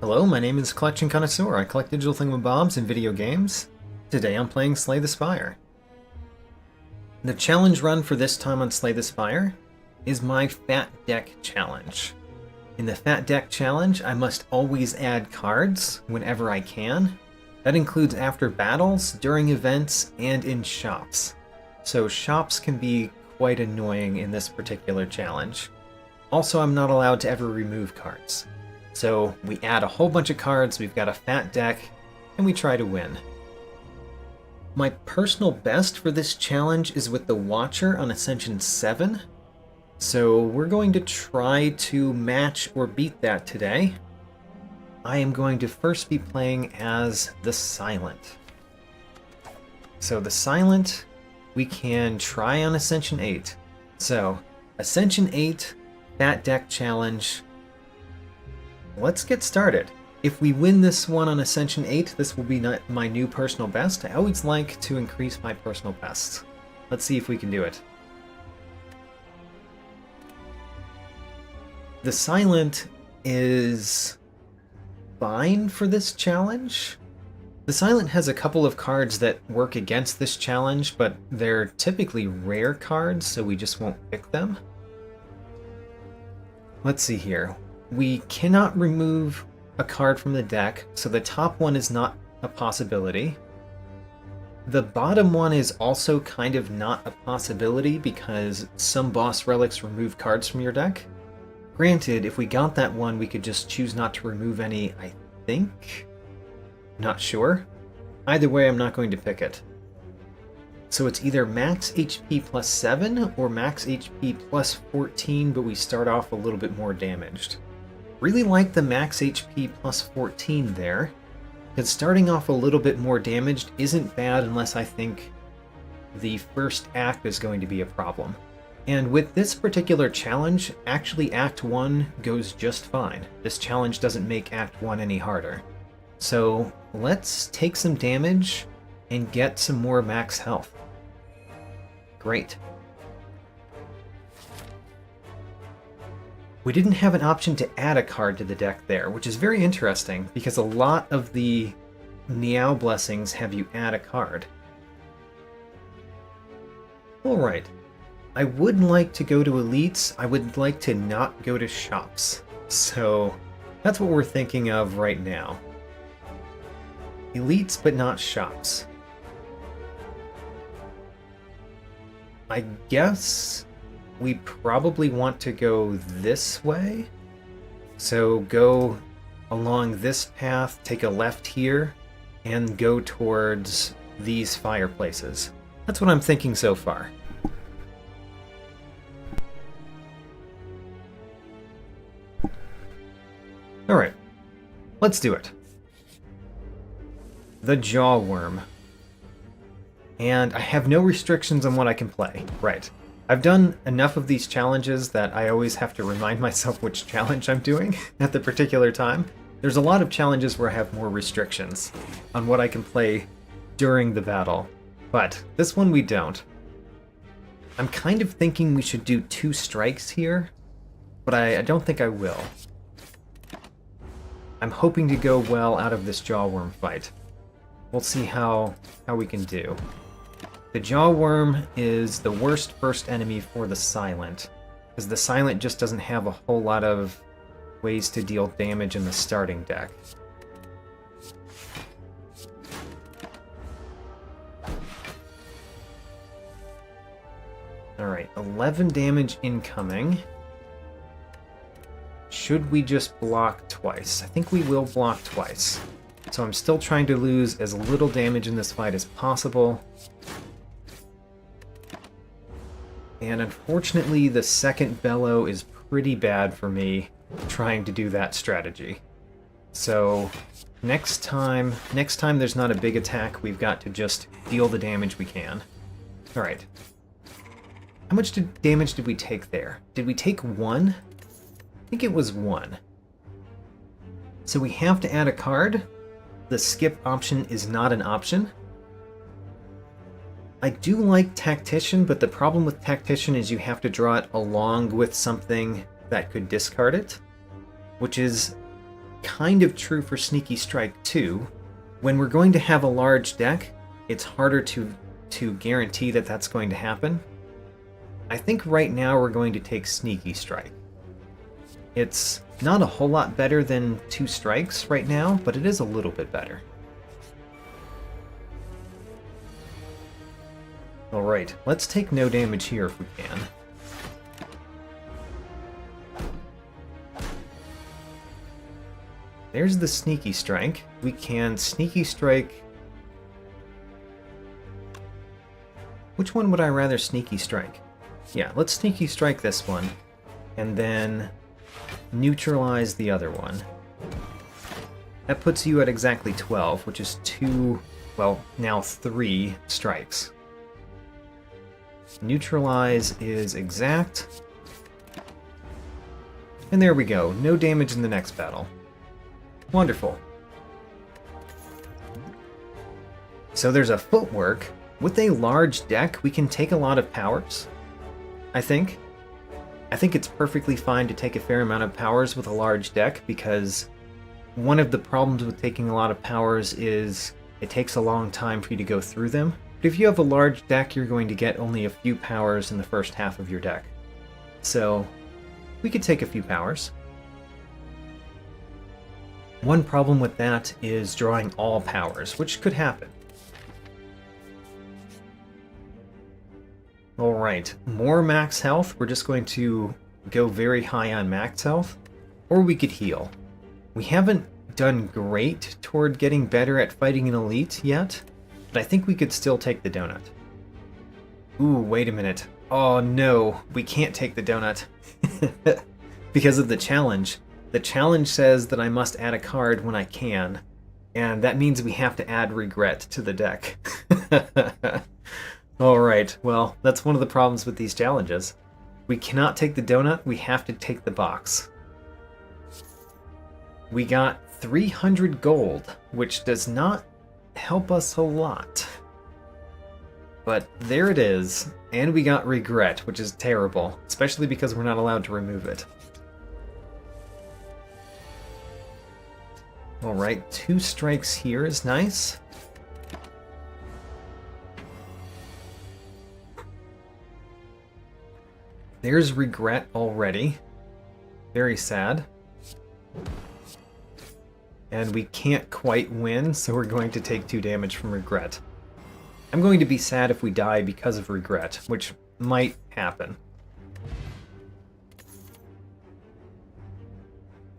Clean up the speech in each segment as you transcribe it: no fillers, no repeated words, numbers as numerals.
Hello, my name is Collection Connoisseur. I collect digital thingamabobs and video games. Today I'm playing Slay the Spire. The challenge run for this time on Slay the Spire is my Fat Deck Challenge. In the Fat Deck Challenge, I must always add cards whenever I can. That includes after battles, during events, and in shops. So shops can be quite annoying in this particular challenge. Also, I'm not allowed to ever remove cards. So we add a whole bunch of cards, we've got a fat deck, and we try to win. My personal best for this challenge is with the Watcher on Ascension 7. So we're going to try to match or beat that today. I am going to first be playing as the Silent. So the Silent, we can try on Ascension 8. So, Ascension 8, Fat Deck Challenge. Let's get started. If we win this one on Ascension 8, this will be my new personal best. I always like to increase my personal bests. Let's see if we can do it. The Silent is fine for this challenge. The Silent has a couple of cards that work against this challenge, but they're typically rare cards, so we just won't pick them. Let's see here. We cannot remove a card from the deck, so the top one is not a possibility. The bottom one is also kind of not a possibility because some boss relics remove cards from your deck. Granted, if we got that one, we could just choose not to remove any, I think? Not sure. Either way, I'm not going to pick it. So it's either max HP plus 7 or max HP plus 14, but we start off a little bit more damaged. Really like the max HP plus 14 there, because starting off a little bit more damaged isn't bad unless I think the first act is going to be a problem. And with this particular challenge, actually Act 1 goes just fine. This challenge doesn't make Act 1 any harder. So let's take some damage and get some more max health. Great. We didn't have an option to add a card to the deck there, which is very interesting because a lot of the Niao blessings have you add a card. Alright. I would like to go to elites. I would like to not go to shops. So that's what we're thinking of right now. Elites, but not shops. I guess we probably want to go this way. So go along this path, take a left here, and go towards these fireplaces. That's what I'm thinking so far. Alright, let's do it. The Jawworm. And I have no restrictions on what I can play. Right. I've done enough of these challenges that I always have to remind myself which challenge I'm doing at the particular time. There's a lot of challenges where I have more restrictions on what I can play during the battle, but this one we don't. I'm kind of thinking we should do 2 strikes here, but I don't think I will. I'm hoping to go well out of this Jawworm fight. We'll see how we can do. The Jawworm is the worst first enemy for the Silent, because the Silent just doesn't have a whole lot of ways to deal damage in the starting deck. Alright, 11 damage incoming. Should we just block twice? I think we will block twice. So I'm still trying to lose as little damage in this fight as possible. And unfortunately, the second bellow is pretty bad for me trying to do that strategy. So next time there's not a big attack, we've got to just deal the damage we can. Alright. How much damage did we take there? Did we take 1? I think it was 1. So we have to add a card. The skip option is not an option. I do like Tactician, but the problem with Tactician is you have to draw it along with something that could discard it, which is kind of true for Sneaky Strike too. When we're going to have a large deck, it's harder to guarantee that that's going to happen. I think right now we're going to take Sneaky Strike. It's not a whole lot better than 2 strikes right now, but it is a little bit better. Alright, let's take no damage here if we can. There's the Sneaky Strike. We can Sneaky Strike... Which one would I rather Sneaky Strike? Yeah, let's Sneaky Strike this one, and then neutralize the other one. That puts you at exactly 12, which is 2, well, now 3 strikes. Neutralize is exact. And there we go, no damage in the next battle. Wonderful. So there's a footwork. With a large deck, we can take a lot of powers, I think. I think it's perfectly fine to take a fair amount of powers with a large deck, because one of the problems with taking a lot of powers is it takes a long time for you to go through them. But if you have a large deck, you're going to get only a few powers in the first half of your deck. So we could take a few powers. One problem with that is drawing all powers, which could happen. Alright, more max health. We're just going to go very high on max health, or we could heal. We haven't done great toward getting better at fighting an elite yet, but I think we could still take the donut. Ooh, wait a minute. Oh no, we can't take the donut. Because of the challenge. The challenge says that I must add a card when I can, and that means we have to add regret to the deck. Alright, well, that's one of the problems with these challenges. We cannot take the donut, we have to take the box. We got 300 gold, which does not help us a lot. But there it is, and we got regret, which is terrible, especially because we're not allowed to remove it. Alright, 2 strikes here is nice. There's regret already. Very sad. And we can't quite win, so we're going to take 2 damage from regret. I'm going to be sad if we die because of regret, which might happen.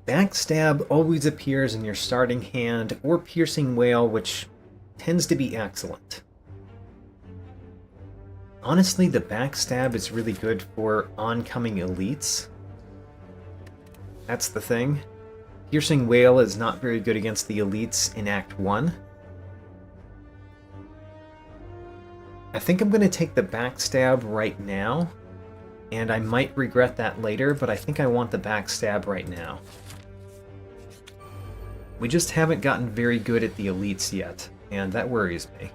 Backstab always appears in your starting hand, or Piercing Wail, which tends to be excellent. Honestly, the Backstab is really good for oncoming elites. That's the thing. Piercing Wail is not very good against the elites in Act 1. I think I'm going to take the Backstab right now, and I might regret that later, but I think I want the Backstab right now. We just haven't gotten very good at the elites yet, and that worries me.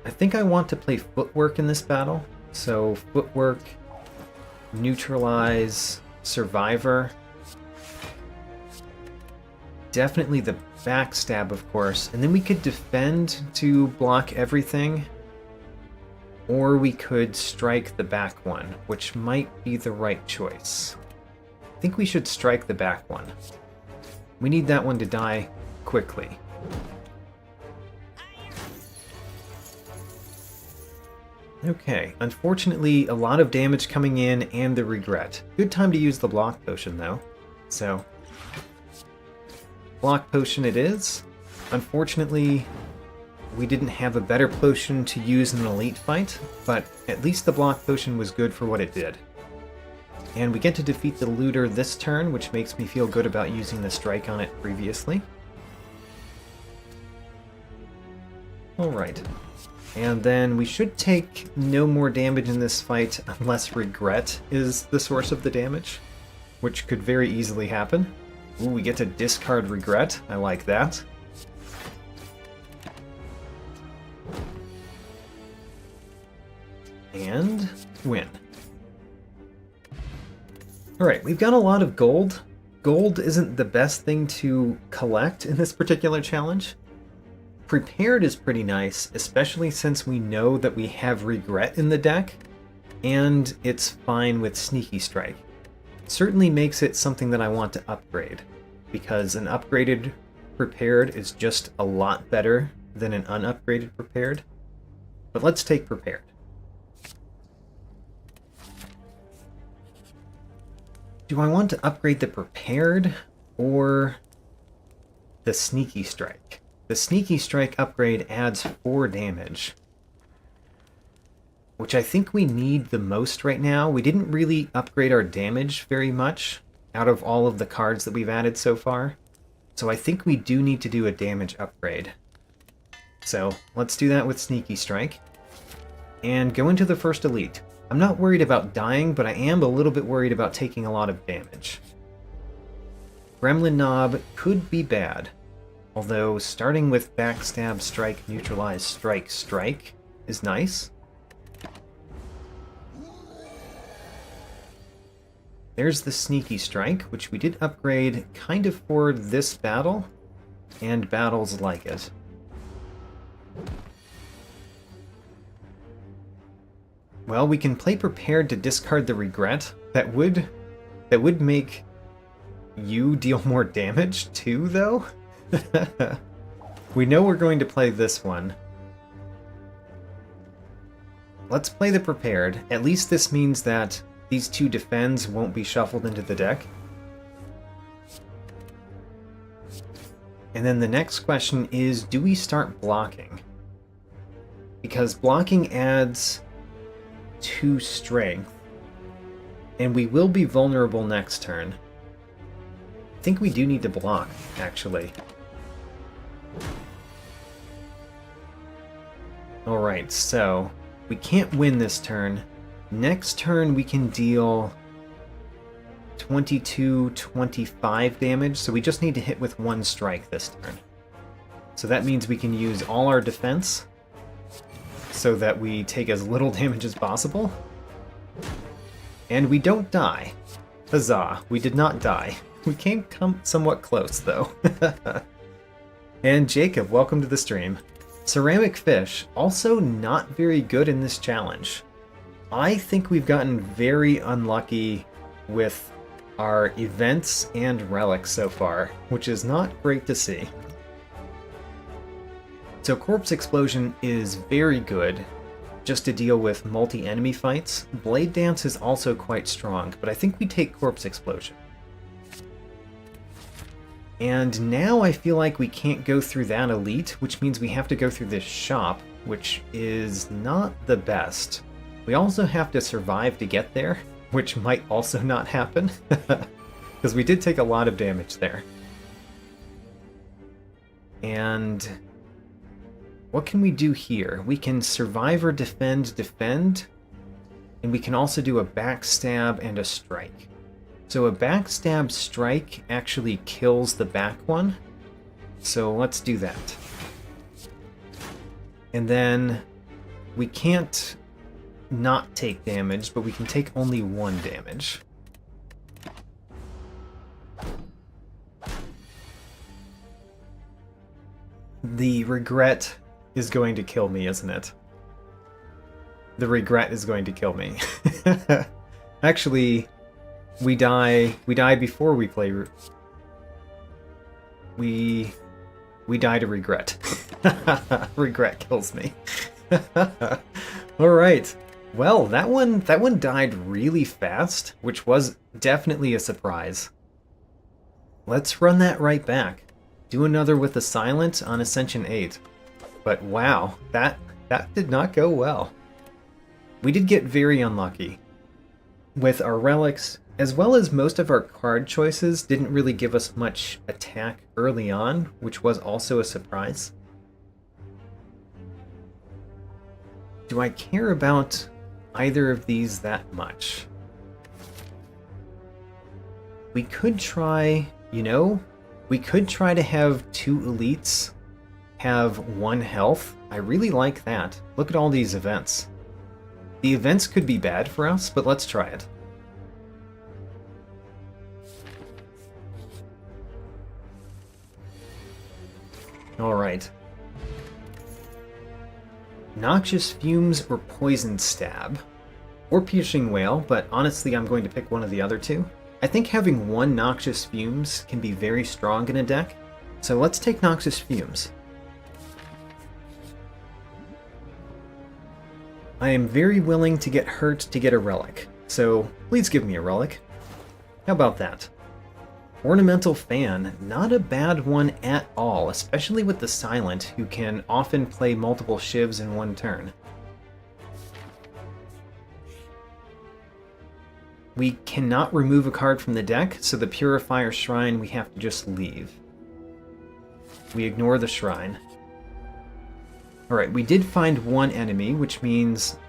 I think I want to play Footwork in this battle, so Footwork, Neutralize, Survivor. Definitely the Backstab, of course, and then we could Defend to block everything, or we could strike the back one, which might be the right choice. I think we should strike the back one. We need that one to die quickly. Okay, unfortunately a lot of damage coming in and the regret. Good time to use the block potion though. So, block potion it is. Unfortunately, we didn't have a better potion to use in an elite fight, but at least the block potion was good for what it did. And we get to defeat the looter this turn, which makes me feel good about using the strike on it previously. Alright. And then we should take no more damage in this fight unless regret is the source of the damage, which could very easily happen. Ooh, we get to discard regret. I like that. And win. Alright, we've got a lot of gold. Gold isn't the best thing to collect in this particular challenge. Prepared is pretty nice, especially since we know that we have Regret in the deck, and it's fine with Sneaky Strike. It certainly makes it something that I want to upgrade, because an upgraded Prepared is just a lot better than an unupgraded Prepared. But let's take Prepared. Do I want to upgrade the Prepared or the Sneaky Strike? The Sneaky Strike upgrade adds 4 damage, which I think we need the most right now. We didn't really upgrade our damage very much out of all of the cards that we've added so far, so I think we do need to do a damage upgrade. So let's do that with Sneaky Strike, and go into the first elite. I'm not worried about dying, but I am a little bit worried about taking a lot of damage. Gremlin Knob could be bad, although starting with Backstab, Strike, Neutralize, Strike, Strike is nice. There's the Sneaky Strike, which we did upgrade kind of for this battle, and battles like it. Well, we can play Prepared to discard the Regret. That would make you deal more damage too, though. We know we're going to play this one. Let's play the Prepared. At least this means that these 2 defends won't be shuffled into the deck. And then the next question is, do we start blocking? Because blocking adds 2 strength, and we will be vulnerable next turn. I think we do need to block, actually. Alright, so we can't win this turn. Next turn we can deal 22, 25 damage, so we just need to hit with 1 strike this turn. So that means we can use all our defense so that we take as little damage as possible. And we don't die. Huzzah, we did not die. We came somewhat close, though. And Jacob, welcome to the stream. Ceramic Fish, also not very good in this challenge. I think we've gotten very unlucky with our events and relics so far, which is not great to see. So Corpse Explosion is very good just to deal with multi-enemy fights. Blade Dance is also quite strong, but I think we take Corpse Explosion. And now I feel like we can't go through that elite, which means we have to go through this shop, which is not the best. We also have to survive to get there, which might also not happen, because we did take a lot of damage there. And what can we do here? We can survive or defend, and we can also do a backstab and a strike. So a backstab strike actually kills the back one, so let's do that. And then we can't not take damage, but we can take only 1 damage. The Regret is going to kill me, isn't it? The Regret is going to kill me. Actually, we die before we play. We die to Regret. Regret kills me. All right. Well, that one died really fast, which was definitely a surprise. Let's run that right back. Do another with the Silent on Ascension 8. But wow, that did not go well. We did get very unlucky. With our relics, as well as most of our card choices didn't really give us much attack early on, which was also a surprise. Do I care about either of these that much? We could try, we could try to have 2 elites have 1 health. I really like that. Look at all these events. The events could be bad for us, but let's try it. Alright. Noxious Fumes or Poison Stab. Or Piercing Wail, but honestly I'm going to pick one of the other two. I think having one Noxious Fumes can be very strong in a deck, so let's take Noxious Fumes. I am very willing to get hurt to get a relic, so please give me a relic. How about that? Ornamental Fan, not a bad one at all, especially with the Silent, who can often play multiple shivs in one turn. We cannot remove a card from the deck, so the Purifier Shrine we have to just leave. We ignore the Shrine. Alright, we did find one enemy, which means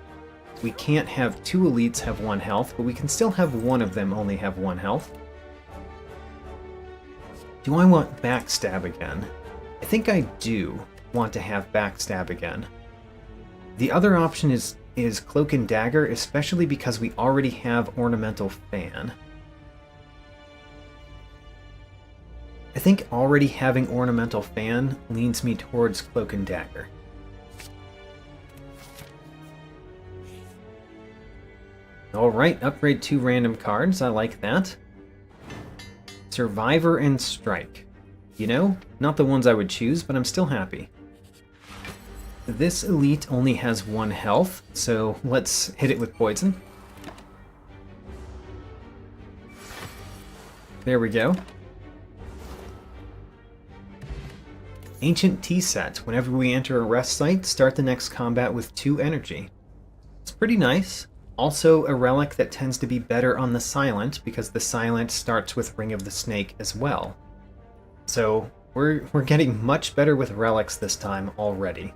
we can't have two elites have 1 health, but we can still have one of them only have 1 health. Do I want Backstab again? I think I do want to have Backstab again. The other option is Cloak and Dagger, especially because we already have Ornamental Fan. I think already having Ornamental Fan leans me towards Cloak and Dagger. Alright, upgrade 2 random cards, I like that. Survivor and Strike. You know, not the ones I would choose, but I'm still happy. This elite only has 1 health, so let's hit it with poison. There we go. Ancient Tea Set. Whenever we enter a rest site, start the next combat with 2 energy. It's pretty nice. Also a relic that tends to be better on the Silent, because the Silent starts with Ring of the Snake as well. So we're getting much better with relics this time already.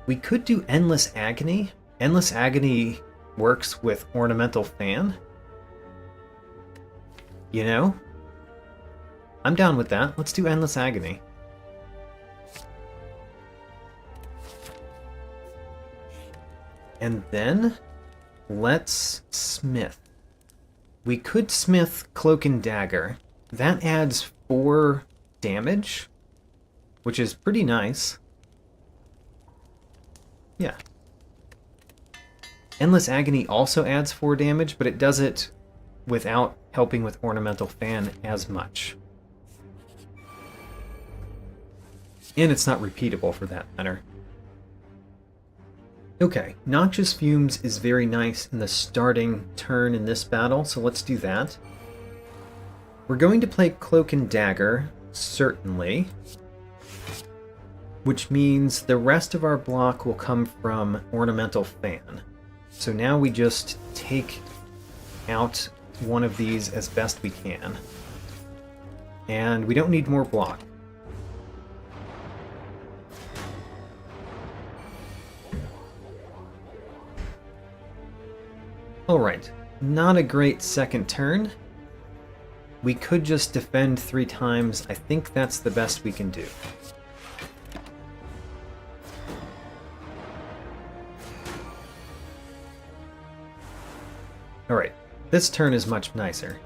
We could do Endless Agony. Endless Agony works with Ornamental Fan. You know? I'm down with that. Let's do Endless Agony. And then, let's smith. We could smith Cloak and Dagger. That adds 4 damage, which is pretty nice. Yeah. Endless Agony also adds 4 damage, but it does it without helping with Ornamental Fan as much. And it's not repeatable for that matter. Okay, Noxious Fumes is very nice in the starting turn in this battle, so let's do that. We're going to play Cloak and Dagger, certainly, which means the rest of our block will come from Ornamental Fan. So now we just take out one of these as best we can. And we don't need more block. Alright, not a great second turn. We could just defend 3 times. I think that's the best we can do. Alright, this turn is much nicer.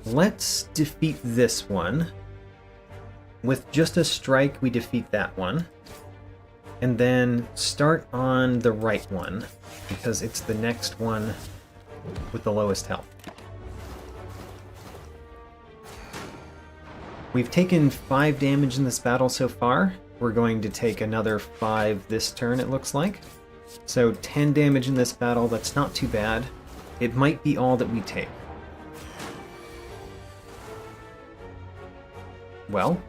Let's defeat this one. With just a strike, we defeat that one. And then start on the right one, because it's the next one with the lowest health. We've taken 5 damage in this battle so far. We're going to take another 5 this turn, it looks like. So 10 damage in this battle, that's not too bad. It might be all that we take. Well,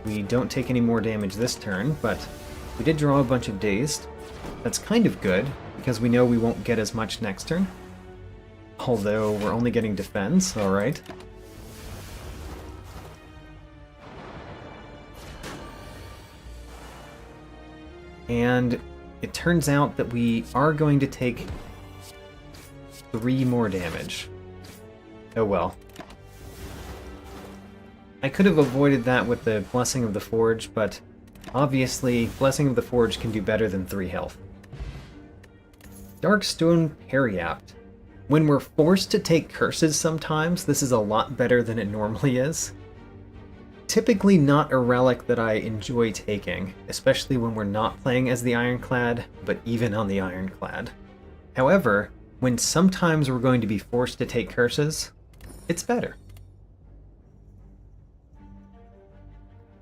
we don't take any more damage this turn, but we did draw a bunch of dazed. That's kind of good, because we know we won't get as much next turn. Although, we're only getting defense, alright. And it turns out that we are going to take 3 more damage. Oh well. I could have avoided that with the Blessing of the Forge, but obviously Blessing of the Forge can do better than 3 health. Darkstone Periapt. When we're forced to take curses sometimes, this is a lot better than it normally is. typically not a relic that I enjoy taking, especially when we're not playing as the Ironclad, but even on the Ironclad. However, when sometimes we're going to be forced to take curses, it's better.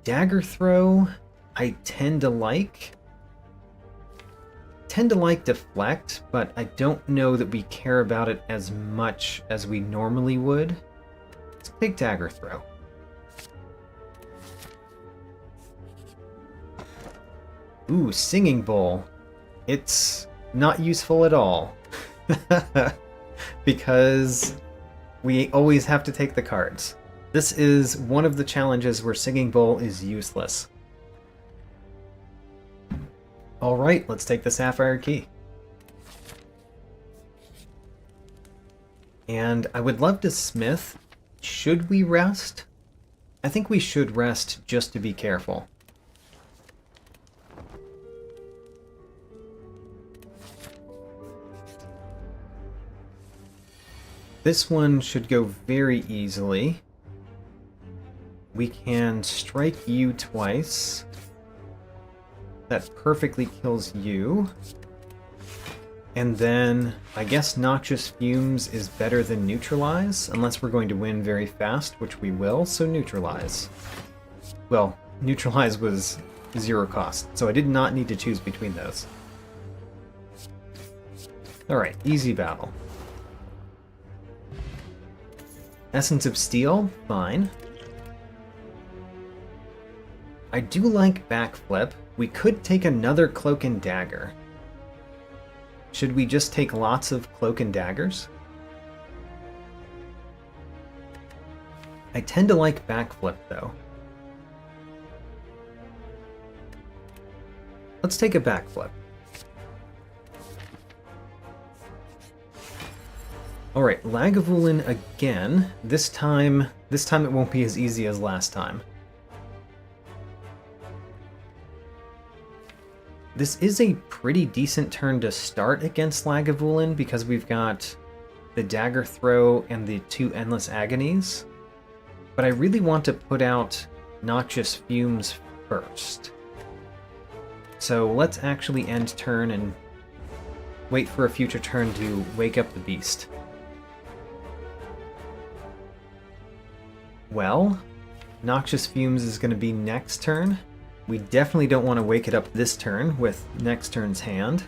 Dagger Throw, I tend to like Deflect, but I don't know that we care about it as much as we normally would. Let's take Dagger Throw. Ooh, Singing Bowl. It's not useful at all. Because we always have to take the cards. This is one of the challenges where Singing Bowl is useless. Alright, let's take the Sapphire Key. And I would love to smith. Should we rest? I think we should rest just to be careful. This one should go very easily. We can strike you twice. That perfectly kills you. And then, I guess Noxious Fumes is better than Neutralize, unless we're going to win very fast, which we will, so Neutralize. Well, Neutralize was 0 cost, so I did not need to choose between those. Alright, easy battle. Essence of Steel, fine. I do like Backflip. We could take another Cloak and Dagger. Should we just take lots of Cloak and Daggers? I tend to like Backflip, though. Let's take a Backflip. Alright, Lagavulin again. This time it won't be as easy as last time. This is a pretty decent turn to start against Lagavulin because we've got the Dagger Throw and the 2 Endless Agonies. But I really want to put out Noxious Fumes first. So let's actually end turn and wait for a future turn to wake up the beast. Well, Noxious Fumes is going to be next turn. We definitely don't want to wake it up this turn with next turn's hand.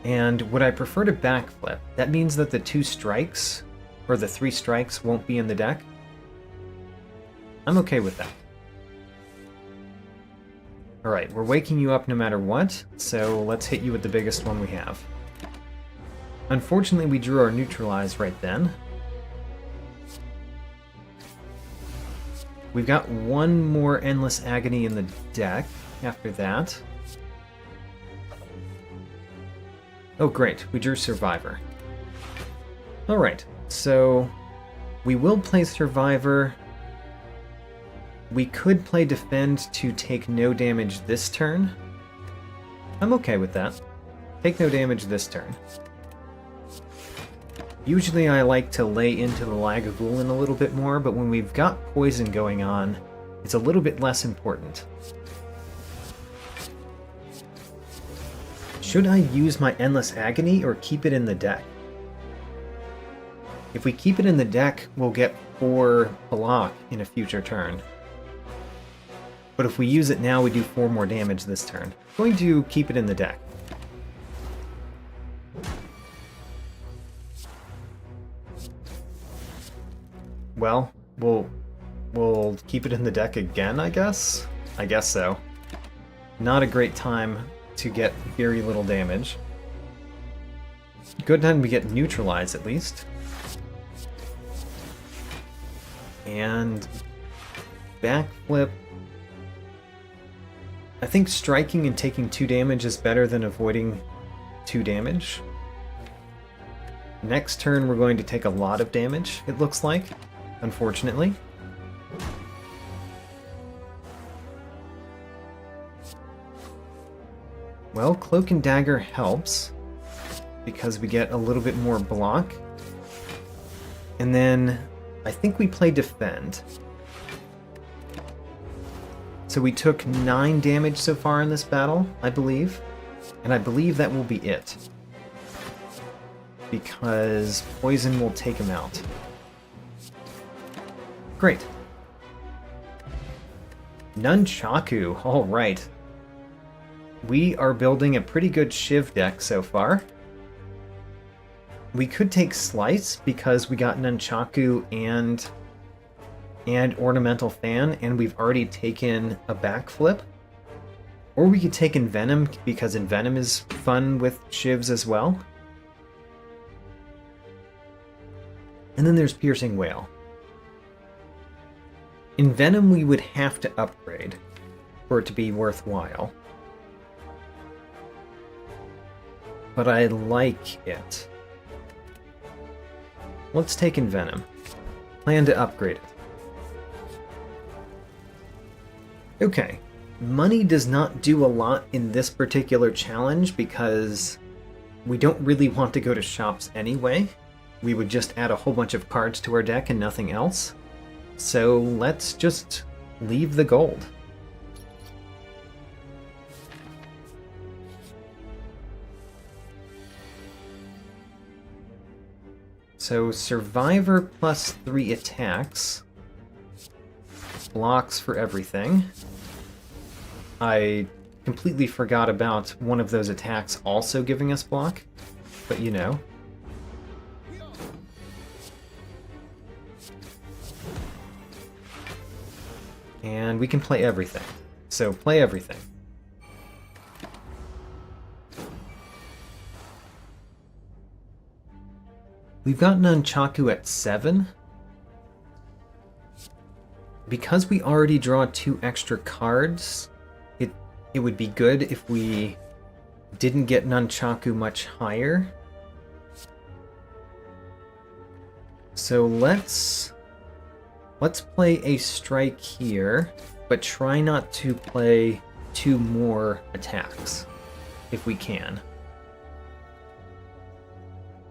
And would I prefer to backflip? That means that the 2 strikes, or the 3 strikes, won't be in the deck. I'm okay with that. Alright, we're waking you up no matter what, so let's hit you with the biggest one we have. Unfortunately, we drew our Neutralize right then. We've got one more Endless Agony in the deck after that. Oh great, we drew Survivor. Alright, so we will play Survivor. We could play Defend to take no damage this turn. I'm okay with that. Take no damage this turn. Usually I like to lay into the Lagavulin a little bit more, but when we've got poison going on, it's a little bit less important. Should I use my Endless Agony or keep it in the deck? If we keep it in the deck, we'll get 4 block in a future turn. But if we use it now, we do 4 more damage this turn. I'm going to keep it in the deck. Well, we'll keep it in the deck again, I guess? I guess so. Not a great time to get very little damage. Good time we get Neutralized, at least. And backflip. I think striking and taking 2 damage is better than avoiding 2 damage. Next turn we're going to take a lot of damage, it looks like, unfortunately. Well, Cloak and Dagger helps, because we get a little bit more block. And then I think we play Defend. So we took 9 damage so far in this battle, I believe. And I believe that will be it. Because poison will take him out. Great. Nunchaku, alright. We are building a pretty good Shiv deck so far. We could take Slice because we got Nunchaku and Ornamental Fan, and we've already taken a backflip. Or we could take Envenom because Envenom is fun with Shivs as well. And then there's Piercing Wail. Envenom we would have to upgrade for it to be worthwhile. But I like it. Let's take Envenom. Plan to upgrade it. Okay. Money does not do a lot in this particular challenge because we don't really want to go to shops anyway. We would just add a whole bunch of cards to our deck and nothing else. So let's just leave the gold. So Survivor plus 3 attacks. Blocks for everything. I completely forgot about one of those attacks also giving us block, but you know. And we can play everything. So play everything. We've got Nunchaku at 7. Because we already draw 2 extra cards, it would be good if we didn't get Nunchaku much higher. So let's play a strike here, but try not to play 2 more attacks, if we can.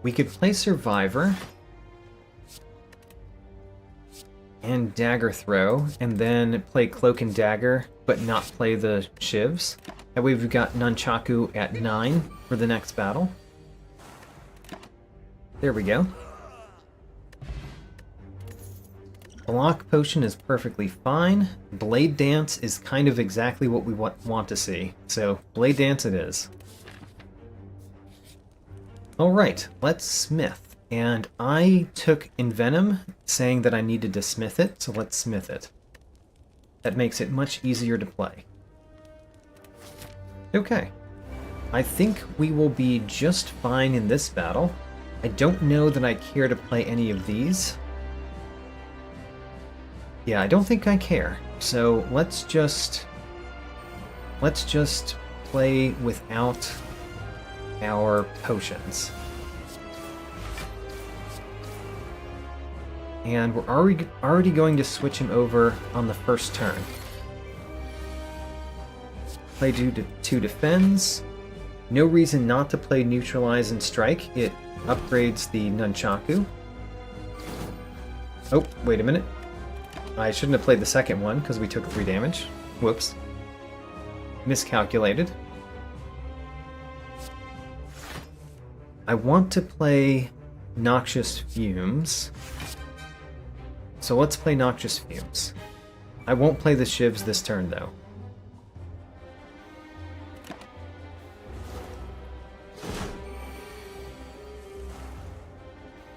We could play Survivor and Dagger Throw, and then play Cloak and Dagger, but not play the Shivs. That way we've got Nunchaku at 9 for the next battle. There we go. Block Potion is perfectly fine. Blade Dance is kind of exactly what we want to see, so Blade Dance it is. Alright, let's smith. And I took Envenom, saying that I needed to smith it, so let's smith it. That makes it much easier to play. Okay. I think we will be just fine in this battle. I don't know that I care to play any of these. Yeah, I don't think I care. So let's just play without our potions. And we're already going to switch him over on the first turn. Play 2 defends. No reason not to play Neutralize and Strike. It upgrades the Nunchaku. Oh, wait a minute. I shouldn't have played the second one because we took 3 damage. Whoops. Miscalculated. I want to play Noxious Fumes. So let's play Noxious Fumes. I won't play the Shivs this turn, though.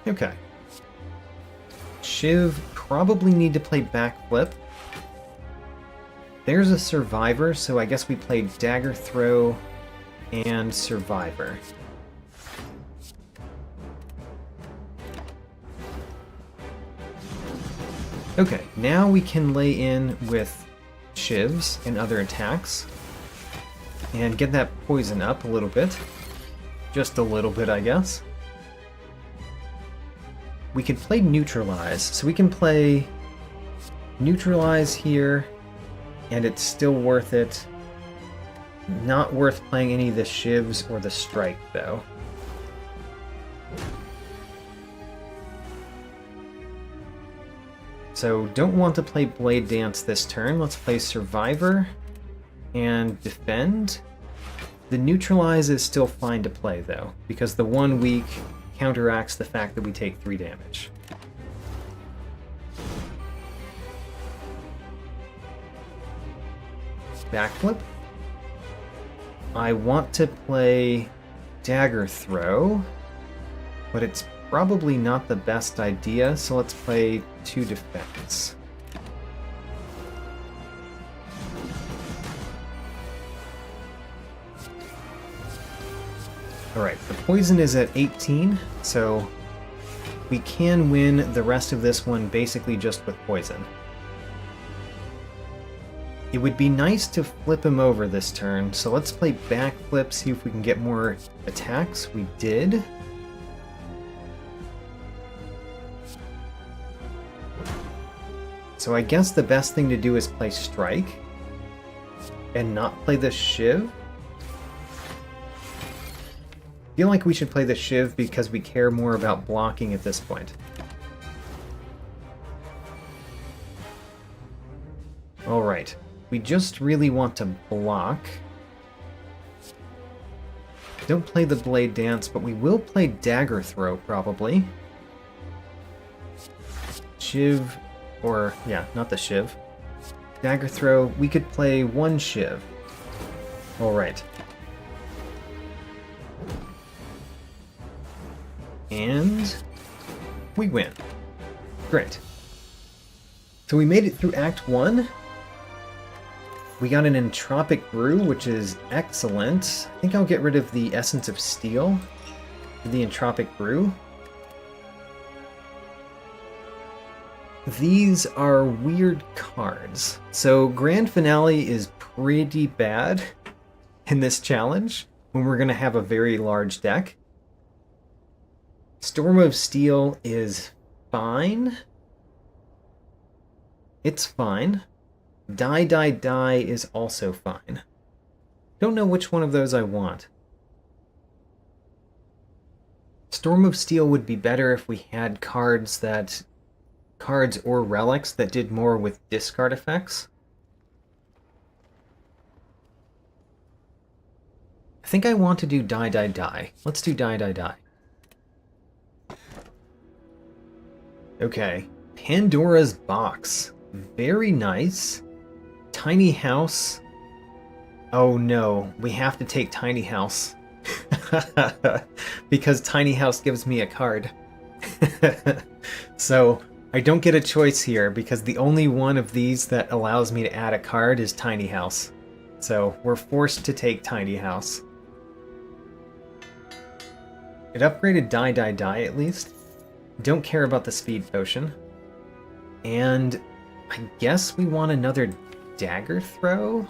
Okay. Shiv probably need to play Backflip. There's a Survivor, so I guess we play Dagger Throw and Survivor. Okay, now we can lay in with Shivs and other attacks and get that poison up a little bit. Just a little bit, I guess. We can play Neutralize, so we can play Neutralize here, and it's still worth it. Not worth playing any of the Shivs or the Strike, though. So don't want to play Blade Dance this turn. Let's play Survivor and Defend. The Neutralize is still fine to play though, because the 1 weak counteracts the fact that we take 3 damage. Backflip. I want to play Dagger Throw, but it's probably not the best idea, so let's play 2 Defects. Alright, the poison is at 18, so we can win the rest of this one basically just with poison. It would be nice to flip him over this turn, so let's play backflip, see if we can get more attacks. We did. So I guess the best thing to do is play Strike and not play the Shiv. I feel like we should play the Shiv because we care more about blocking at this point. Alright. We just really want to block. Don't play the Blade Dance, but we will play Dagger Throw, probably. Shiv, or, yeah, not the Shiv. Dagger Throw, we could play 1 Shiv. Alright. And we win. Great. So we made it through Act 1. We got an Entropic Brew, which is excellent. I think I'll get rid of the Essence of Steel for the Entropic Brew. These are weird cards. So Grand Finale is pretty bad in this challenge when we're going to have a very large deck. Storm of Steel is fine. It's fine. Die, Die, Die is also fine. Don't know which one of those I want. Storm of Steel would be better if we had cards or relics that did more with discard effects. I think I want to do Die, Die, Die. Let's do Die, Die, Die. Okay. Pandora's Box. Very nice. Tiny House. Oh no, we have to take Tiny House. Because Tiny House gives me a card. So I don't get a choice here because the only one of these that allows me to add a card is Tiny House. So we're forced to take Tiny House. It upgraded Die, Die, Die at least. Don't care about the Speed Potion. And I guess we want another Dagger Throw?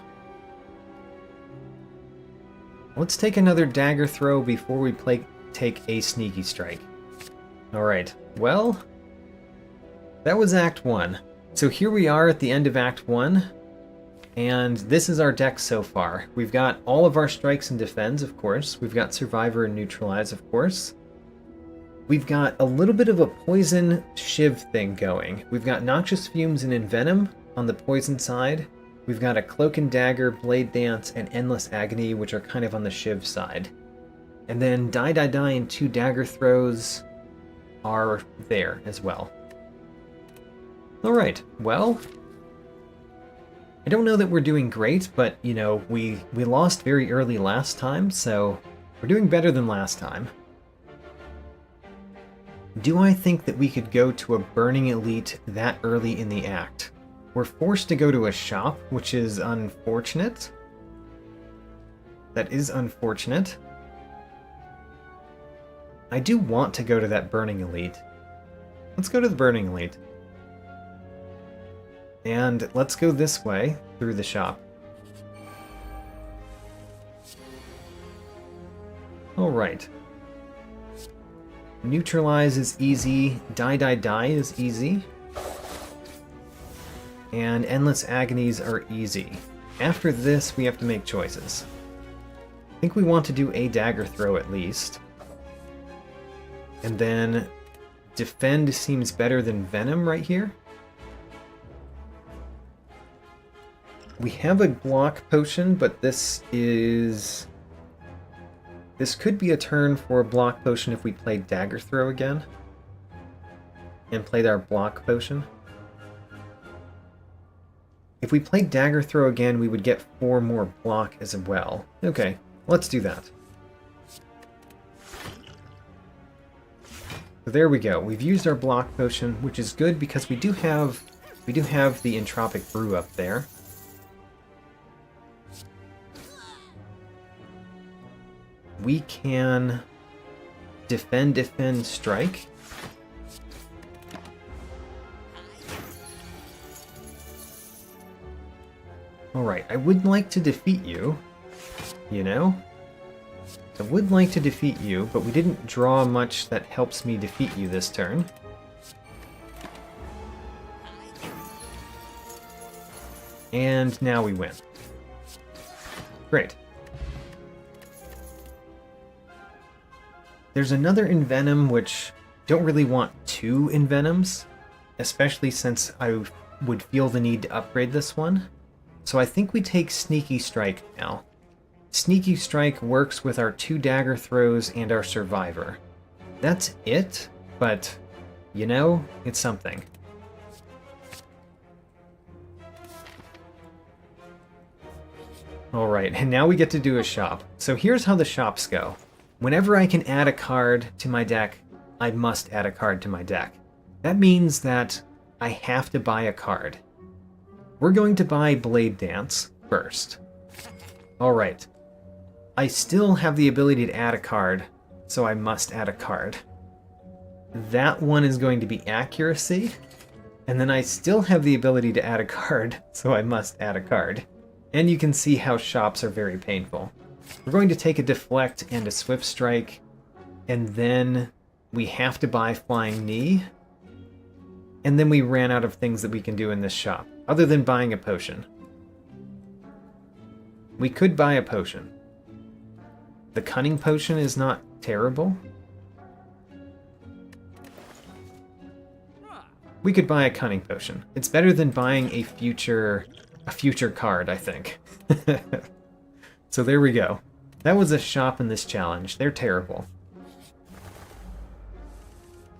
Let's take another Dagger Throw before we take a Sneaky Strike. Alright, well, that was Act 1. So here we are at the end of Act 1, and this is our deck so far. We've got all of our strikes and defends, of course. We've got Survivor and Neutralize, of course. We've got a little bit of a Poison Shiv thing going. We've got Noxious Fumes and Envenom on the Poison side. We've got a Cloak and Dagger, Blade Dance, and Endless Agony, which are kind of on the Shiv side. And then Die, Die, Die and 2 Dagger Throws are there as well. Alright, well, I don't know that we're doing great, but, you know, we lost very early last time, so we're doing better than last time. Do I think that we could go to a Burning Elite that early in the act? We're forced to go to a shop, which is unfortunate. That is unfortunate. I do want to go to that Burning Elite. Let's go to the Burning Elite. And let's go this way, through the shop. Alright. Neutralize is easy. Die, Die, Die is easy. And Endless Agonies are easy. After this, we have to make choices. I think we want to do a Dagger Throw at least. And then Defend seems better than Venom right here. We have a block potion, but this could be a turn for a block potion if we play Dagger Throw again. And played our block potion. If we played Dagger Throw again, we would get 4 more block as well. Okay, let's do that. So there we go. We've used our block potion, which is good because we do have the Entropic Brew up there. We can defend, strike. Alright, I would like to defeat you, you know? I would like to defeat you, but we didn't draw much that helps me defeat you this turn. And now we win. Great. There's another Envenom, which don't really want 2 Envenoms, especially since I would feel the need to upgrade this one. So I think we take Sneaky Strike now. Sneaky Strike works with our 2 Dagger Throws and our Survivor. That's it, but, you know, it's something. Alright, and now we get to do a shop. So here's how the shops go. Whenever I can add a card to my deck, I must add a card to my deck. That means that I have to buy a card. We're going to buy Blade Dance first. Alright. I still have the ability to add a card, so I must add a card. That one is going to be Accuracy, and then I still have the ability to add a card, so I must add a card. And you can see how shops are very painful. We're going to take a Deflect and a Swift Strike, and then we have to buy Flying Knee, and then we ran out of things that we can do in this shop, other than buying a potion. We could buy a potion. The Cunning Potion is not terrible. We could buy a Cunning Potion. It's better than buying a future card, I think. So there we go. That was a shop in this challenge. They're terrible.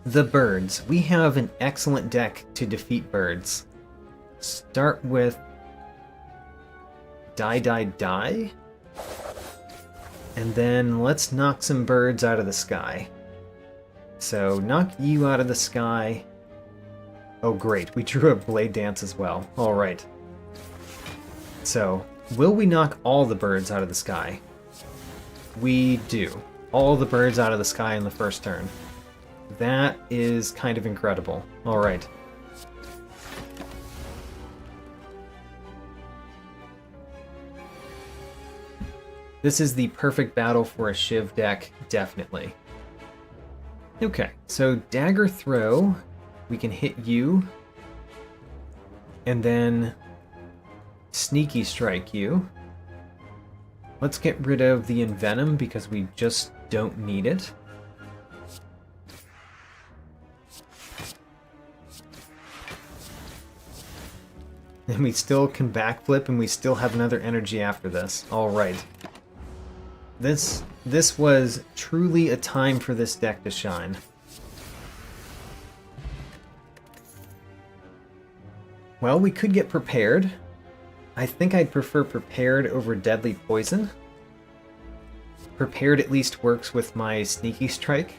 The birds. We have an excellent deck to defeat birds. Start with Die. And then let's knock some birds out of the sky. So knock you out of the sky. Oh great, we drew a Blade Dance as well. Alright. So, will we knock all the birds out of the sky? We do. All the birds out of the sky in the first turn. That is kind of incredible. Alright. This is the perfect battle for a Shiv deck, definitely. Okay, so Dagger Throw, we can hit you, and then Sneaky Strike you. Let's get rid of the Envenom because we just don't need it. And we still can backflip, and we still have another energy after this. Alright. This was truly a time for this deck to shine. Well, we could get Prepared. I think I'd prefer Prepared over Deadly Poison. Prepared at least works with my Sneaky Strike.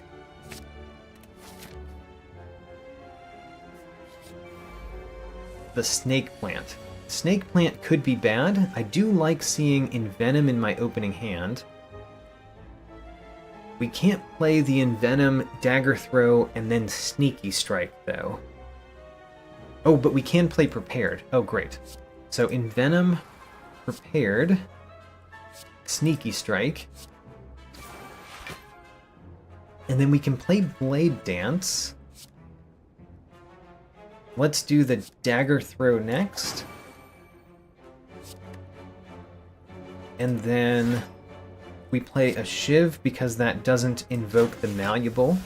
The Snake Plant. Snake Plant could be bad. I do like seeing Envenom in my opening hand. We can't play the Envenom, Dagger Throw, and then Sneaky Strike, though. Oh, but we can play Prepared. Oh, great. So Envenom, Prepared, Sneaky Strike. And then we can play Blade Dance. Let's do the Dagger Throw next. And then we play a Shiv because that doesn't invoke the Malleable.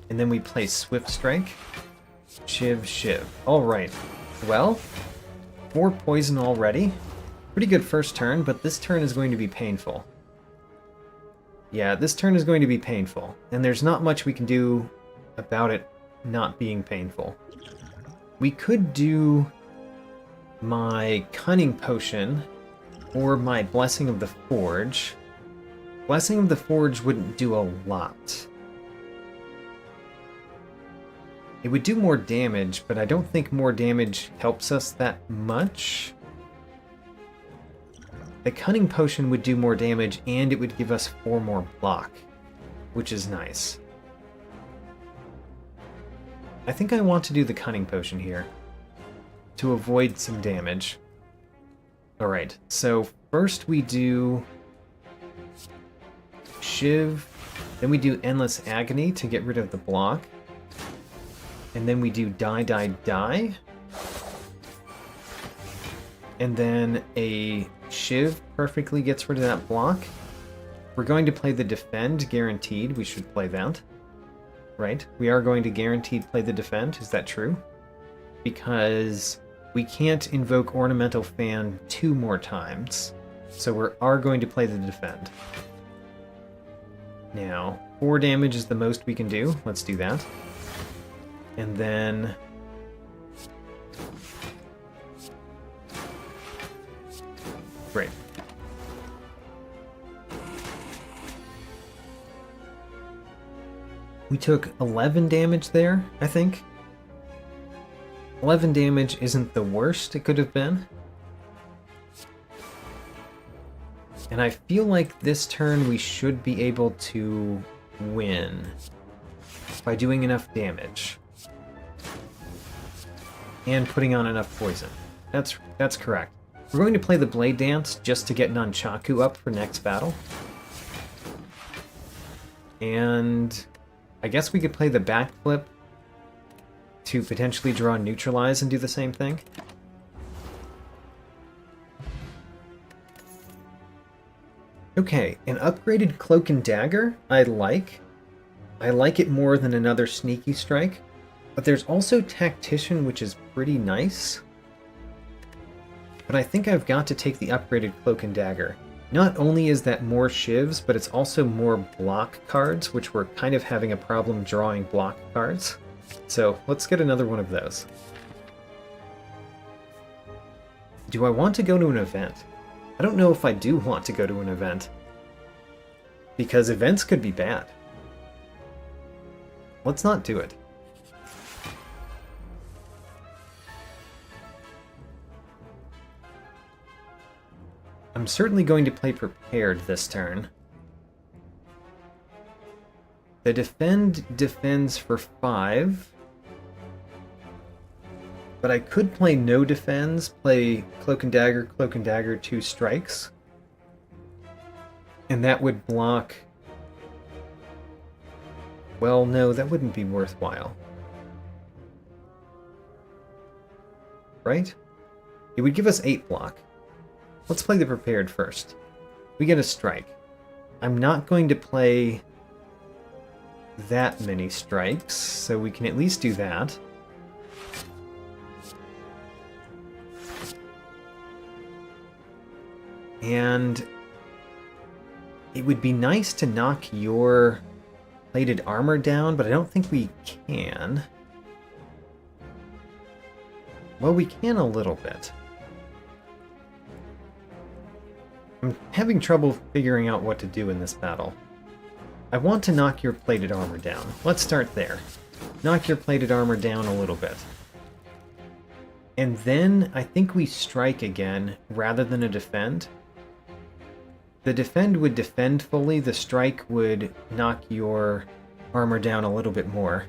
And then we play Swift Strike. Shiv. Alright. Well, 4 poison already. Pretty good first turn, but this turn is going to be painful. Yeah, this turn is going to be painful, and there's not much we can do about it not being painful. We could do my Cunning Potion or my Blessing of the Forge. Blessing of the Forge wouldn't do a lot. It would do more damage, but I don't think more damage helps us that much. The Cunning Potion would do more damage, and it would give us 4 more block, which is nice. I think I want to do the Cunning Potion here, to avoid some damage. Alright, so first we do Shiv, then we do Endless Agony to get rid of the block, and then we do Die, Die, Die, and then a Shiv perfectly gets rid of that block. We're going to play the Defend, guaranteed. We should play that. Right? We are going to guaranteed play the Defend. Is that true? Because we can't invoke Ornamental Fan 2 more times. So we are going to play the Defend. Now, 4 damage is the most we can do. Let's do that. And then great. We took 11 damage there, I think. 11 damage isn't the worst it could have been. And I feel like this turn we should be able to win by doing enough damage. And putting on enough poison. That's correct. We're going to play the Blade Dance just to get Nunchaku up for next battle. And I guess we could play the Backflip to potentially draw Neutralize and do the same thing. Okay, an upgraded Cloak and Dagger I like. I like it more than another Sneaky Strike. But there's also Tactician, which is pretty nice. But I think I've got to take the upgraded Cloak and Dagger. Not only is that more shivs, but it's also more block cards, which we're kind of having a problem drawing block cards. So let's get another one of those. Do I want to go to an event? I don't know if I do want to go to an event. Because events could be bad. Let's not do it. I'm certainly going to play Prepared this turn. The Defend defends for 5. But I could play no defends, play Cloak and Dagger, 2 strikes. And that would block... Well, no, that wouldn't be worthwhile. Right? It would give us 8 block. Let's play the Prepared first. We get a strike. I'm not going to play that many strikes, so we can at least do that. And it would be nice to knock your plated armor down, but I don't think we can. Well, we can a little bit. I'm having trouble figuring out what to do in this battle. I want to knock your plated armor down. Let's start there. Knock your plated armor down a little bit. And then I think we strike again rather than a defend. The defend would defend fully, the strike would knock your armor down a little bit more.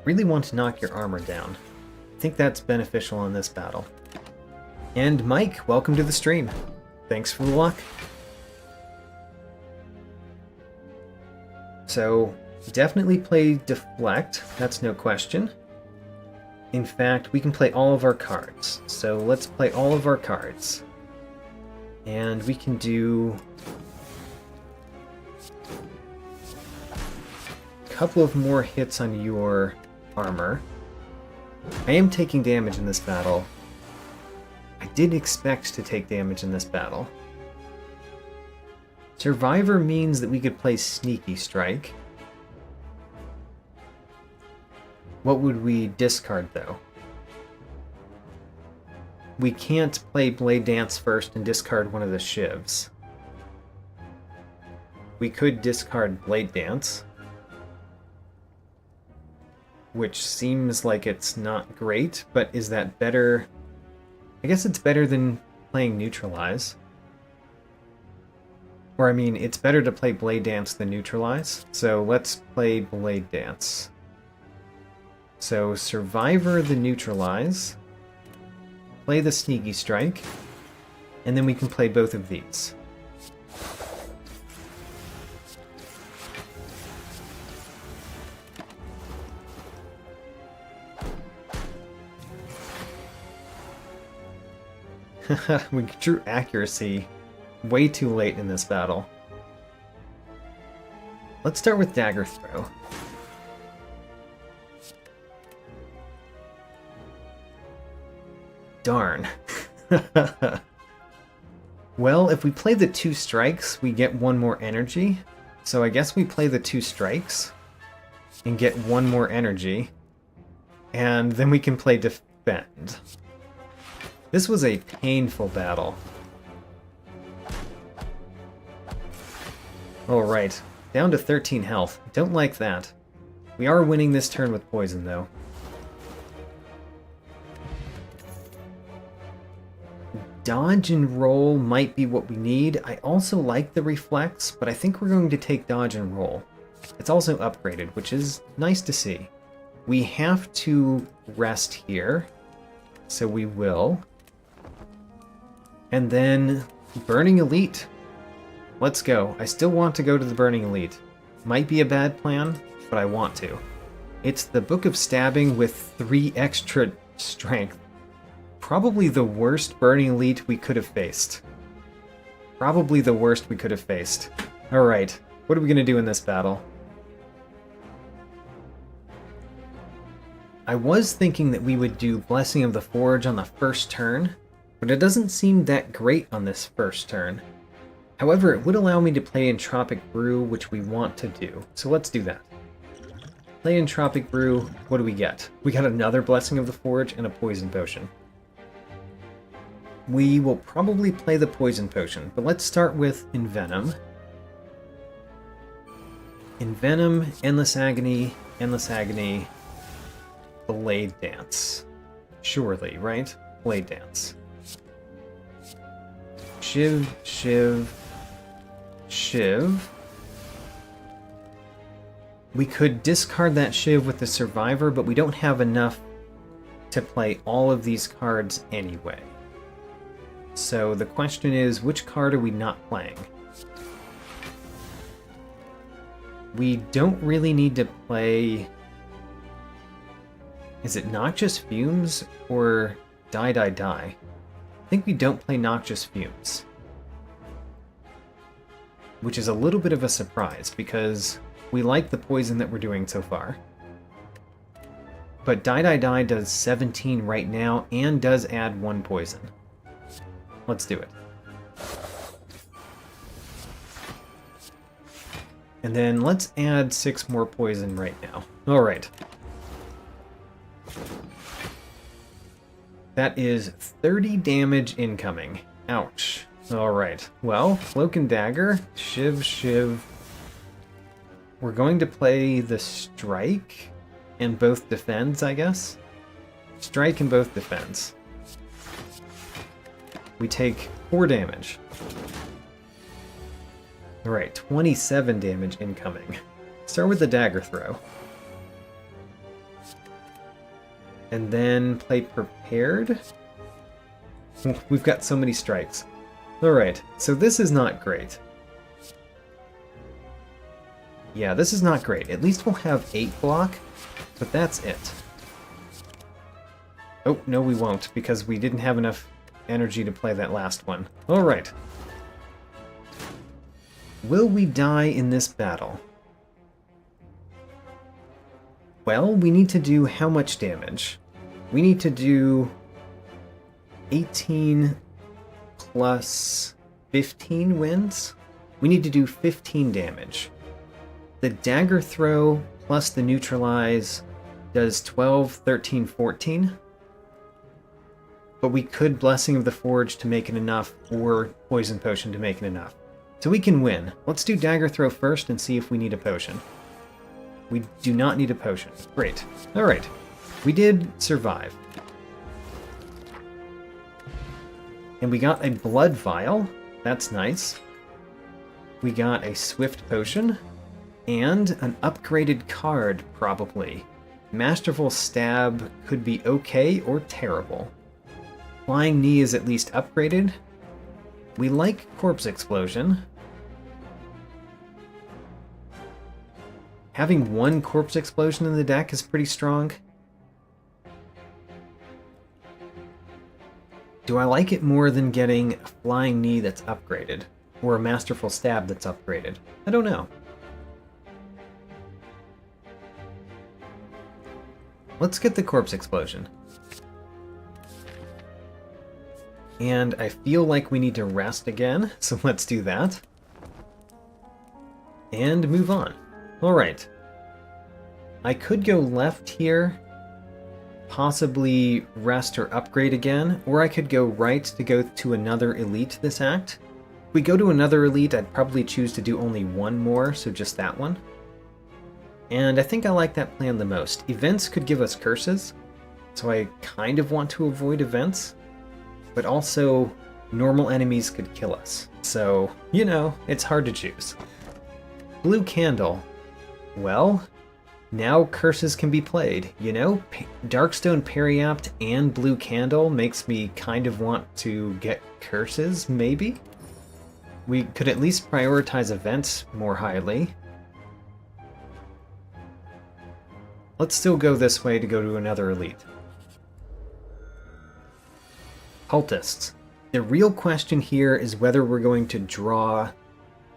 Really want to knock your armor down. I think that's beneficial in this battle. And Mike, welcome to the stream. Thanks for the luck. So, definitely play Deflect, that's no question. In fact, we can play all of our cards. So let's play all of our cards. And we can do a couple of more hits on your armor. I am taking damage in this battle. I did expect to take damage in this battle. Survivor means that we could play Sneaky Strike. What would we discard, though? We can't play Blade Dance first and discard one of the shivs. We could discard Blade Dance, which seems like it's not great, but is that better? I guess it's better than playing Neutralize. Or, I mean, it's better to play Blade Dance than Neutralize, so let's play Blade Dance. So, Survivor the Neutralize, play the Sneaky Strike, and then we can play both of these. We drew accuracy way too late in this battle. Let's start with Dagger Throw. Darn. Well, if we play the 2 strikes, we get 1 more energy. So I guess we play the 2 strikes and get 1 more energy. And then we can play Defend. This was a painful battle. Alright, down to 13 health. Don't like that. We are winning this turn with poison, though. Dodge and roll might be what we need. I also like the reflex, but I think we're going to take dodge and roll. It's also upgraded, which is nice to see. We have to rest here, so we will. And then Burning Elite. Let's go. I still want to go to the Burning Elite. Might be a bad plan, but I want to. It's the Book of Stabbing with 3 extra strength. Probably the worst Burning Elite we could have faced. Probably the worst we could have faced. Alright, what are we going to do in this battle? I was thinking that we would do Blessing of the Forge on the first turn, but it doesn't seem that great on this first turn. However, it would allow me to play Entropic Brew, which we want to do. So let's do that. Play Entropic Brew, what do we get? We got another Blessing of the Forge and a Poison Potion. We will probably play the Poison Potion, but let's start with Envenom. Envenom, Endless Agony, Blade Dance. Surely, right? Blade Dance. Shiv, Shiv, Shiv. We could discard that Shiv with the Survivor, but we don't have enough to play all of these cards anyway. So the question is, which card are we not playing? We don't really need to play... Is it Noxious Fumes or Die Die Die? I think we don't play Noxious Fumes. Which is a little bit of a surprise, because we like the poison that we're doing so far. But Die Die Die does 17 right now, and does add 1 poison. Let's do it. And then let's add 6 more poison right now. Alright. That is 30 damage incoming. Ouch. Alright. Well, Cloak and Dagger. Shiv, Shiv. We're going to play the Strike and both Defends, I guess. Strike and both Defends. We take 4 damage. Alright, 27 damage incoming. Start with the Dagger Throw. And then play Prepared. We've got so many strikes. Alright, so this is not great. Yeah, this is not great. At least we'll have 8 block, but that's it. Oh, no we won't, because we didn't have enough energy to play that last one. Alright. Will we die in this battle? Well, we need to do how much damage? We need to do 18 plus 15 wins. We need to do 15 damage. The dagger throw plus the neutralize does 12, 13, 14. But we could Blessing of the Forge to make it enough, or Poison Potion to make it enough. So we can win. Let's do dagger throw first and see if we need a potion. We do not need a potion. Great. Alright. We did survive. And we got a blood vial. That's nice. We got a swift potion. And an upgraded card, probably. Masterful Stab could be okay or terrible. Flying Knee is at least upgraded. We like Corpse Explosion. Having one Corpse Explosion in the deck is pretty strong. Do I like it more than getting a Flying Knee that's upgraded? Or a Masterful Stab that's upgraded? I don't know. Let's get the Corpse Explosion. And I feel like we need to rest again, so let's do that. And move on. Alright. I could go left here, possibly rest or upgrade again, or I could go right to go to another elite this act. If we go to another elite, I'd probably choose to do only one more, so just that one. And I think I like that plan the most. Events could give us curses, so I kind of want to avoid events. But also, normal enemies could kill us. So, you know, it's hard to choose. Blue Candle. Well, now curses can be played, you know? Darkstone Periapt and Blue Candle makes me kind of want to get curses, maybe? We could at least prioritize events more highly. Let's still go this way to go to another elite. Cultists. The real question here is whether we're going to draw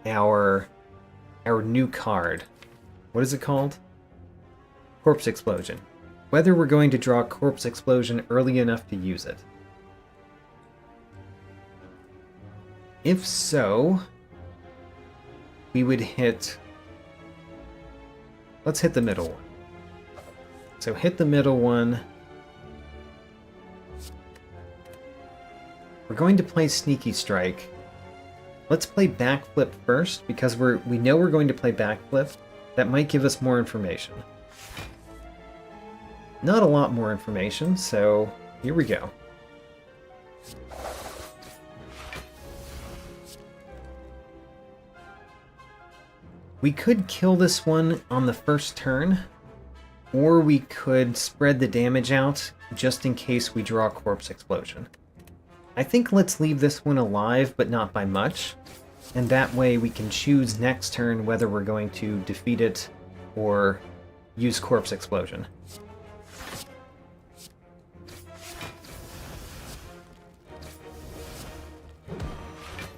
our new card. What is it called? Corpse Explosion. Whether we're going to draw Corpse Explosion early enough to use it. If so, we would hit... Let's hit the middle one. So hit the middle one. We're going to play Sneaky Strike. Let's play Backflip first, because we know we're going to play Backflip. That might give us more information. Not a lot more information, so here we go. We could kill this one on the first turn, or we could spread the damage out just in case we draw Corpse Explosion. I think let's leave this one alive, but not by much, and that way we can choose next turn whether we're going to defeat it or use Corpse Explosion.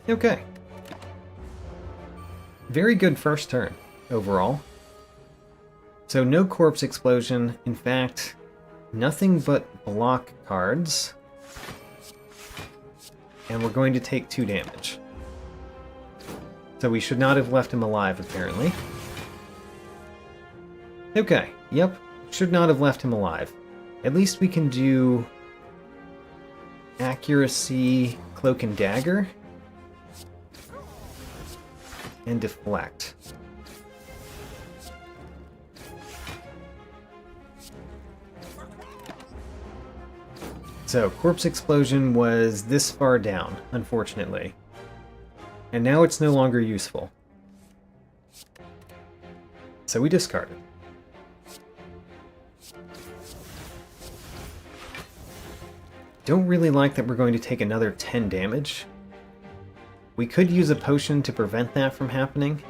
Okay. Very good first turn, overall. So no Corpse Explosion, in fact, nothing but block cards. And we're going to take 2 damage. So we should not have left him alive, apparently. Okay, yep, should not have left him alive. At least we can do Accuracy, Cloak and Dagger, and Deflect. So, Corpse Explosion was this far down, unfortunately. And now it's no longer useful. So we discard it. Don't really like that we're going to take another 10 damage. We could use a potion to prevent that from happening.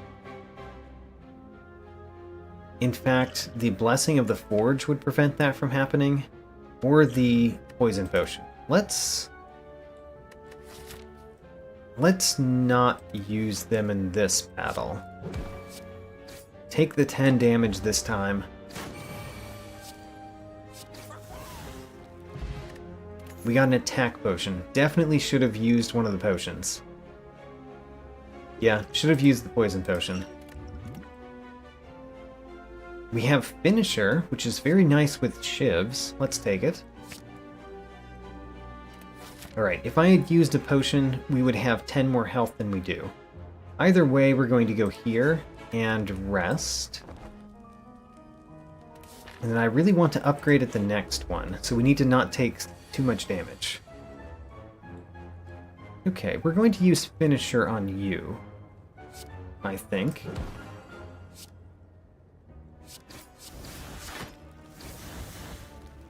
In fact, the Blessing of the Forge would prevent that from happening, or the Poison Potion. Let's not use them in this battle. Take the 10 damage this time. We got an attack potion. Definitely should have used one of the potions. Yeah, should have used the poison potion. We have Finisher, which is very nice with shivs. Let's take it. Alright, if I had used a potion, we would have 10 more health than we do. Either way, we're going to go here and rest. And then I really want to upgrade at the next one, so we need to not take too much damage. Okay, we're going to use Finisher on you, I think.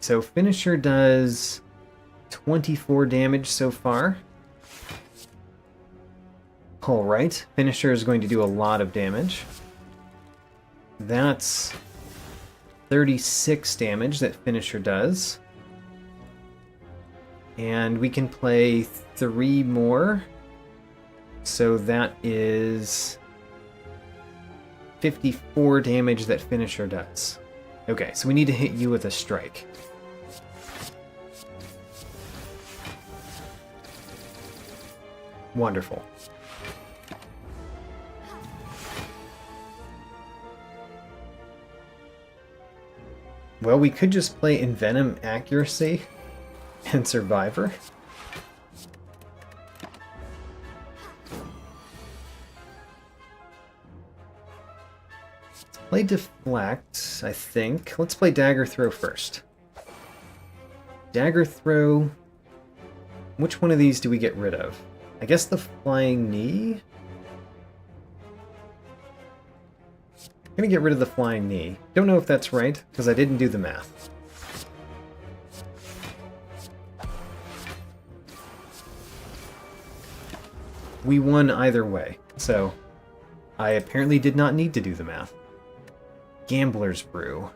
So Finisher does 24 damage so far. Alright, Finisher is going to do a lot of damage. That's 36 damage that Finisher does. And we can play 3 more. So that is 54 damage that Finisher does. Okay, so we need to hit you with a strike. Wonderful. Well, we could just play Envenom Accuracy and Survivor. Let's play Deflect, I think. Let's play Dagger Throw first. Dagger Throw... Which one of these do we get rid of? I guess the Flying Knee? I'm gonna get rid of the Flying Knee. Don't know if that's right, because I didn't do the math. We won either way, so I apparently did not need to do the math. Gambler's Brew.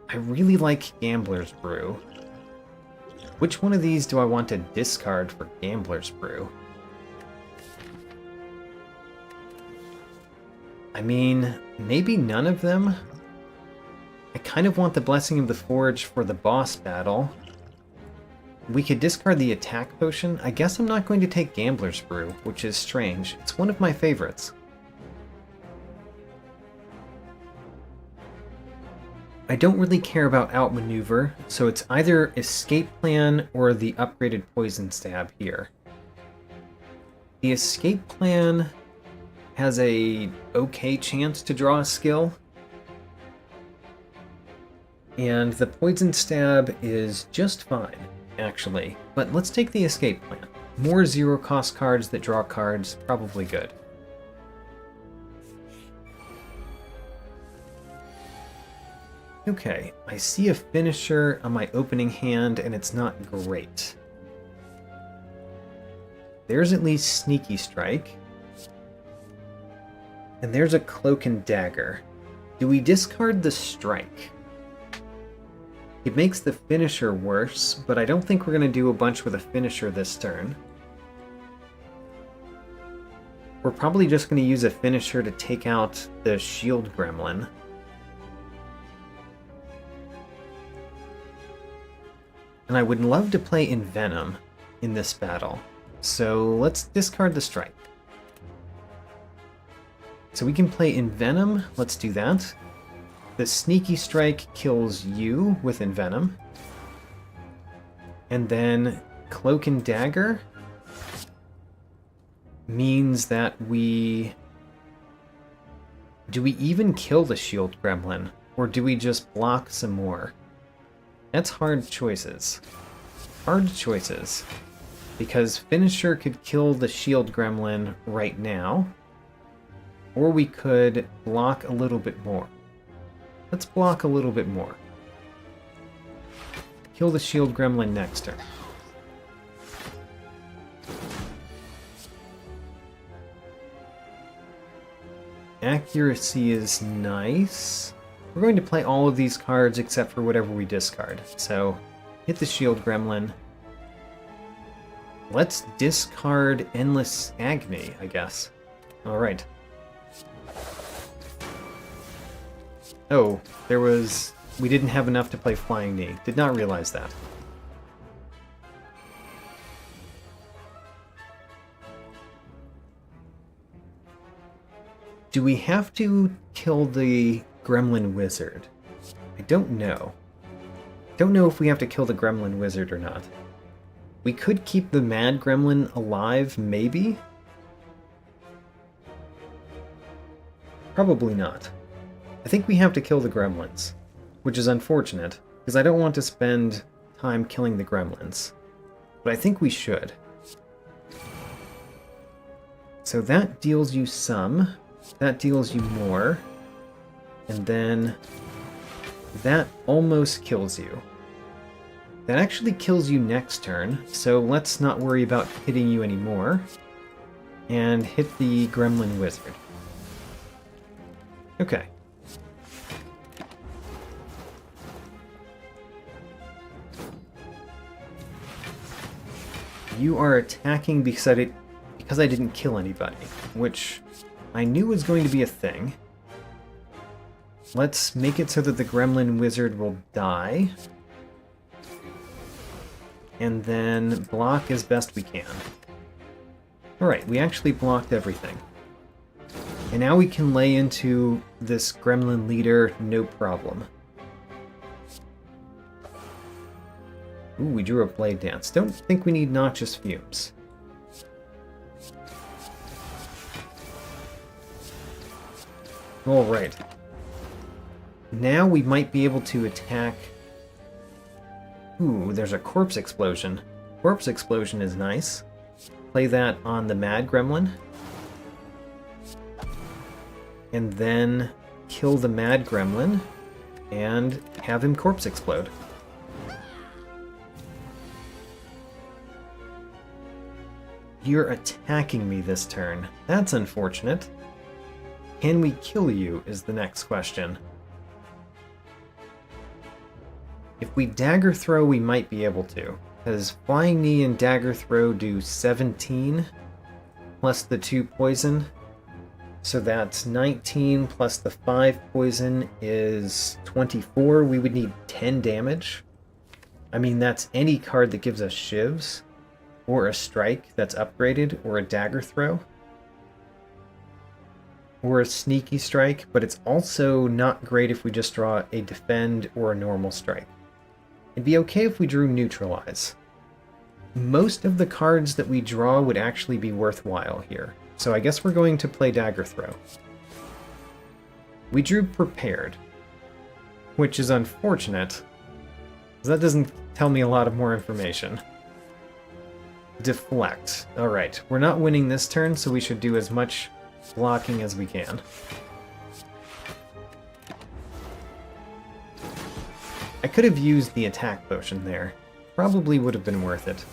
I really like Gambler's Brew. Which one of these do I want to discard for Gambler's Brew? I mean, maybe none of them? I kind of want the Blessing of the Forge for the boss battle. We could discard the attack potion. I guess I'm not going to take Gambler's Brew, which is strange. It's one of my favorites. I don't really care about outmaneuver, so it's either Escape Plan or the upgraded Poison Stab here. The Escape Plan has a okay chance to draw a skill, and the Poison Stab is just fine, actually. But let's take the Escape Plan. More zero-cost cards that draw cards, probably good. Okay, I see a Finisher on my opening hand, and it's not great. There's at least Sneaky Strike. And there's a Cloak and Dagger. Do we discard the Strike? It makes the Finisher worse, but I don't think we're going to do a bunch with a Finisher this turn. We're probably just going to use a Finisher to take out the Shield Gremlin. And I would love to play Envenom in this battle, so let's discard the Strike. So we can play Envenom, let's do that. The Sneaky Strike kills you with Envenom. And then Cloak and Dagger means that we... Do we even kill the Shield Gremlin? Or do we just block some more? That's hard choices. Hard choices. Because Finisher could kill the Shield Gremlin right now. Or we could block a little bit more. Let's block a little bit more. Kill the Shield Gremlin next turn. Accuracy is nice. We're going to play all of these cards except for whatever we discard. So, hit the Shield Gremlin. Let's discard Endless Agony, I guess. Alright. Oh, we didn't have enough to play Flying Knee. Did not realize that. Do we have to kill the Gremlin Wizard? I don't know. Don't know if we have to kill the Gremlin Wizard or not. We could keep the Mad Gremlin alive, maybe? Probably not. I think we have to kill the Gremlins, which is unfortunate, because I don't want to spend time killing the Gremlins. But I think we should. So that deals you some, that deals you more, and then that almost kills you. That actually kills you next turn, so let's not worry about hitting you anymore. And hit the Gremlin Wizard. Okay. You are attacking because I didn't kill anybody, which I knew was going to be a thing. Let's make it so that the Gremlin Wizard will die. And then block as best we can. Alright, we actually blocked everything. And now we can lay into this Gremlin leader, no problem. Ooh, we drew a Blade Dance. Don't think we need Noxious Fumes. Alright. Now we might be able to attack... Ooh, there's a Corpse Explosion. Corpse Explosion is nice. Play that on the Mad Gremlin. And then kill the Mad Gremlin and have him Corpse Explode. You're attacking me this turn. That's unfortunate. Can we kill you is the next question. If we Dagger Throw, we might be able to, because Flying Knee and Dagger Throw do 17, plus the 2 poison. So that's 19 plus the 5 poison is 24. We would need 10 damage. I mean, that's any card that gives us shivs, or a strike that's upgraded, or a Dagger Throw, or a Sneaky Strike, but it's also not great if we just draw a Defend or a normal strike. It'd be okay if we drew Neutralize. Most of the cards that we draw would actually be worthwhile here, so I guess we're going to play Dagger Throw. We drew Prepared, which is unfortunate, because that doesn't tell me a lot of more information. Deflect. Alright, we're not winning this turn, so we should do as much blocking as we can. I could have used the attack potion there. Probably would have been worth it.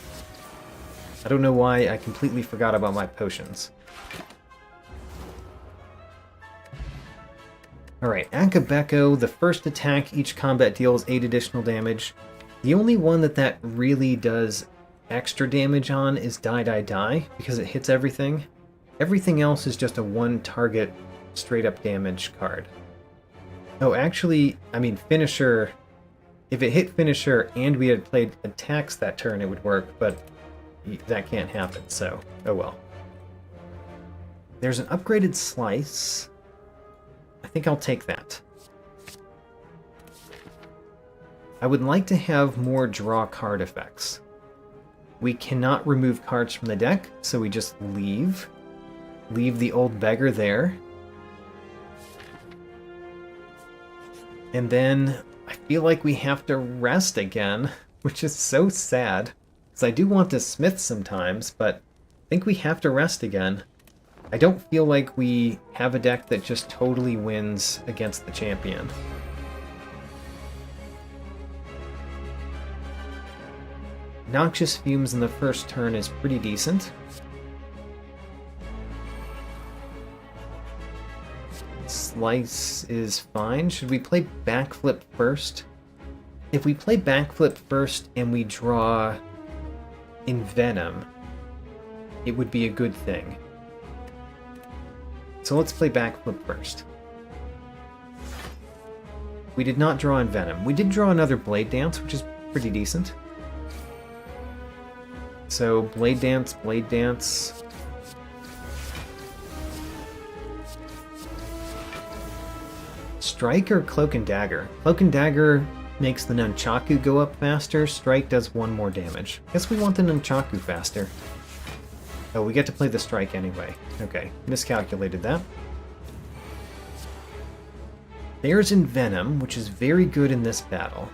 I don't know why I completely forgot about my potions. Alright, Akabeko, the first attack each combat deals 8 additional damage. The only one that really does extra damage on is Die Die Die, because it hits everything. Everything else is just a one-target straight-up damage card. Oh, actually, I mean, Finisher... If it hit Finisher and we had played attacks that turn, it would work, but that can't happen, so oh well. There's an upgraded Slice. I think I'll take that. I would like to have more draw card effects. We cannot remove cards from the deck, so we just leave. Leave the old beggar there. And then I feel like we have to rest again, which is so sad. Because I do want to smith sometimes, but I think we have to rest again. I don't feel like we have a deck that just totally wins against the champion. Noxious Fumes in the first turn is pretty decent. Slice is fine. Should we play Backflip first? If we play Backflip first and we draw Envenom, it would be a good thing. So let's play Backflip first. We did not draw Envenom. We did draw another Blade Dance, which is pretty decent. So Blade Dance, Blade Dance. Strike or Cloak and Dagger? Cloak and Dagger makes the Nunchaku go up faster. Strike does 1 more damage. Guess we want the Nunchaku faster. Oh, we get to play the Strike anyway. Okay, miscalculated that. There's Envenom, which is very good in this battle.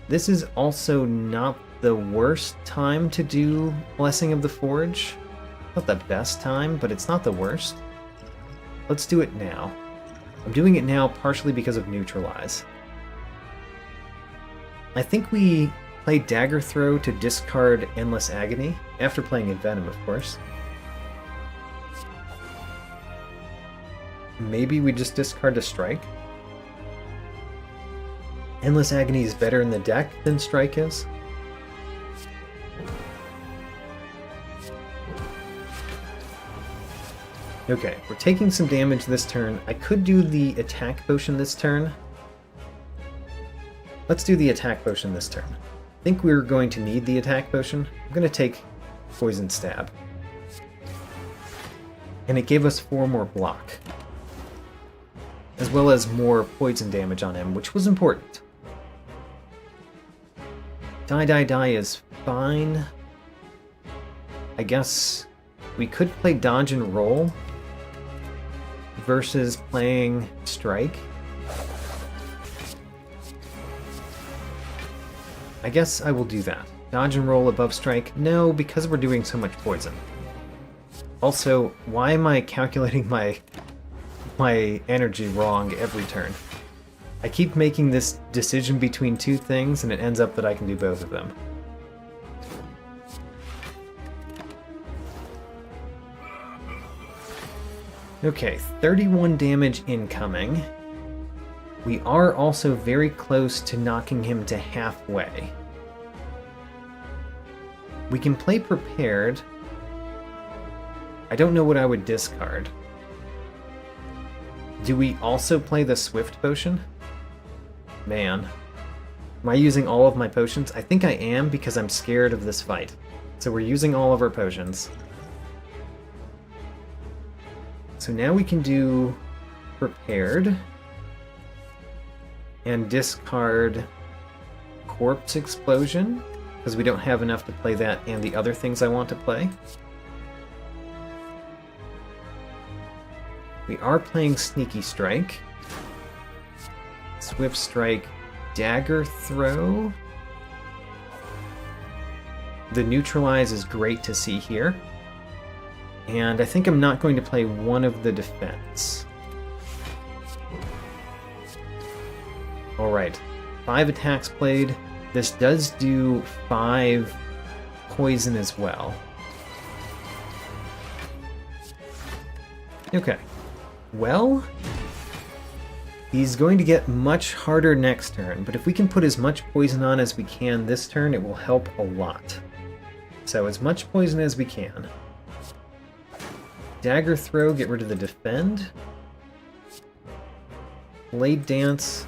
This is also not the worst time to do Blessing of the Forge. Not the best time, but it's not the worst. Let's do it now. I'm doing it now partially because of Neutralize. I think we play Dagger Throw to discard Endless Agony, after playing Envenom, of course. Maybe we just discard a Strike. Endless Agony is better in the deck than Strike is. Okay, we're taking some damage this turn. I could do the attack potion this turn. Let's do the attack potion this turn. I think we're going to need the attack potion. I'm going to take Poison Stab. And it gave us 4 more block. As well as more poison damage on him, which was important. Die is fine. I guess we could play Dodge and Roll versus playing Strike. I guess I will do that. Dodge and Roll above Strike? No, because we're doing so much poison. Also, why am I calculating my energy wrong every turn? I keep making this decision between 2 things, and it ends up that I can do both of them. Okay, 31 damage incoming. We are also very close to knocking him to halfway. We can play Prepared. I don't know what I would discard. Do we also play the Swift Potion? Man. Am I using all of my potions? I think I am, because I'm scared of this fight. So we're using all of our potions. So now we can do Prepared and discard Corpse Explosion, because we don't have enough to play that and the other things I want to play. We are playing Sneaky Strike, Swift Strike, Dagger Throw. The Neutralize is great to see here. And I think I'm not going to play one of the defense. Alright, 5 attacks played. This does do 5 poison as well. Okay. Well, he's going to get much harder next turn, but if we can put as much poison on as we can this turn, it will help a lot. So as much poison as we can. Dagger Throw, get rid of the Defend. Blade Dance.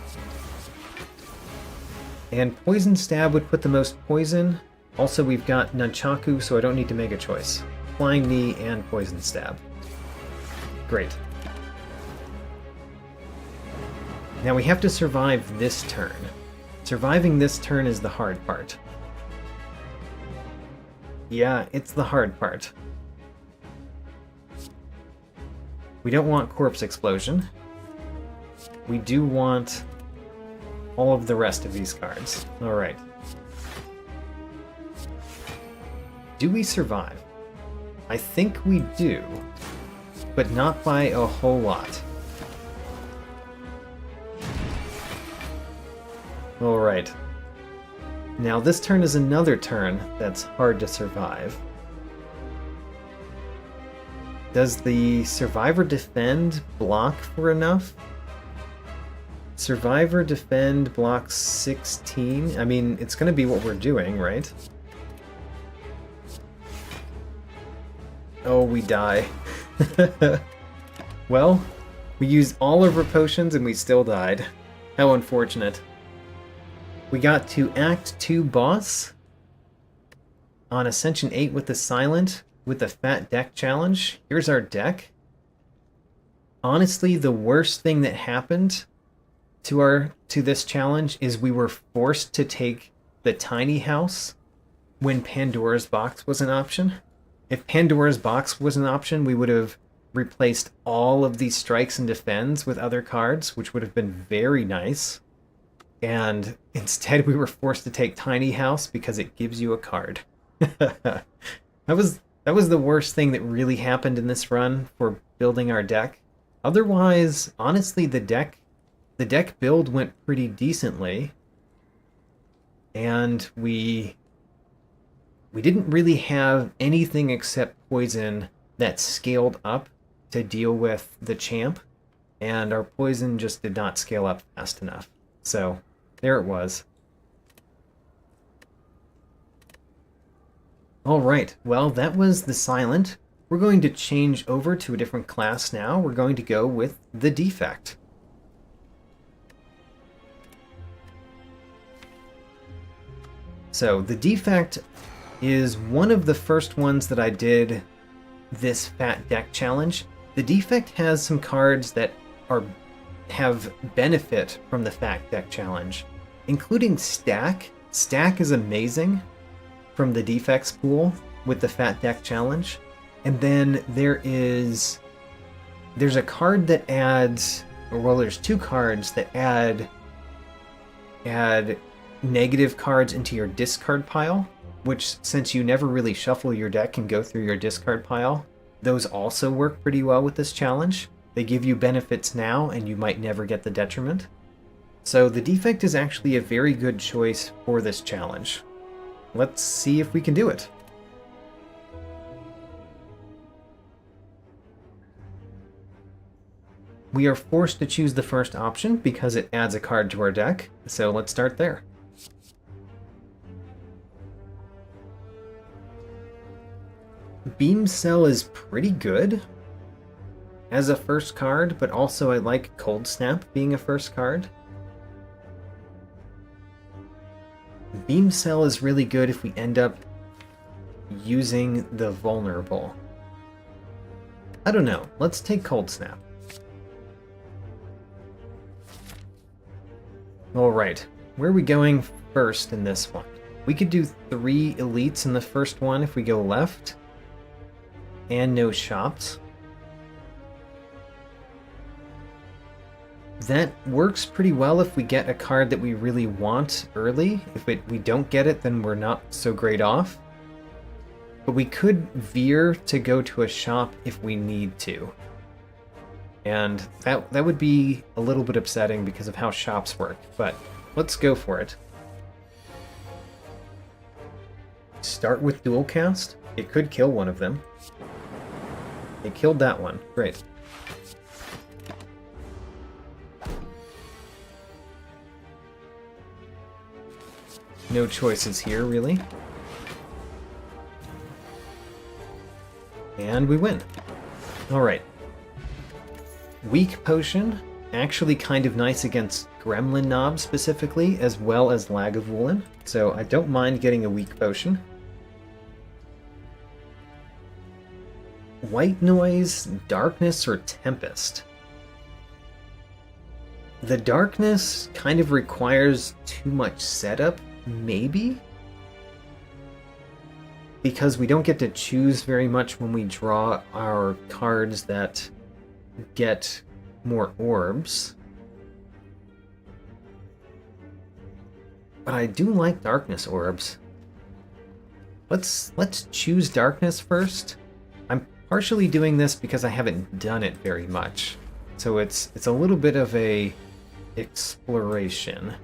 And Poison Stab would put the most poison. Also, we've got Nunchaku, so I don't need to make a choice. Flying Knee and Poison Stab. Great. Now we have to survive this turn. Surviving this turn is the hard part. Yeah, it's the hard part. We don't want Corpse Explosion. We do want all of the rest of these cards. Alright. Do we survive? I think we do, but not by a whole lot. Alright. Now this turn is another turn that's hard to survive. Does the Survivor Defend block for enough? Survivor Defend blocks 16? I mean, it's going to be what we're doing, right? Oh, we die. Well, we used all of our potions and we still died. How unfortunate. We got to Act 2 boss on Ascension 8 with the Silent, with the Fat Deck Challenge. Here's our deck. Honestly, the worst thing that happened to this challenge is we were forced to take the tiny house when Pandora's box was an option. If Pandora's box was an option, we would have replaced all of these strikes and defends with other cards, which would have been very nice. And instead we were forced to take tiny house because it gives you a card. that was the worst thing that really happened in this run for building our deck. Otherwise, honestly, the deck build went pretty decently. And we didn't really have anything except poison that scaled up to deal with the champ, and our poison just did not scale up fast enough. So there it was. Alright, well, that was the Silent. We're going to change over to a different class now. We're going to go with the Defect. So the Defect is one of the first ones that I did this fat deck challenge. The Defect has some cards that have benefit from the fat deck challenge, including Stack. Stack is amazing from the Defects pool with the fat deck challenge. And then there's a card that adds, well, there's two cards that add negative cards into your discard pile, which, since you never really shuffle your deck and go through your discard pile, those also work pretty well with this challenge. They give you benefits now, and you might never get the detriment. So the Defect is actually a very good choice for this challenge. Let's see if we can do it. We are forced to choose the first option because it adds a card to our deck, so let's start there. Beam Cell is pretty good as a first card, but also I like Cold Snap being a first card. Beam Cell is really good if we end up using the Vulnerable. I don't know, let's take Cold Snap. Alright, where are we going first in this one? We could do 3 elites in the first one if we go left. And no shops. That works pretty well if we get a card that we really want early. If we don't get it, then we're not so great off. But we could veer to go to a shop if we need to. And that would be a little bit upsetting because of how shops work, but let's go for it. Start with dual cast. It could kill one of them. It killed that one. Great. No choices here, really. And we win. Alright. Weak Potion, actually kind of nice against Gremlin Knob specifically, as well as Lagavulin, so I don't mind getting a Weak Potion. White Noise, Darkness, or Tempest. The Darkness kind of requires too much setup, maybe? Because we don't get to choose very much when we draw our cards that get more orbs. But I do like Darkness orbs. Let's choose Darkness first. I'm partially doing this because I haven't done it very much. So it's a little bit of a exploration.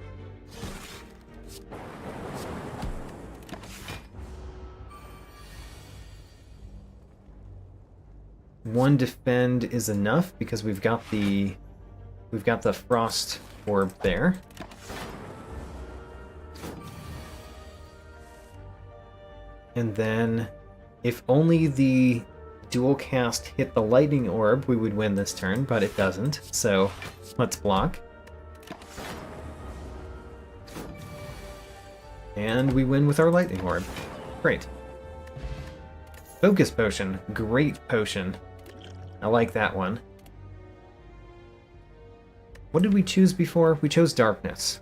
One defend is enough because we've got the frost orb there. And then if only the dual cast hit the lightning orb, we would win this turn, but it doesn't. So let's block. And we win with our lightning orb. Great. Focus Potion. Great potion. I like that one. What did we choose before? We chose darkness.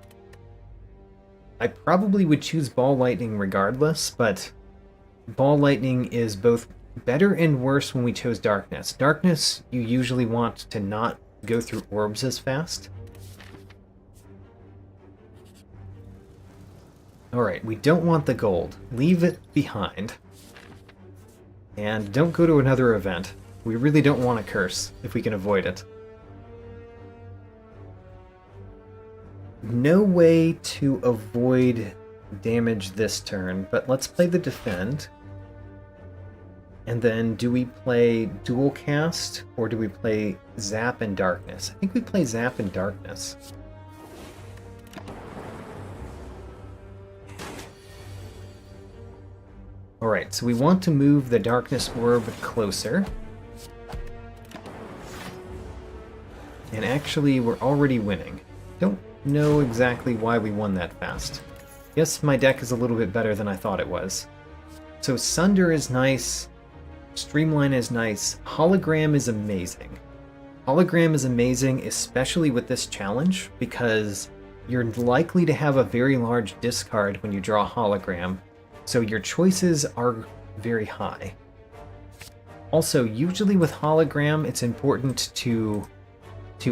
I probably would choose ball lightning regardless, but ball lightning is both better and worse when we chose darkness. Darkness, you usually want to not go through orbs as fast. Alright, we don't want the gold. Leave it behind. And don't go to another event. We really don't want a curse, if we can avoid it. No way to avoid damage this turn, but let's play the defend. And then do we play dual cast, or do we play zap and darkness? I think we play zap and darkness. Alright, so we want to move the darkness orb closer. And actually, we're already winning. Don't know exactly why we won that fast. Yes, my deck is a little bit better than I thought it was. So Sunder is nice, Streamline is nice, Hologram is amazing. Hologram is amazing, especially with this challenge, because you're likely to have a very large discard when you draw Hologram, so your choices are very high. Also, usually with Hologram, it's important to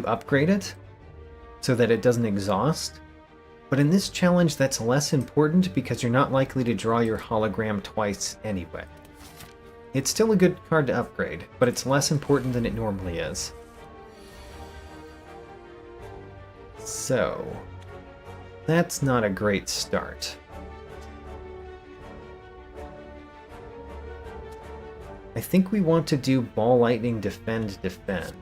upgrade it, so that it doesn't exhaust. But in this challenge, that's less important because you're not likely to draw your hologram twice anyway. It's still a good card to upgrade, but it's less important than it normally is. So, that's not a great start. I think we want to do Ball Lightning Defend Defend.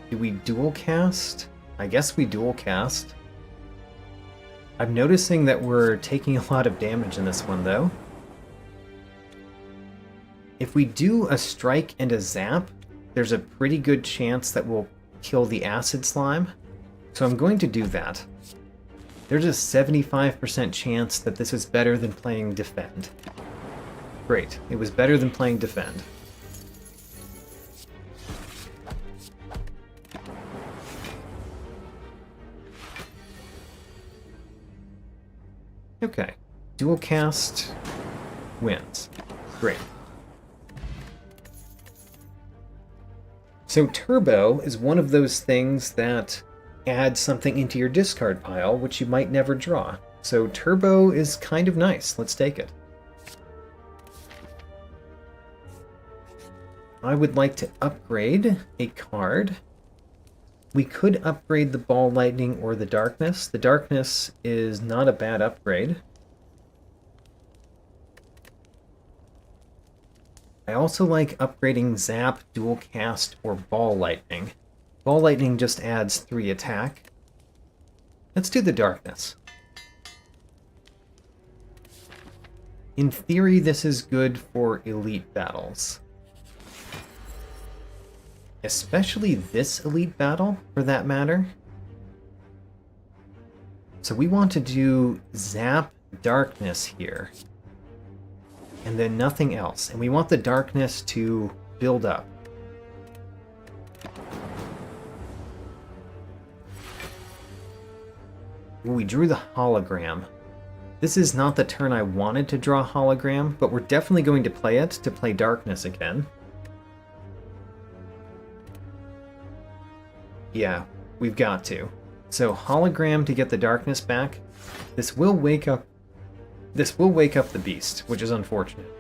Do we dual cast? I guess we dual cast. I'm noticing that we're taking a lot of damage in this one, though. If we do a strike and a zap, there's a pretty good chance that we'll kill the acid slime. So I'm going to do that. There's a 75% chance that this is better than playing defend. Great, it was better than playing defend. Okay, dual cast wins. Great. So Turbo is one of those things that adds something into your discard pile, which you might never draw. So Turbo is kind of nice. Let's take it. I would like to upgrade a card. We could upgrade the Ball Lightning or the Darkness. The Darkness is not a bad upgrade. I also like upgrading Zap, Dual Cast, or Ball Lightning. Ball Lightning just adds 3 attack. Let's do the Darkness. In theory, this is good for elite battles. Especially this elite battle, for that matter. So we want to do Zap Darkness here. And then nothing else. And we want the Darkness to build up. We drew the Hologram. This is not the turn I wanted to draw Hologram, but we're definitely going to play it to play Darkness again. Yeah, we've got to. So Hologram to get the Darkness back. This will wake up the beast, which is unfortunate.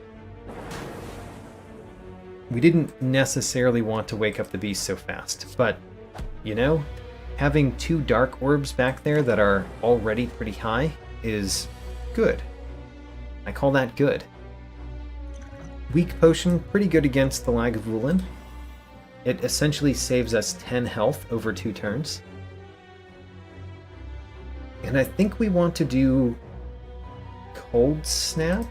We didn't necessarily want to wake up the beast so fast, but, you know, having 2 dark orbs back there that are already pretty high is good. I call that good. Weak Potion, pretty good against the Lagavulin. It essentially saves us 10 health over 2 turns. And I think we want to do Cold Snap?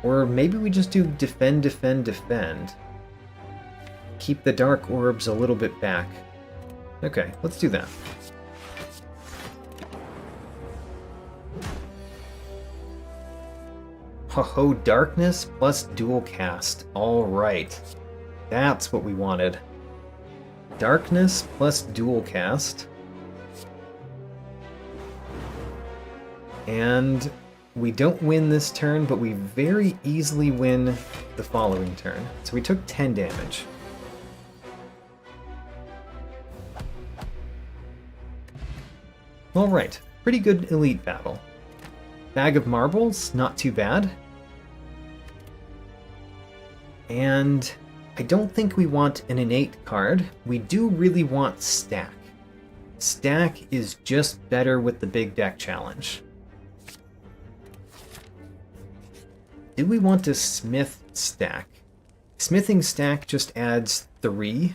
Or maybe we just do Defend, Defend, Defend. Keep the Dark Orbs a little bit back. Okay, let's do that. Ho ho, darkness plus dual cast. Alright. That's what we wanted. Darkness plus dual cast. And we don't win this turn, but we very easily win the following turn. So we took 10 damage. Alright, pretty good elite battle. Bag of marbles, not too bad. And I don't think we want an innate card. We do really want stack. Stack is just better with the big deck challenge. Do we want to smith stack? Smithing stack just adds 3,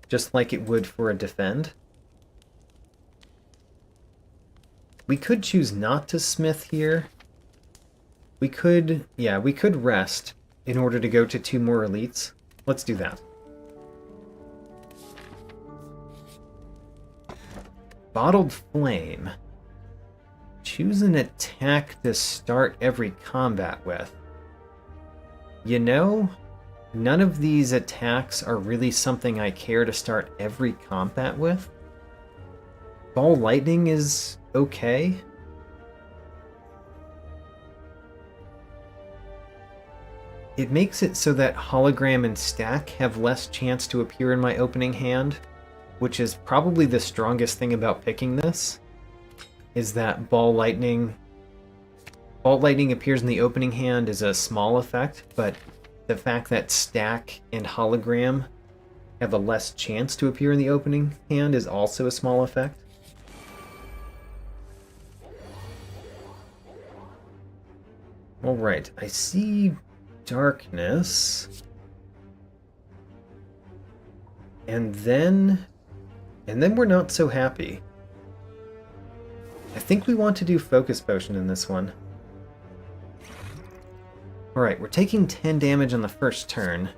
just like it would for a defend. We could choose not to smith here. We could rest in order to go to 2 more elites. Let's do that. Bottled Flame. Choose an attack to start every combat with. You know, none of these attacks are really something I care to start every combat with. Ball Lightning is okay. It makes it so that Hologram and Stack have less chance to appear in my opening hand, which is probably the strongest thing about picking this, is that Ball Lightning appears in the opening hand is a small effect, but the fact that Stack and Hologram have a less chance to appear in the opening hand is also a small effect. Alright, I see darkness. And then we're not so happy. I think we want to do Focus Potion in this one. Alright, we're taking 10 damage on the first turn.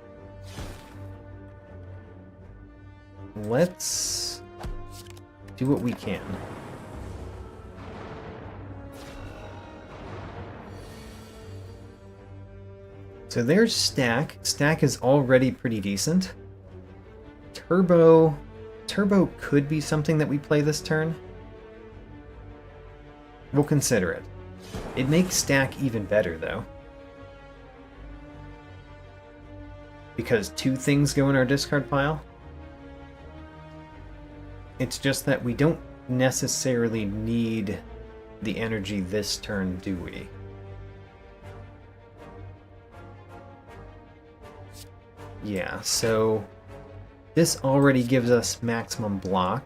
Let's do what we can. So there's Stack. Stack is already pretty decent. Turbo could be something that we play this turn. We'll consider it. It makes Stack even better, though. Because 2 things go in our discard pile. It's just that we don't necessarily need the energy this turn, do we? Yeah, so this already gives us maximum block.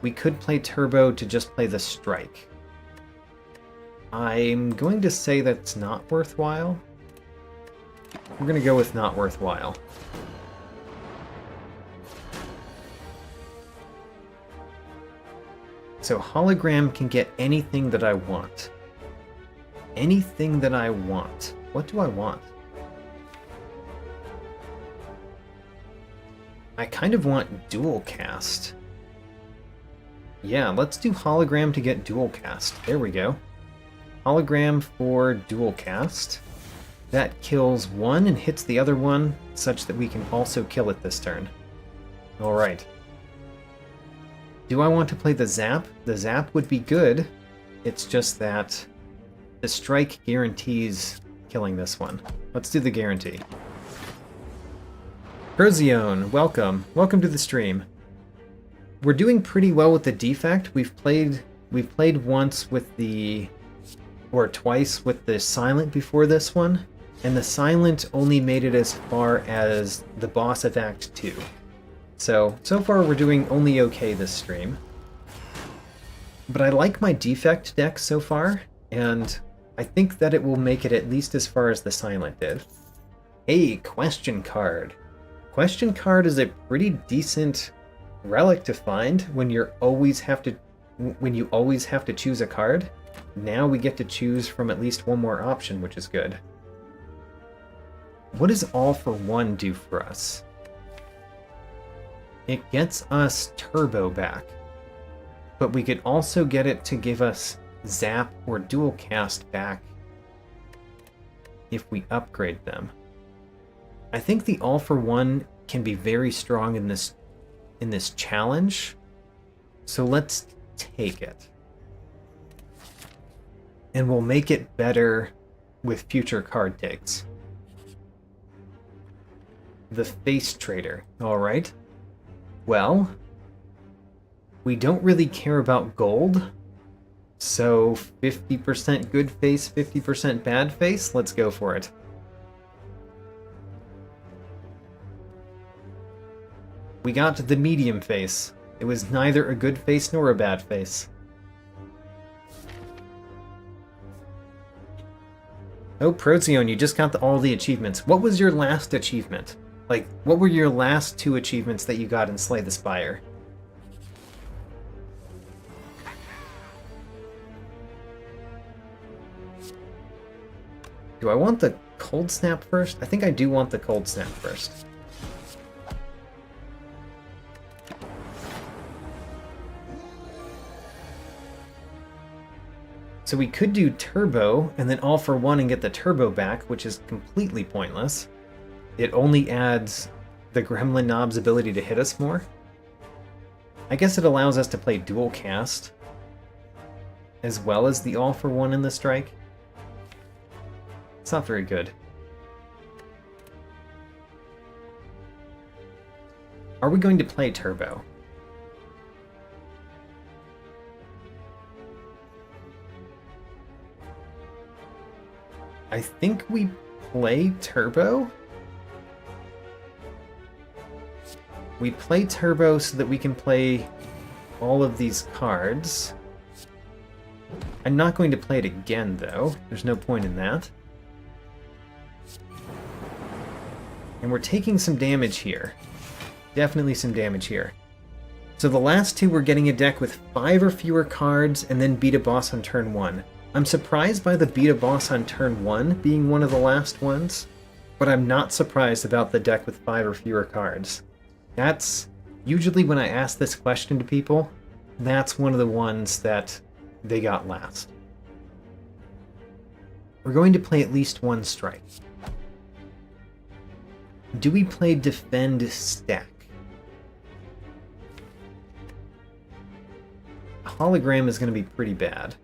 We could play Turbo to just play the Strike. I'm going to say that's not worthwhile. We're going to go with not worthwhile. So Hologram can get anything that I want. Anything that I want. What do I want? I kind of want dual cast. Yeah, let's do Hologram to get dual cast. There we go. Hologram for dual cast. That kills one and hits the other one, such that we can also kill it this turn. Alright. Do I want to play the Zap? The Zap would be good. It's just that the Strike guarantees killing this one. Let's do the guarantee. Perzione, welcome. Welcome to the stream. We're doing pretty well with the Defect. We've played once with twice with the Silent before this one, and the Silent only made it as far as the boss of Act 2. So far we're doing only okay this stream. But I like my Defect deck so far, and I think that it will make it at least as far as the Silent did. Hey, Question Card. Question Card is a pretty decent relic to find when you always have to choose a card. Now we get to choose from at least one more option, which is good. What does All for One do for us? It gets us Turbo back, but we could also get it to give us zap or dual cast back if we upgrade them. I think the all for one can be very strong in this challenge, so let's take it. And we'll make it better with future card takes. The Face Trader. Alright. Well, we don't really care about gold, so 50% good face, 50% bad face? Let's go for it. We got the medium face. It was neither a good face nor a bad face. Oh, Procyon, you just got all the achievements. What was your last achievement? Like, what were your last 2 achievements that you got in Slay the Spire? Do I want the Cold Snap first? I think I do want the Cold Snap first. So we could do Turbo, and then all for one and get the Turbo back, which is completely pointless. It only adds the Gremlin Knob's ability to hit us more. I guess it allows us to play dual cast, as well as the all for one in the strike. It's not very good. Are we going to play Turbo? I think we play Turbo. We play Turbo so that we can play all of these cards. I'm not going to play it again, though. There's no point in that. And we're taking some damage here. Definitely some damage here. So the last 2 we're getting a deck with 5 or fewer cards and then beat a boss on turn 1. I'm surprised by the beat a boss on turn 1 being one of the last ones, but I'm not surprised about the deck with 5 or fewer cards. That's usually when I ask this question to people, that's one of the ones that they got last. We're going to play at least 1 strike. Do we play Defend Stack? Hologram is going to be pretty bad.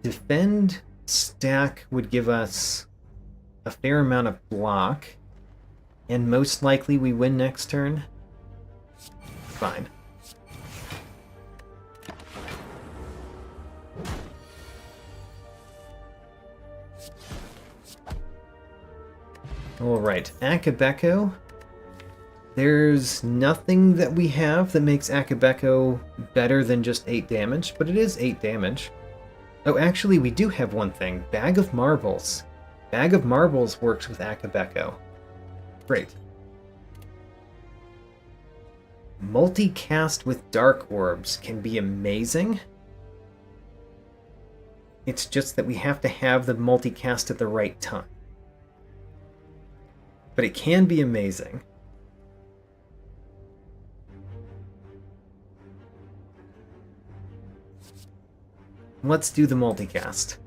Defend Stack would give us a fair amount of block, and most likely we win next turn. Fine. Alright, Akabeko. There's nothing that we have that makes Akabeko better than just 8 damage, but it is 8 damage. Oh, actually, we do have one thing. Bag of Marbles. Bag of Marbles works with Akabeko. Great. Multicast with Dark Orbs can be amazing. It's just that we have to have the multicast at the right time. But it can be amazing. Let's do the multicast.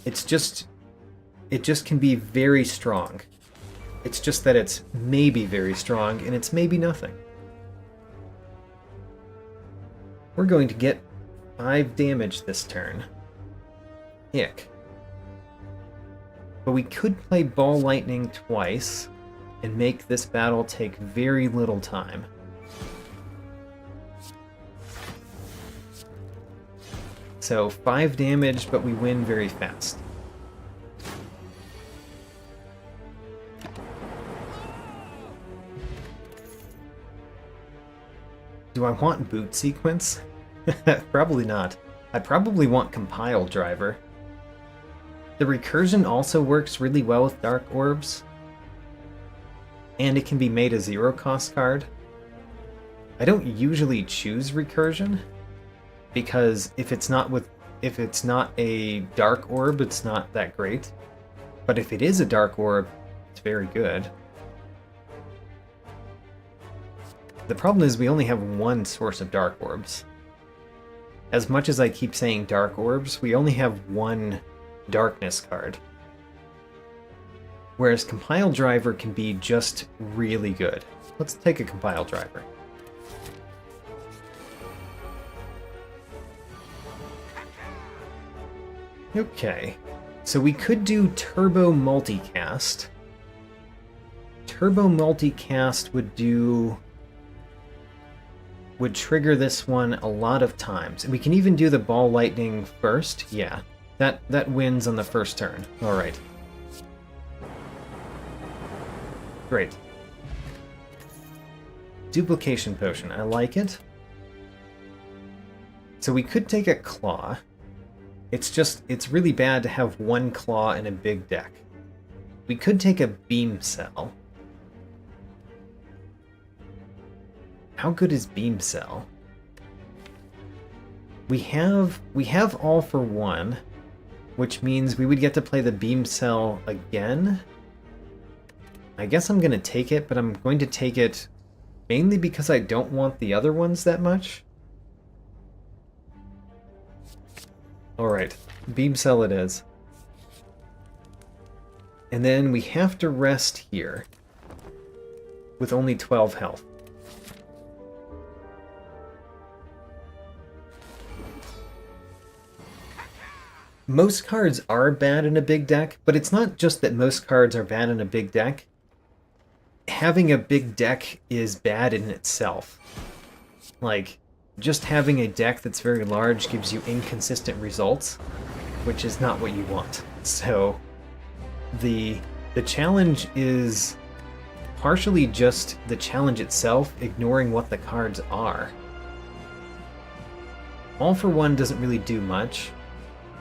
It just can be very strong. It's just that it's maybe very strong, and it's maybe nothing. We're going to get 5 damage this turn. Ick. But we could play Ball Lightning twice, and make this battle take very little time. So 5 damage, but we win very fast. Do I want boot sequence? Probably not. I probably want compile driver. The recursion also works really well with Dark Orbs. And it can be made a 0-cost card. I don't usually choose recursion, because if it's not a Dark Orb, it's not that great. But if it is a Dark Orb, it's very good. The problem is we only have one source of Dark Orbs. as much as I keep saying Dark Orbs, we only have one Darkness card. Whereas Compile Driver can be just really good. Let's take a Compile Driver. Okay, so we could do Turbo Multicast. Turbo Multicast would trigger this one a lot of times. And we can even do the Ball Lightning first. Yeah, that wins on the first turn. All right. Great. Duplication Potion, I like it. So we could take a Claw. It's really bad to have one Claw in a big deck. We could take a Beam Cell. How good is Beam Cell? We have All for One, which means we would get to play the Beam Cell again. I guess I'm going to take it, but I'm going to take it mainly because I don't want the other ones that much. Alright, Beam Cell it is. And then we have to rest here with only 12 health. Most cards are bad in a big deck, but it's not just that most cards are bad in a big deck. Having a big deck is bad in itself. Like, just having a deck that's very large gives you inconsistent results, which is not what you want. So, the challenge is partially just the challenge itself, ignoring what the cards are. All for One doesn't really do much,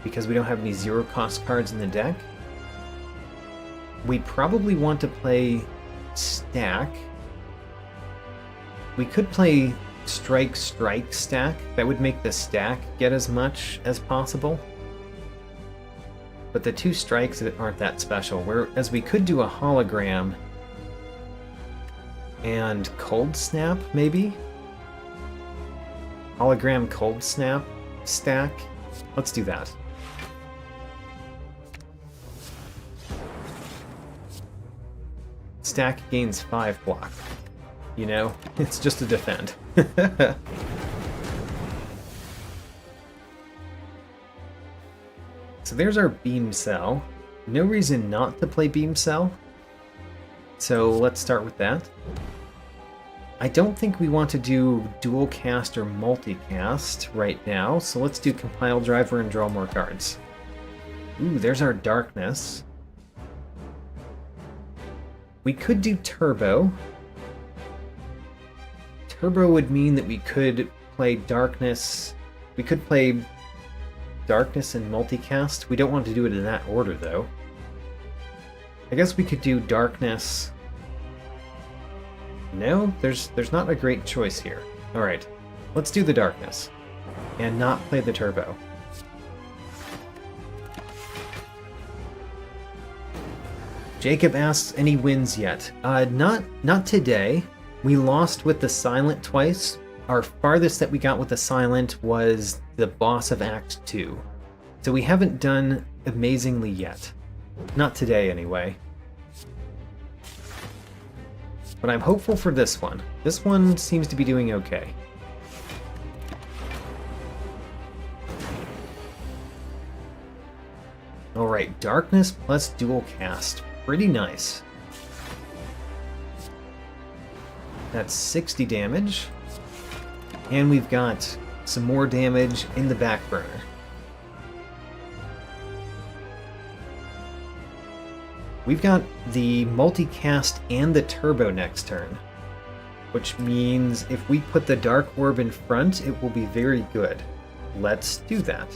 because we don't have any zero-cost cards in the deck. We probably want to play Stack. We could play Strike Stack. That would make the stack get as much as possible. But the two strikes aren't that special, whereas we could do a Hologram and Cold Snap, maybe? Hologram Cold Snap stack? Let's do that. Stack gains 5 block. You know, it's just a defend. So there's our Beam Cell. No reason not to play Beam Cell. So let's start with that. I don't think we want to do dual cast or multicast right now, so let's do Compile Driver and draw more cards. Ooh, there's our Darkness. We could do Turbo. Turbo would mean that we could play Darkness. We could play Darkness and Multicast. We don't want to do it in that order, though. I guess we could do Darkness. No, there's not a great choice here. Alright, let's do the Darkness. And not play the Turbo. Jacob asks, any wins yet? Not today. We lost with the Silent twice. Our farthest that we got with the Silent was the boss of Act 2. So we haven't done amazingly yet. Not today, anyway. But I'm hopeful for this one. This one seems to be doing okay. Alright, Darkness plus Dual Cast. Pretty nice. That's 60 damage. And we've got some more damage in the back burner. We've got the multicast and the turbo next turn, which means if we put the Dark Orb in front, it will be very good. Let's do that.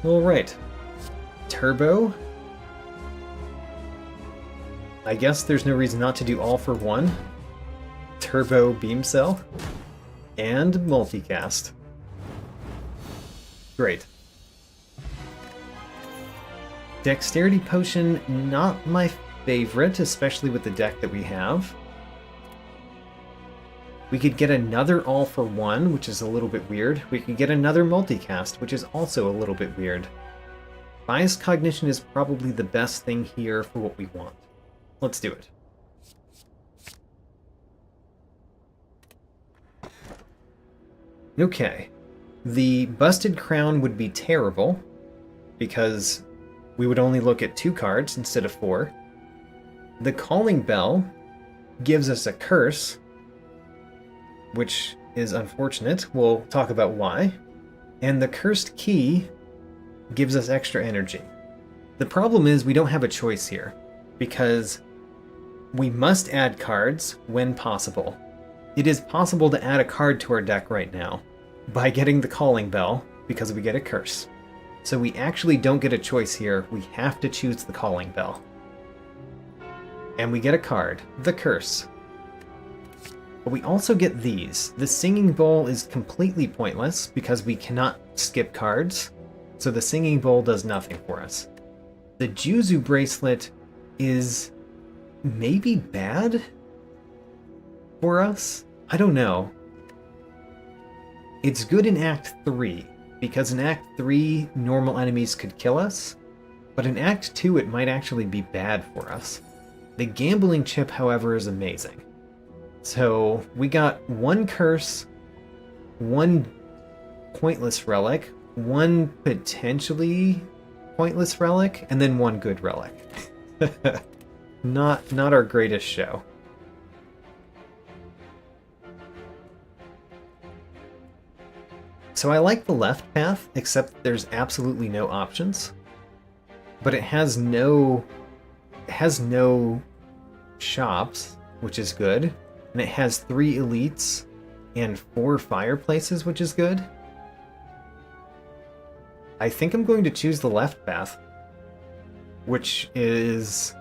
Alright. Turbo. I guess there's no reason not to do all for one. Turbo Beam Cell. And multicast. Great. Dexterity Potion, not my favorite, especially with the deck that we have. We could get another All for One, which is a little bit weird. We could get another multicast, which is also a little bit weird. Bias Cognition is probably the best thing here for what we want. Let's do it. Okay. The Busted Crown would be terrible, because we would only look at 2 cards instead of 4. The Calling Bell gives us a curse, which is unfortunate. We'll talk about why. And the Cursed Key gives us extra energy. The problem is we don't have a choice here, because we must add cards when possible. It is possible to add a card to our deck right now by getting the Calling Bell, because we get a curse. So we actually don't get a choice here. We have to choose the Calling Bell. And we get a card, the Curse. But we also get these. The Singing Bowl is completely pointless because we cannot skip cards, so the Singing Bowl does nothing for us. The Juzu Bracelet is maybe bad for us? I don't know. It's good in Act 3, because in Act 3, normal enemies could kill us, but in Act 2 it might actually be bad for us. The Gambling Chip, however, is amazing. So we got 1 curse, 1 pointless relic, 1 potentially pointless relic, and then 1 good relic. Not our greatest show. So I like the left path, except there's absolutely no options. But it has no shops, which is good. And it has 3 elites and 4 fireplaces, which is good. I think I'm going to choose the left path, which is,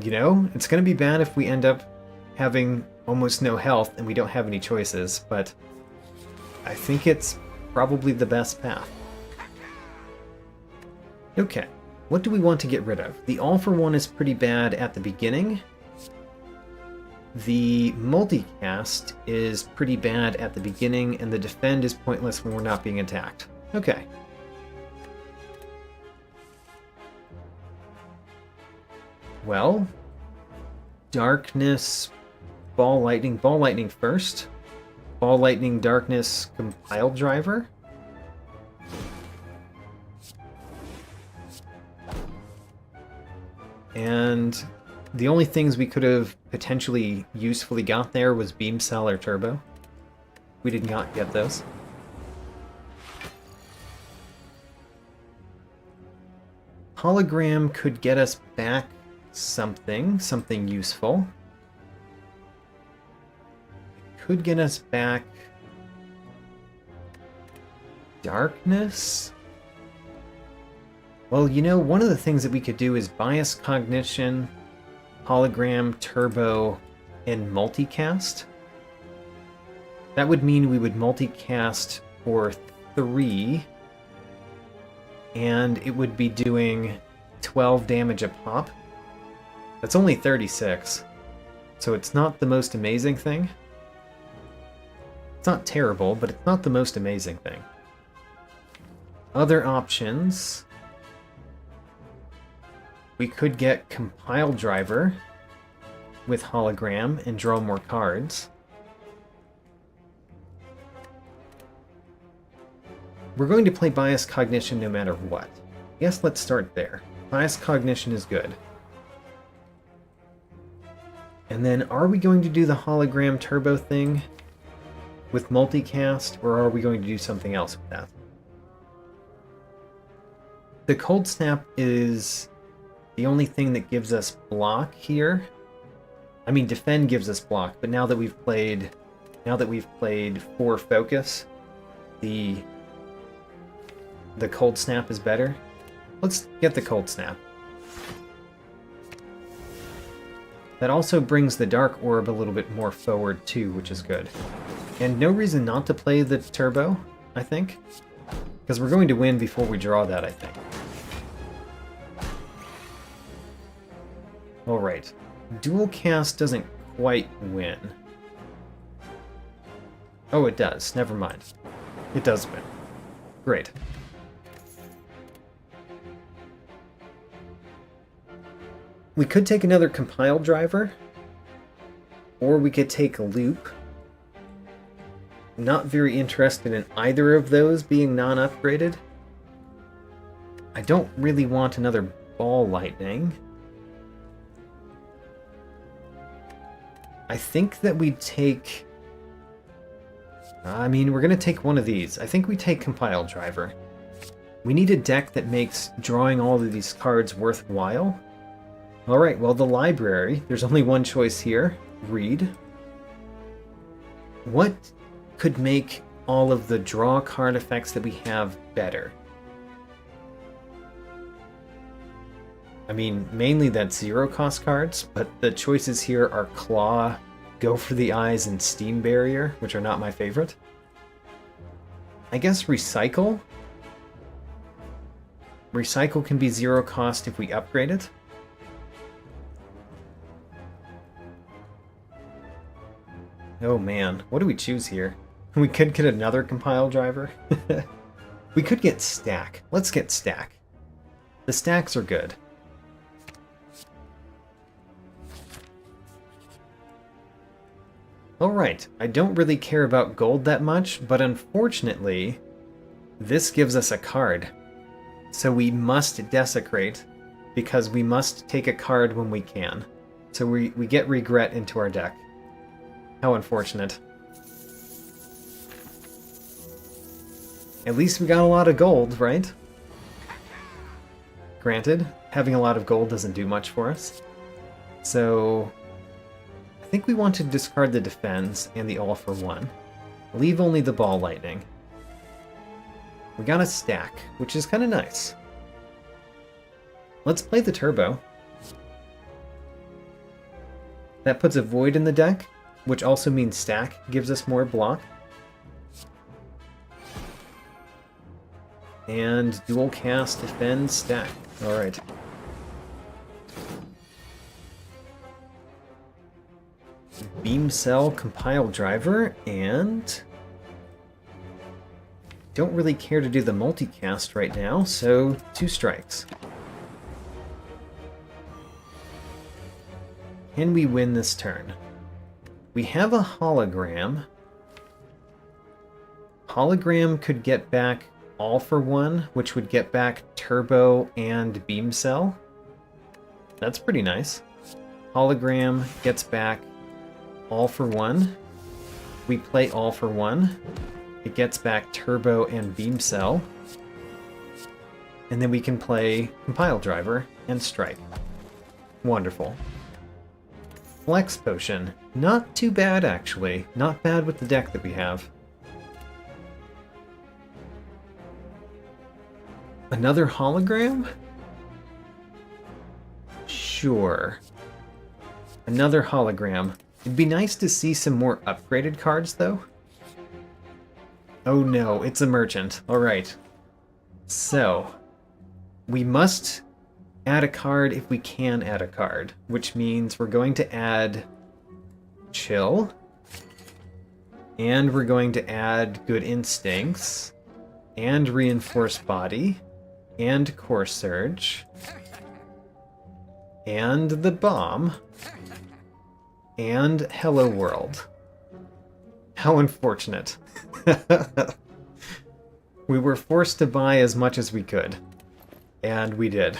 you know, it's going to be bad if we end up having almost no health and we don't have any choices, but I think it's probably the best path. Okay, what do we want to get rid of? The All for One is pretty bad at the beginning. The multicast is pretty bad at the beginning, and the defend is pointless when we're not being attacked. Okay. Well, darkness, ball lightning first. Ball lightning, darkness, compile driver. And the only things we could have potentially usefully got there was beam cell or turbo. We did not get those. Hologram could get us back something useful. Could get us back darkness. Well, you know, one of the things that we could do is bias cognition, hologram, turbo, and multicast. That would mean we would multicast for 3, and it would be doing 12 damage a pop. That's only 36, so it's not the most amazing thing. It's not terrible, but it's not the most amazing thing. Other options. We could get compile driver with hologram and draw more cards. We're going to play bias cognition no matter what. Yes, let's start there. Bias cognition is good. And then are we going to do the hologram turbo thing with multicast, or are we going to do something else with that? The cold snap is the only thing that gives us block here. I mean, defend gives us block, but now that we've played 4 focus, the cold snap is better. Let's get the cold snap. That also brings the dark orb a little bit more forward too, which is good. And no reason not to play the turbo, I think. Because we're going to win before we draw that, I think. Alright. Dual cast doesn't quite win. Oh, it does. Never mind. It does win. Great. We could take another compile driver, or we could take a loop. Not very interested in either of those being non-upgraded. I don't really want another ball lightning. I think that we'd take... I mean, we're going to take one of these. I think we take compile driver. We need a deck that makes drawing all of these cards worthwhile. Alright, well, the library. There's only one choice here. Read. What could make all of the draw card effects that we have better? I mean, mainly that's zero-cost cards, but the choices here are Claw, Go for the Eyes, and Steam Barrier, which are not my favorite. I guess Recycle? Recycle can be zero-cost if we upgrade it. Oh man, what do we choose here? We could get another compile driver. We could get Stack. Let's get Stack. The stacks are good. Alright, I don't really care about gold that much, but unfortunately, this gives us a card. So we must desecrate, because we must take a card when we can. So we get Regret into our deck. How unfortunate. At least we got a lot of gold, right? Granted, having a lot of gold doesn't do much for us. So I think we want to discard the Defense and the All for One. Leave only the Ball Lightning. We got a Stack, which is kind of nice. Let's play the Turbo. That puts a Void in the deck, which also means Stack gives us more block. And dual cast, defend, stack. Alright. Beam Cell, compile driver, and don't really care to do the multicast right now, so 2 strikes. Can we win this turn? We have a hologram. Hologram could get back All for One, which would get back Turbo and Beam Cell. That's pretty nice. Hologram gets back All for One. We play All for One. It gets back Turbo and Beam Cell. And then we can play Compile Driver and Strike. Wonderful. Flex Potion. Not too bad, actually. Not bad with the deck that we have. Another hologram? Sure. Another hologram. It'd be nice to see some more upgraded cards, though. Oh no, it's a merchant. Alright. So, we must add a card if we can add a card, which means we're going to add Chill, and we're going to add Good Instincts, and Reinforced Body, and Core Surge, and the Bomb, and Hello World. How unfortunate. We were forced to buy as much as we could, and we did.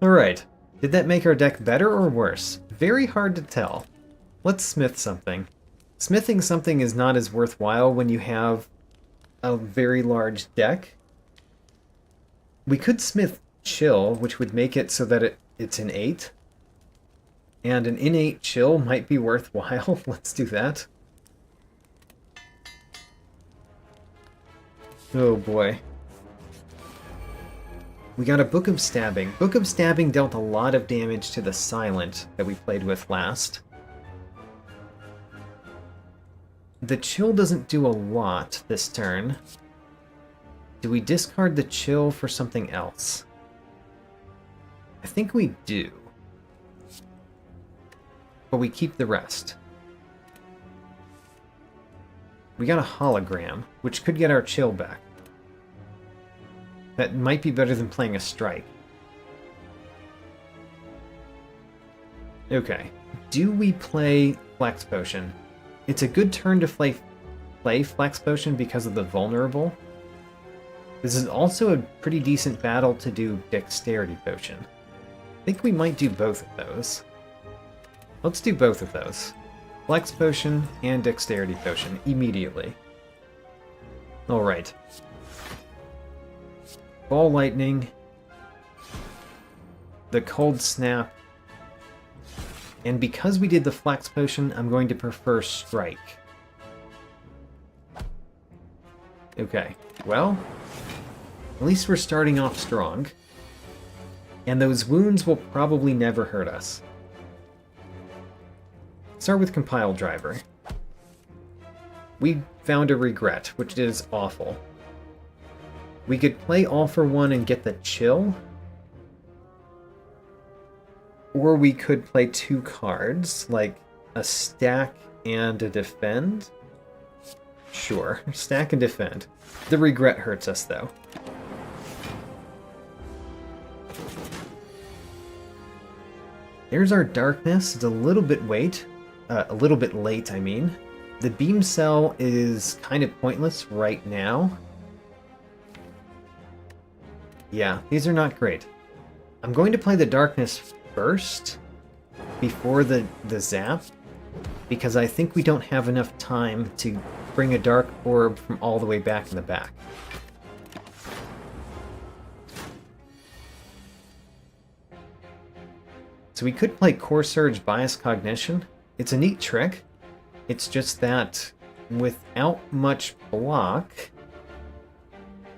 Alright, did that make our deck better or worse? Very hard to tell. Let's smith something. Smithing something is not as worthwhile when you have a very large deck. We could smith Chill, which would make it so that it's an 8. And an innate Chill might be worthwhile. Let's do that. Oh boy. We got a Book of Stabbing. Book of Stabbing dealt a lot of damage to the Silent that we played with last. The Chill doesn't do a lot this turn. Do we discard the Chill for something else? I think we do. but we keep the rest. We got a hologram, which could get our chill back. That might be better than playing a strike. Okay. Do we play Flex Potion? It's a good turn to play Flex Potion because of the vulnerable. This is also a pretty decent battle to do Dexterity Potion. I think we might do both of those. Let's do both of those. Flex Potion and Dexterity Potion immediately. Alright. Ball Lightning. The Cold Snap. And because we did the Flex Potion, I'm going to prefer Strike. Okay, well, at least we're starting off strong. And those wounds will probably never hurt us. Start with Compile Driver. We found a regret, which is awful. We could play All for One and get the chill. Or we could play 2 cards, like a Stack and a Defend. Sure, Stack and Defend. The regret hurts us, though. There's our Darkness. It's a little bit late. I mean. The Beam Cell is kind of pointless right now. Yeah, these are not great. I'm going to play the Darkness first, before the Zap, because I think we don't have enough time to bring a Dark Orb from all the way back in the back. So we could play Core Surge Bias Cognition. It's a neat trick. It's just that without much block,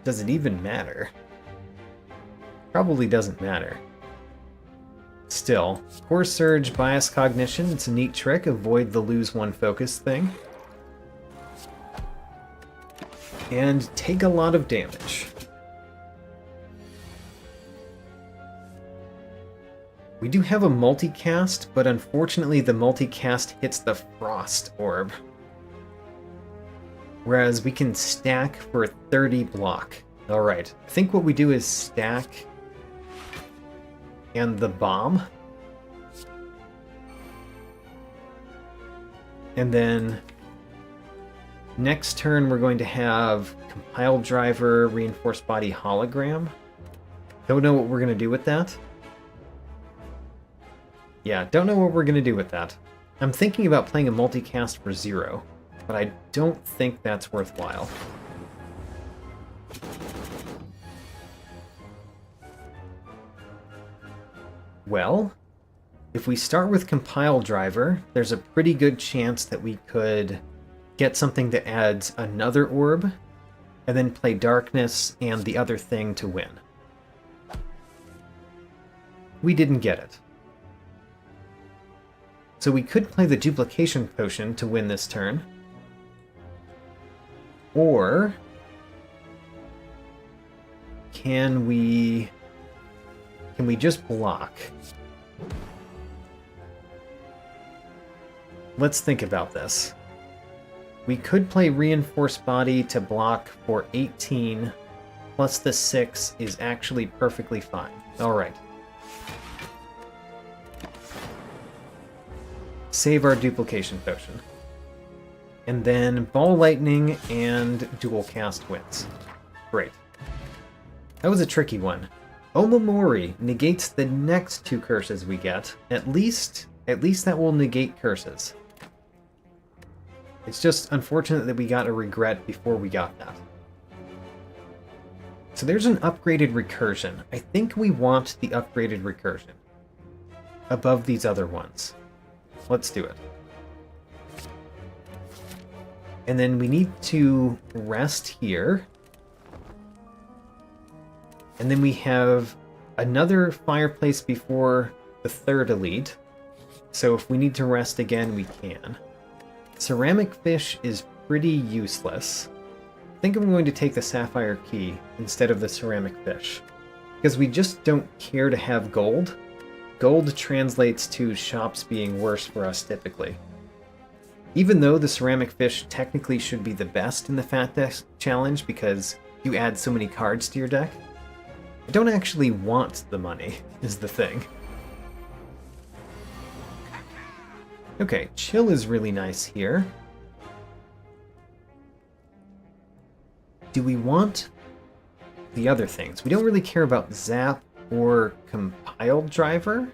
does it even matter? Probably doesn't matter. Still, Core Surge Bias Cognition, it's a neat trick. Avoid the lose 1 focus thing. And take a lot of damage. We do have a multicast, but unfortunately the multicast hits the Frost Orb. Whereas we can stack for 30 block. Alright, I think what we do is stack and the bomb. And then next turn we're going to have Compile Driver, Reinforced Body, Hologram. Don't know what we're going to do with that. Yeah, don't know what we're going to do with that. I'm thinking about playing a multicast for 0, but I don't think that's worthwhile. Well, if we start with Compile Driver, there's a pretty good chance that we could get something that adds another orb, and then play Darkness and the other thing to win. We didn't get it. So we could play the Duplication Potion to win this turn. Or can we just block? Let's think about this. We could play Reinforced Body to block for 18, plus the 6 is actually perfectly fine. Alright. Save our Duplication Potion. And then Ball Lightning and Dual Cast wins. Great. That was a tricky one. Omamori negates the next 2 curses we get. At least that will negate curses. It's just unfortunate that we got a regret before we got that. So there's an upgraded recursion. I think we want the upgraded recursion above these other ones. Let's do it. And then we need to rest here. And then we have another fireplace before the 3rd elite. So if we need to rest again, we can. Ceramic Fish is pretty useless. I think I'm going to take the Sapphire Key instead of the Ceramic Fish, because we just don't care to have gold. gold translates to shops being worse for us typically. Even though the ceramic fish technically should be the best in the Fat Deck challenge because you add so many cards to your deck, I don't actually want the money, is the thing. Okay, chill is really nice here. Do we want the other things? We don't really care about zap or compiled driver.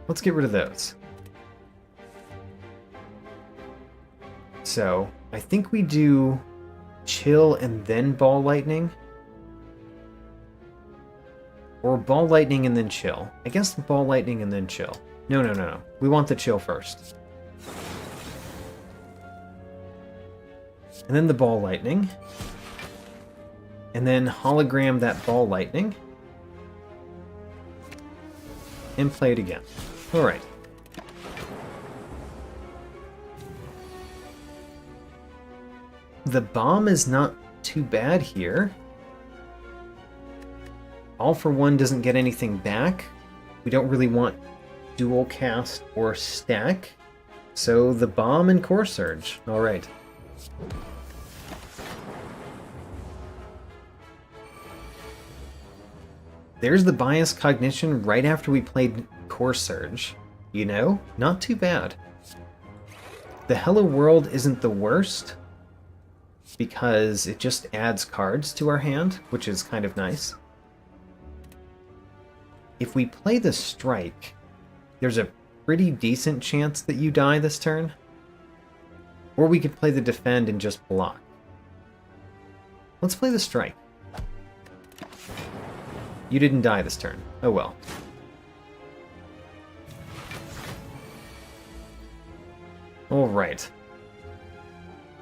Let's get rid of those. So, I think we do chill and then ball lightning. Or ball lightning and then chill. I guess ball lightning and then chill. No. We want the chill first. And then the ball lightning. And then hologram that ball lightning. And play it again. Alright. The bomb is not too bad here. All for One doesn't get anything back. We don't really want dual cast or stack. So the bomb and Core Surge. Alright. There's the bias cognition right after we played Core Surge. You know, not too bad. The Hello World isn't the worst, because it just adds cards to our hand, which is kind of nice. If we play the Strike, there's a pretty decent chance that you die this turn. Or we could play the Defend and just block. Let's play the Strike. You didn't die this turn. Oh well. Alright.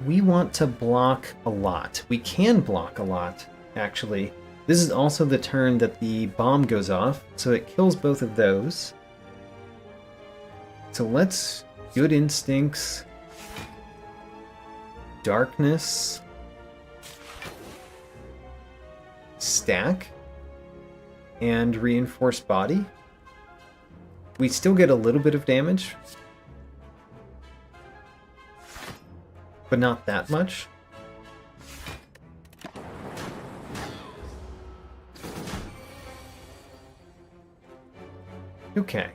We want to block a lot. We can block a lot, actually. This is also the turn that the bomb goes off, so it kills both of those. So let's... Good Instincts. Darkness. Stack. And Reinforced Body. We still get a little bit of damage, but not that much. Okay.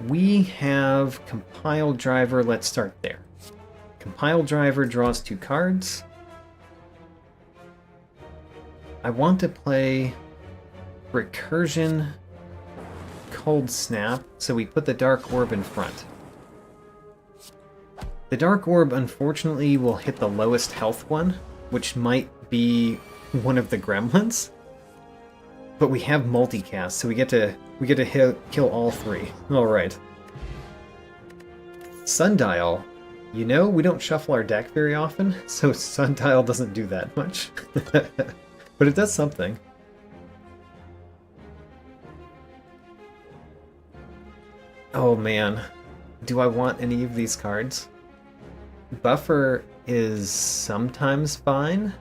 We have Compile Driver. Let's start there. Compile Driver draws 2 cards. I want to play Recursion, Cold Snap, so we put the Dark Orb in front. The Dark Orb, unfortunately, will hit the lowest health one, which might be one of the gremlins. But we have multicast, so we get to kill all 3. Alright. Sundial. You know, we don't shuffle our deck very often, so Sundial doesn't do that much. But it does something. Oh man, do I want any of these cards? Buffer is sometimes fine.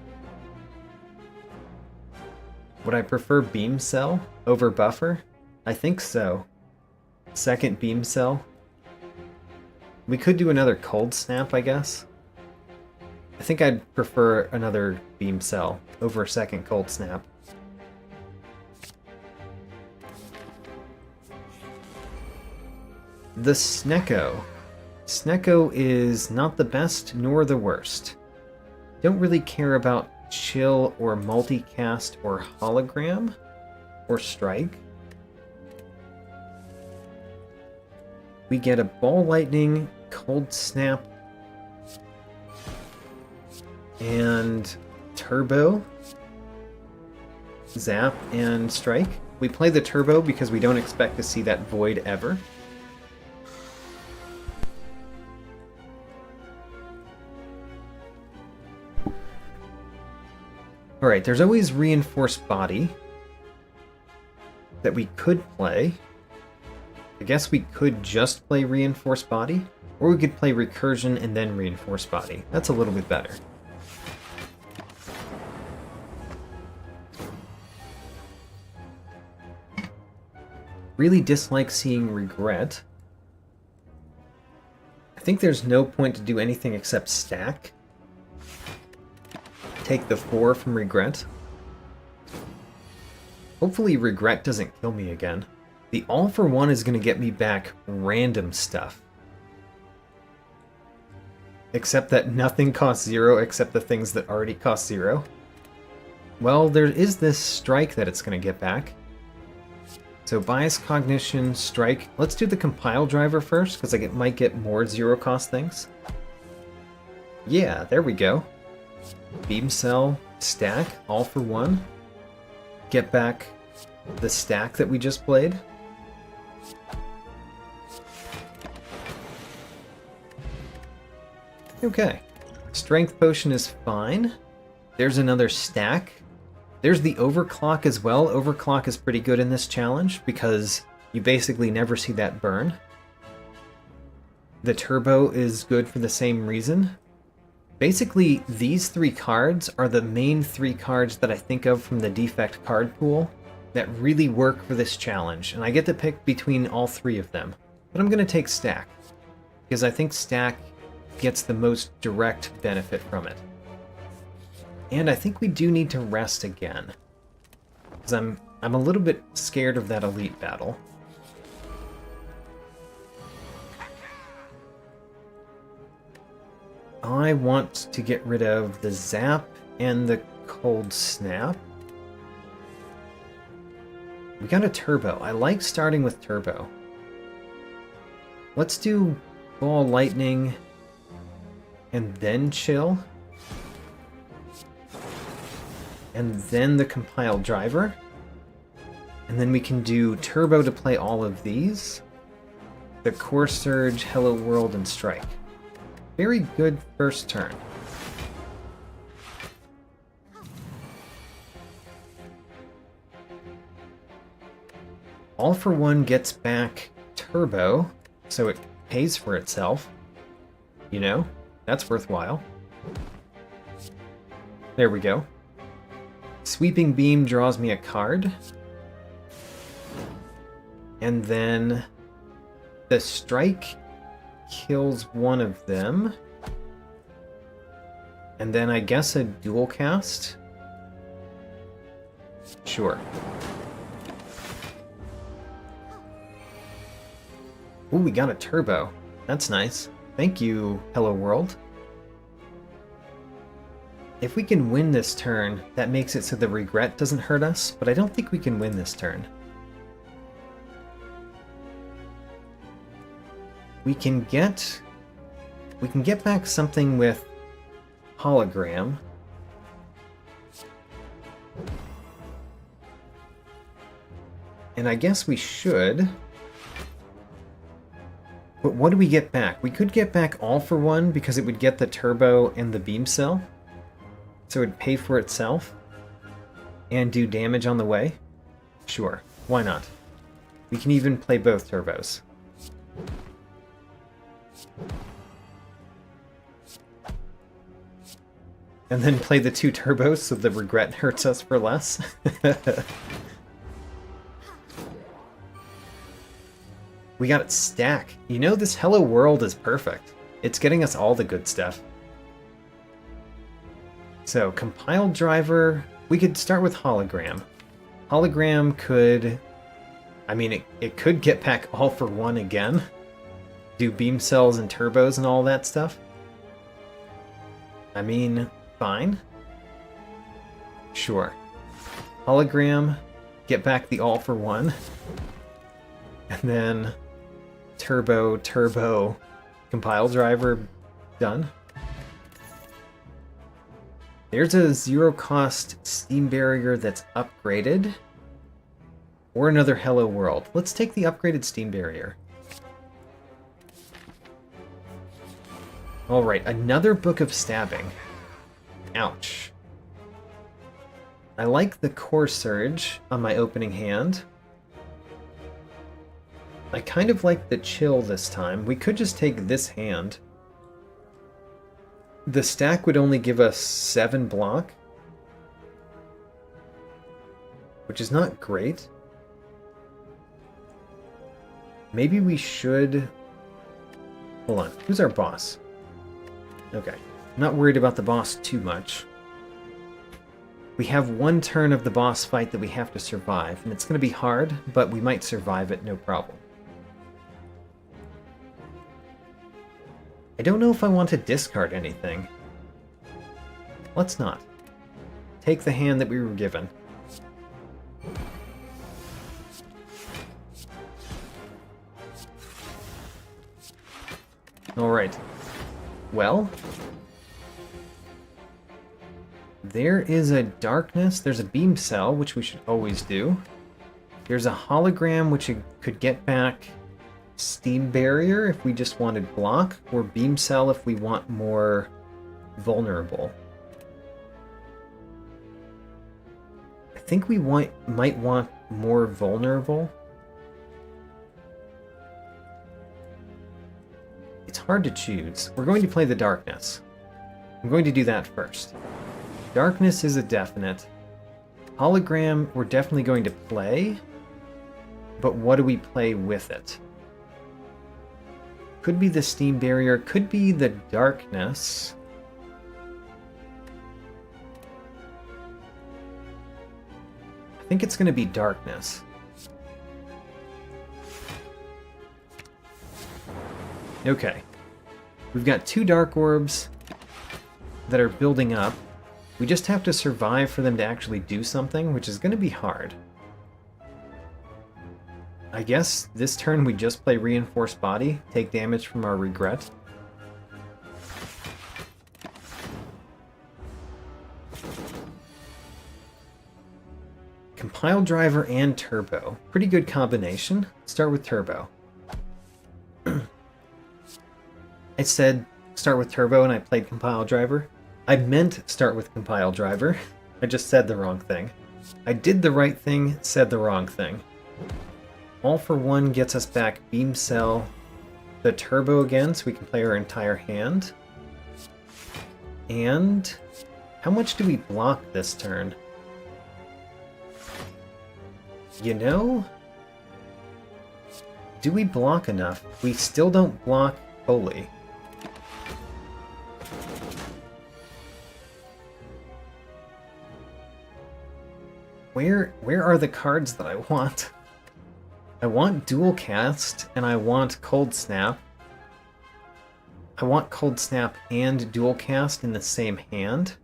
Would I prefer Beam Cell over Buffer? I think so. Second Beam Cell. We could do another Cold Snap, I guess. I think I'd prefer another Beam Cell over a second Cold Snap. The Snecko. Snecko is not the best nor the worst. Don't really care about chill or multicast or hologram or strike. We get a ball lightning, cold snap, and turbo, zap, and strike. We play the turbo because we don't expect to see that void ever. Alright, there's always Reinforced Body that we could play. I guess we could just play Reinforced Body, or we could play Recursion and then Reinforced Body. That's a little bit better. Really dislike seeing regret. I think there's no point to do anything except stack. Take the 4 from regret. Hopefully regret doesn't kill me again. The all for one is going to get me back random stuff. Except that nothing costs 0 except the things that already cost 0. Well, there is this strike that it's going to get back. So bias, cognition, strike. Let's do the compile driver first, because I might get more 0 cost things. Yeah, there we go. Beam cell, stack, all for one. Get back the stack that we just played. Okay. Strength potion is fine. There's another stack. There's the overclock as well. Overclock is pretty good in this challenge because you basically never see that burn. The turbo is good for the same reason. Basically, these 3 cards are the main 3 cards that I think of from the Defect card pool that really work for this challenge, and I get to pick between all 3 of them. But I'm going to take Stack, because I think Stack gets the most direct benefit from it. And I think we do need to rest again, because I'm a little bit scared of that elite battle. I want to get rid of the Zap and the Cold Snap. We got a Turbo. I like starting with Turbo. Let's do Ball Lightning and then Chill. And then the Compile Driver. And then we can do Turbo to play all of these. The Core Surge, Hello World, and Strike. Very good first turn. All for one gets back Turbo, so it pays for itself. You know, that's worthwhile. There we go. Sweeping Beam draws me a card. And then the Strike kills one of them. And then I guess a dual cast? Sure. Ooh, we got a turbo. That's nice. Thank you, Hello World. If we can win this turn, that makes it so the regret doesn't hurt us, but I don't think we can win this turn. We can get back something with hologram. And I guess we should. But what do we get back? We could get back all for one because it would get the turbo and the beam cell. So it would pay for itself and do damage on the way. Sure, why not? We can even play both turbos. And then play the 2 turbos so the regret hurts us for less. We got it stack. You know, this Hello World is perfect. It's getting us all the good stuff. So, compile driver, we could start with hologram. Hologram could, I mean, it could get back all for one again. Do beam cells and turbos and all that stuff. I mean, fine. Sure. Hologram, get back the all for one. And then turbo, turbo, compile driver, done. There's a 0 cost steam barrier that's upgraded. Or another Hello World. Let's take the upgraded steam barrier. Alright, another Book of Stabbing. Ouch. I like the Core Surge on my opening hand. I kind of like the Chill this time. We could just take this hand. The stack would only give us 7 block, which is not great. Maybe we should... Hold on. Who's our boss? Okay. I'm not worried about the boss too much. We have one turn of the boss fight that we have to survive, and it's going to be hard, but we might survive it, no problem. I don't know if I want to discard anything. Let's not. Take the hand that we were given. Alright. Well... There is a darkness, there's a beam cell, which we should always do. There's a hologram, which could get back steam barrier if we just wanted block, or beam cell if we want more vulnerable. I think we might want more vulnerable. It's hard to choose. We're going to play the darkness. I'm going to do that first. Darkness is a definite. Hologram, we're definitely going to play, but what do we play with it? Could be the steam barrier, could be the darkness. I think it's going to be darkness. Okay. We've got 2 dark orbs that are building up. We just have to survive for them to actually do something, which is going to be hard. I guess this turn we just play Reinforced Body, take damage from our regret. Compile Driver and Turbo. Pretty good combination. Start with Turbo. I said start with Turbo and I played Compile Driver. I meant start with Compile Driver. I just said the wrong thing. I did the right thing, said the wrong thing. All for One gets us back Beam Cell, the Turbo again, so we can play our entire hand. And how much do we block this turn? You know? Do we block enough? We still don't block fully. Where are the cards that I want? I want Dual Cast, and I want Cold Snap. I want Cold Snap and Dual Cast in the same hand.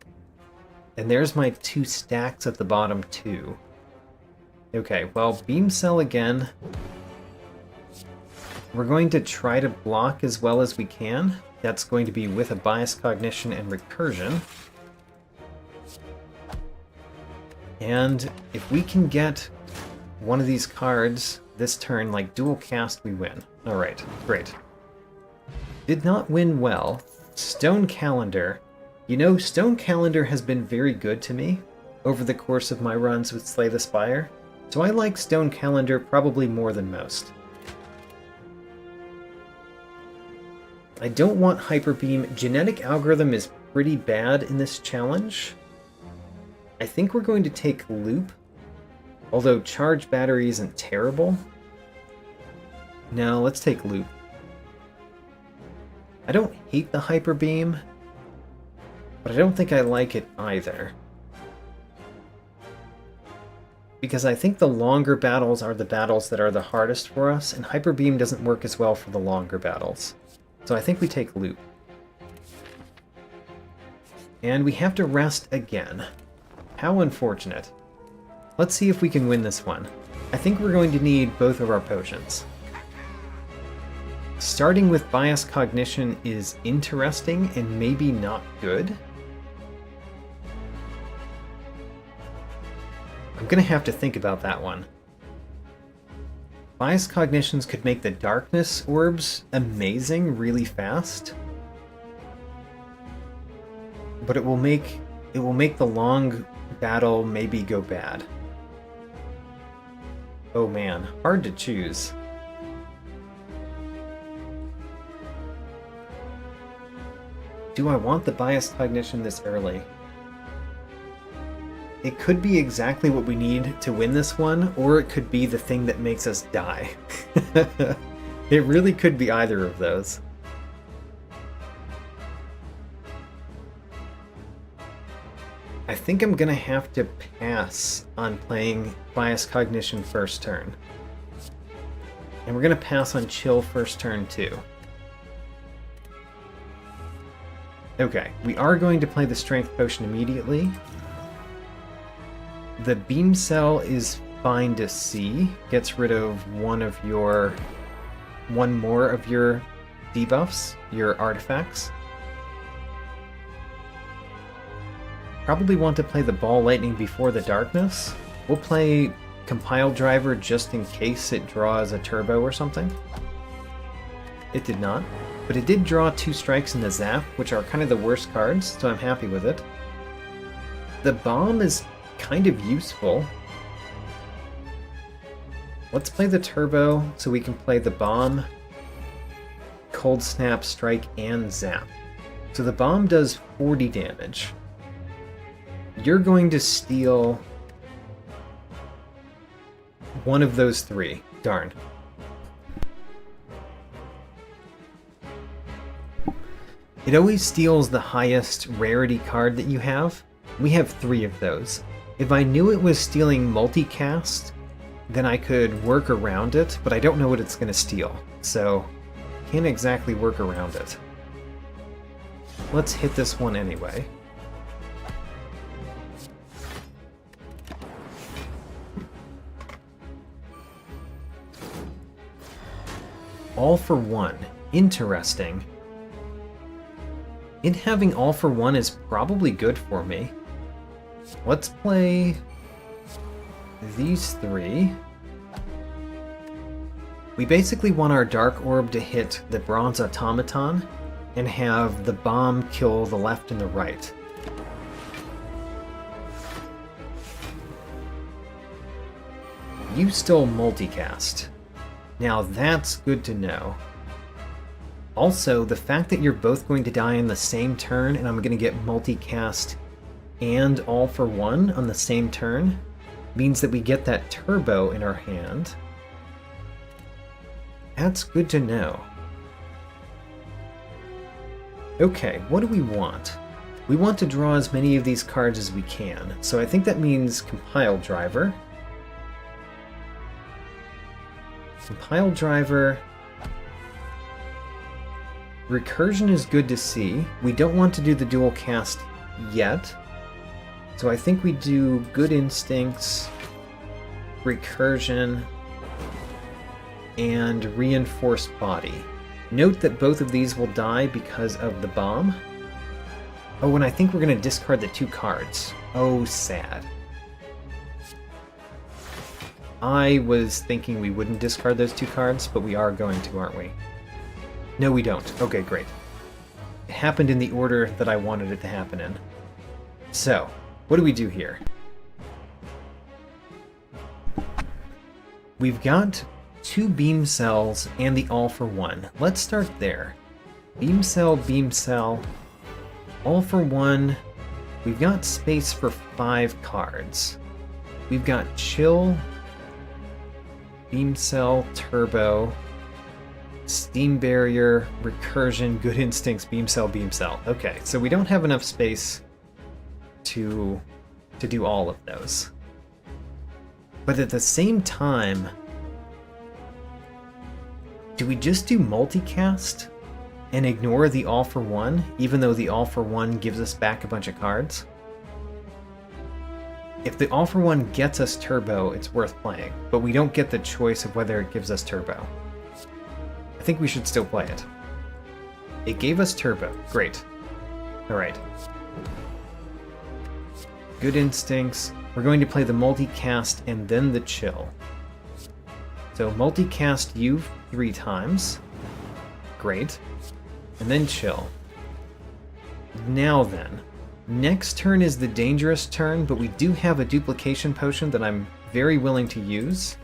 And there's my 2 stacks at the bottom too. Okay, well, Beam Cell again. We're going to try to block as well as we can. That's going to be with a Bias Cognition and Recursion. And if we can get one of these cards this turn, like Dual Cast, we win. Alright, great. Did not win well. Stone Calendar. You know, Stone Calendar has been very good to me over the course of my runs with Slay the Spire, so I like Stone Calendar probably more than most. I don't want Hyper Beam. Genetic Algorithm is pretty bad in this challenge. I think we're going to take Loop, although Charge Battery isn't terrible. No, let's take Loop. I don't hate the Hyper Beam, but I don't think I like it either. Because I think the longer battles are the battles that are the hardest for us, and Hyper Beam doesn't work as well for the longer battles. So I think we take Loop. And we have to rest again. How unfortunate. Let's see if we can win this one. I think we're going to need both of our potions. Starting with Bias Cognition is interesting and maybe not good. I'm gonna have to think about that one. Bias Cognitions could make the Darkness Orbs amazing really fast. But it will make the long battle maybe go bad. Oh man, hard to choose. Do I want the Bias Cognition this early? It could be exactly what we need to win this one, or it could be the thing that makes us die. It really could be either of those. I think I'm gonna have to pass on playing Bias Cognition first turn. And we're gonna pass on Chill first turn too. Okay, we are going to play the Strength Potion immediately. The Beam Cell is fine to see. Gets rid of one more of your debuffs, your artifacts. Probably want to play the Ball Lightning before the Darkness. We'll play Compile Driver just in case it draws a turbo or something. It did not, but it did draw 2 strikes in the Zap, which are kind of the worst cards, so I'm happy with it. The Bomb is kind of useful. Let's play the Turbo so we can play the Bomb, Cold Snap, Strike, and Zap. So the Bomb does 40 damage. You're going to steal one of those 3. Darn. It always steals the highest rarity card that you have. We have 3 of those. If I knew it was stealing multicast, then I could work around it, but I don't know what it's going to steal, so can't exactly work around it. Let's hit this one anyway. All for 1. Interesting. It having all for 1 is probably good for me. Let's play these 3. We basically want our Dark Orb to hit the Bronze Automaton and have the Bomb kill the left and the right. You still multicast. Now that's good to know. Also, the fact that you're both going to die on the same turn and I'm going to get multicast and all for 1 on the same turn means that we get that turbo in our hand. That's good to know. Okay, what do we want? We want to draw as many of these cards as we can, so I think that means Compile Driver. Compile Driver. Recursion is good to see. We don't want to do the dual cast yet. So I think we do Good Instincts, Recursion, and Reinforced Body. Note that both of these will die because of the bomb. Oh, and I think we're going to discard the 2 cards. Oh, sad. I was thinking we wouldn't discard those 2 cards, but we are going to, aren't we? No, we don't. Okay, great. It happened in the order that I wanted it to happen in. So, what do we do here? We've got 2 Beam Cells and the All for 1. Let's start there. Beam Cell, All for 1. We've got space for 5 cards. We've got Chill, Beam Cell, Turbo, Steam Barrier, Recursion, Good Instincts, Beam Cell. Okay, so we don't have enough space to do all of those. But at the same time, do we just do multicast and ignore the All for 1, even though the All for 1 gives us back a bunch of cards? If the All for 1 gets us turbo, it's worth playing, but we don't get the choice of whether it gives us turbo. I think we should still play it. It gave us turbo. Great. Alright. Good Instincts. We're going to play the multicast and then the chill. So multicast you 3 times. Great. And then chill. Now then. Next turn is the dangerous turn, but we do have a duplication potion that I'm very willing to use.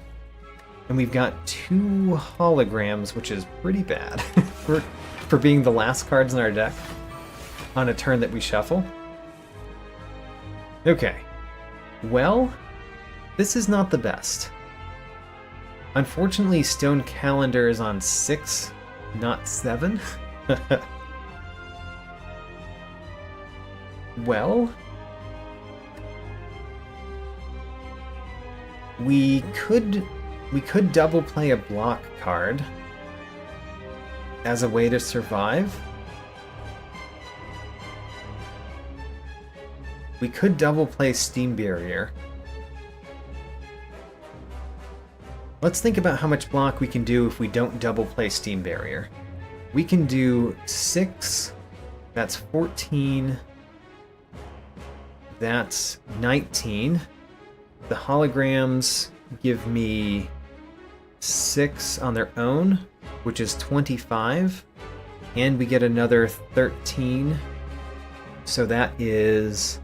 And we've got 2 holograms, which is pretty bad for being the last cards in our deck on a turn that we shuffle. Okay. Well, this is not the best. Unfortunately, Stone Calendar is on 6, not 7. Well, we could double play a block card as a way to survive. We could double play Steam Barrier. Let's think about how much block we can do if we don't double play Steam Barrier. We can do 6, that's 14, that's 19. The holograms give me 6 on their own, which is 25, and we get another 13, so that is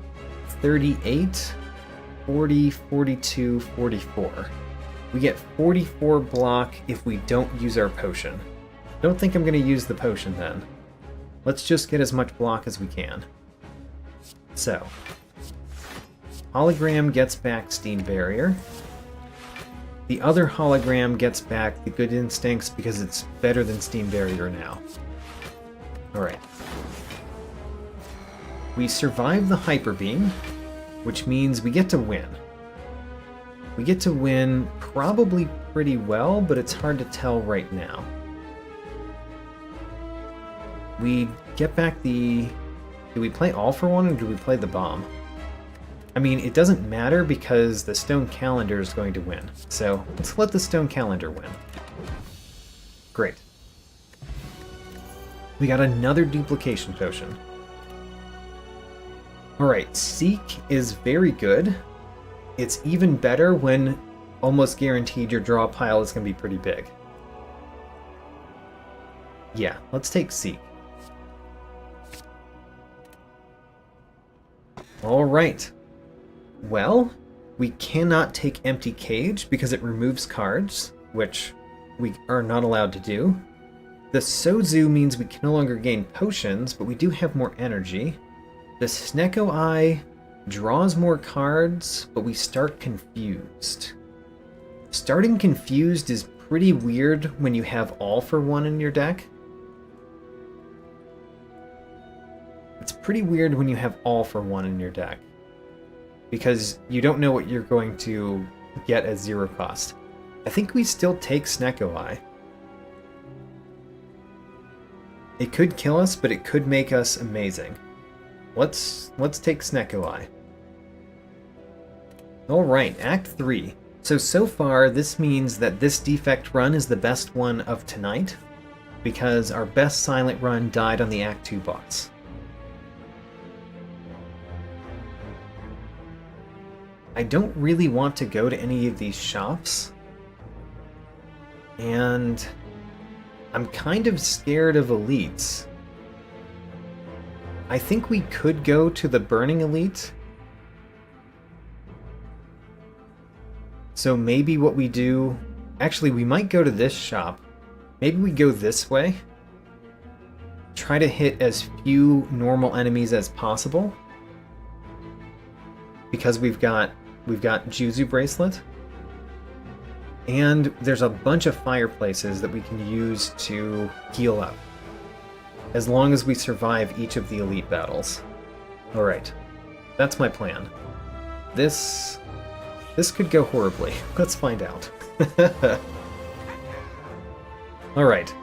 38, 40, 42, 44. We get 44 block if we don't use our potion. Don't think I'm going to use the potion then. Let's just get as much block as we can. So, hologram gets back Steam Barrier. The other hologram gets back the Good Instincts because it's better than Steam Barrier now. Alright. We survive the Hyper Beam, which means we get to win. We get to win probably pretty well, but it's hard to tell right now. We get back the... Do we play All for One or do we play the Bomb? I mean, it doesn't matter because the Stone Calendar is going to win. So let's let the Stone Calendar win. Great. We got another duplication potion. Alright, Seek is very good. It's even better when almost guaranteed your draw pile is going to be pretty big. Yeah, let's take Seek. Alright. Well, we cannot take Empty Cage because it removes cards, which we are not allowed to do. The Sozu means we can no longer gain potions, but we do have more energy. The Snecko Eye draws more cards, but we start confused. Starting confused is pretty weird when you have All for One in your deck. It's pretty weird when you have All for One in your deck, because you don't know what you're going to get at 0 cost. I think we still take Snecko Eye. It could kill us, but it could make us amazing. Let's take Snecko Eye. Alright, Act 3. So far, this means that this Defect run is the best one of tonight, because our best silent run died on the Act 2 boss. I don't really want to go to any of these shops, and I'm kind of scared of elites. I think we could go to the Burning Elite. So maybe what we do... Actually, we might go to this shop. Maybe we go this way. Try to hit as few normal enemies as possible. Because we've got Juzu Bracelet. And there's a bunch of fireplaces that we can use to heal up, as long as we survive each of the elite battles. Alright, that's my plan. This could go horribly. Let's find out. Alright.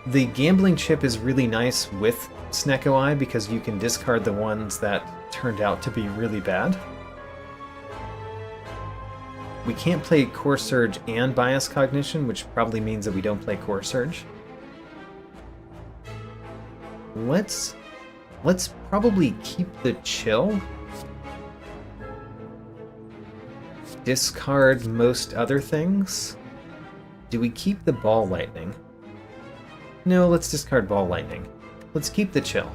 The gambling chip is really nice with Snecko Eye because you can discard the ones that turned out to be really bad. We can't play Core Surge and Bias Cognition, which probably means that we don't play Core Surge. Let's probably keep the Chill. Discard most other things. Do we keep the Ball Lightning? No, let's discard Ball Lightning. Let's keep the Chill.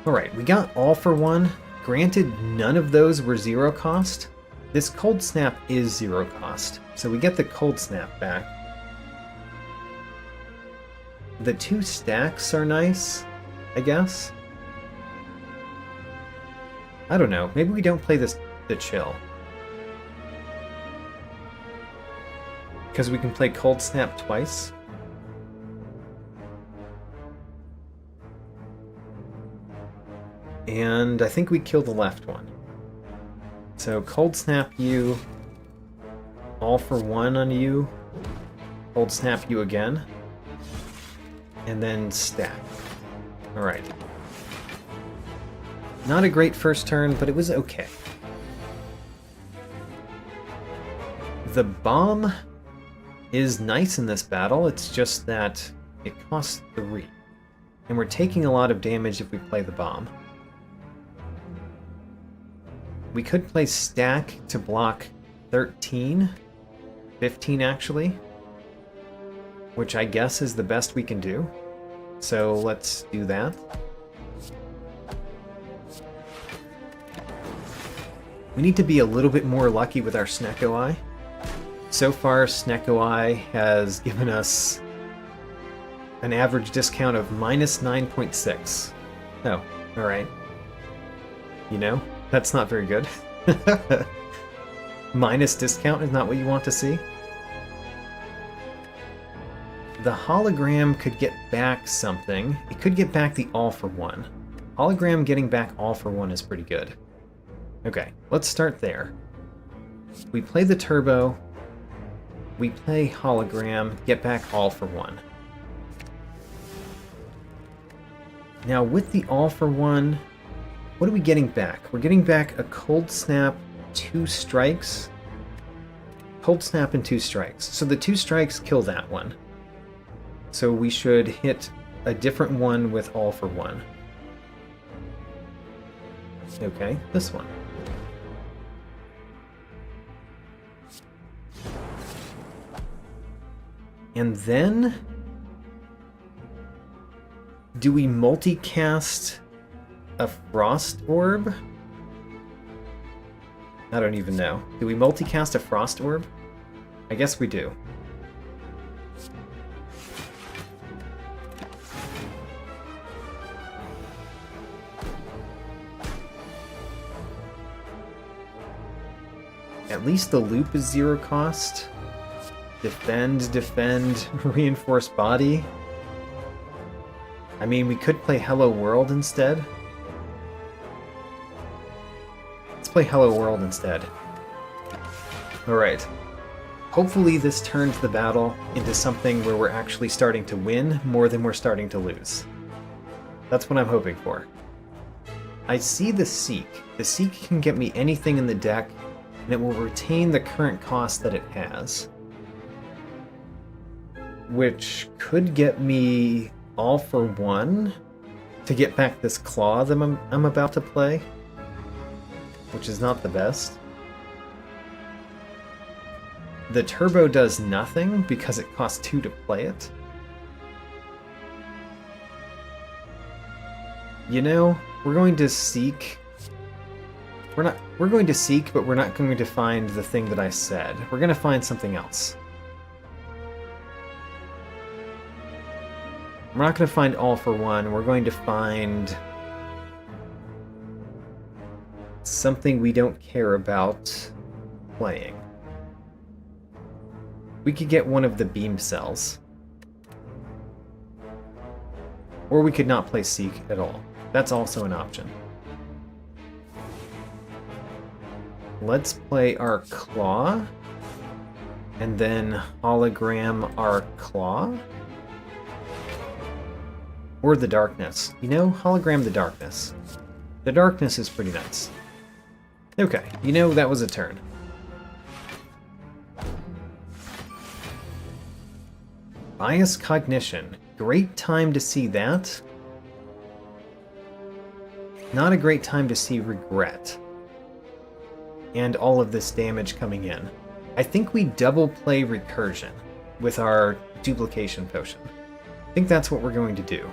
Alright, we got All for One. Granted, none of those were 0 cost. This Cold Snap is 0 cost, so we get the Cold Snap back. The 2 stacks are nice, I guess. I don't know, maybe we don't play the Chill. because we can play Cold Snap twice. And I think we kill the left one. So Cold Snap you, All for One on you, Cold Snap you again, and then stack. Alright. Not a great first turn, but it was okay. The bomb is nice in this battle, it's just that it costs 3. And we're taking a lot of damage if we play the bomb. We could play stack to block 13, 15 actually, which I guess is the best we can do. So let's do that. We need to be a little bit more lucky with our Snecko Eye. So far, Snecko Eye has given us an average discount of minus 9.6. Oh, alright. You know, that's not very good. Minus discount is not what you want to see. The hologram could get back something. It could get back the All for One. Hologram getting back All for One is pretty good. Okay, let's start there. We play the turbo. We play hologram, get back All for One. Now with the All for One, what are we getting back? We're getting back a Cold Snap, 2 strikes. Cold Snap and 2 strikes. So the 2 strikes kill that one. So we should hit a different one with All for One. Okay, this one. And then, do we multicast a Frost Orb? I don't even know. Do we multicast a Frost Orb? I guess we do. At least the loop is 0 cost. Defend, reinforce body. I mean, we could play Hello World instead. Let's play Hello World instead. Alright. Hopefully this turns the battle into something where we're actually starting to win more than we're starting to lose. That's what I'm hoping for. I see the Seek. The Seek can get me anything in the deck, and it will retain the current cost that it has. Which could get me All for One to get back this Claw that I'm about to play, which is not the best. The Turbo does nothing because it costs 2 to play it. You know, we're going to Seek. We're going to Seek, but we're not going to find the thing that I said. We're going to find something else. We're not going to find All for One. We're going to find something we don't care about playing. We could get one of the beam cells. Or we could not play Seek at all. That's also an option. Let's play our Claw. And then hologram our Claw. Or the Darkness. You know, hologram the Darkness. The Darkness is pretty nice. Okay, you know, that was a turn. Bias Cognition. Great time to see that. Not a great time to see Regret. And all of this damage coming in. I think we double play Recursion with our Duplication Potion. I think that's what we're going to do.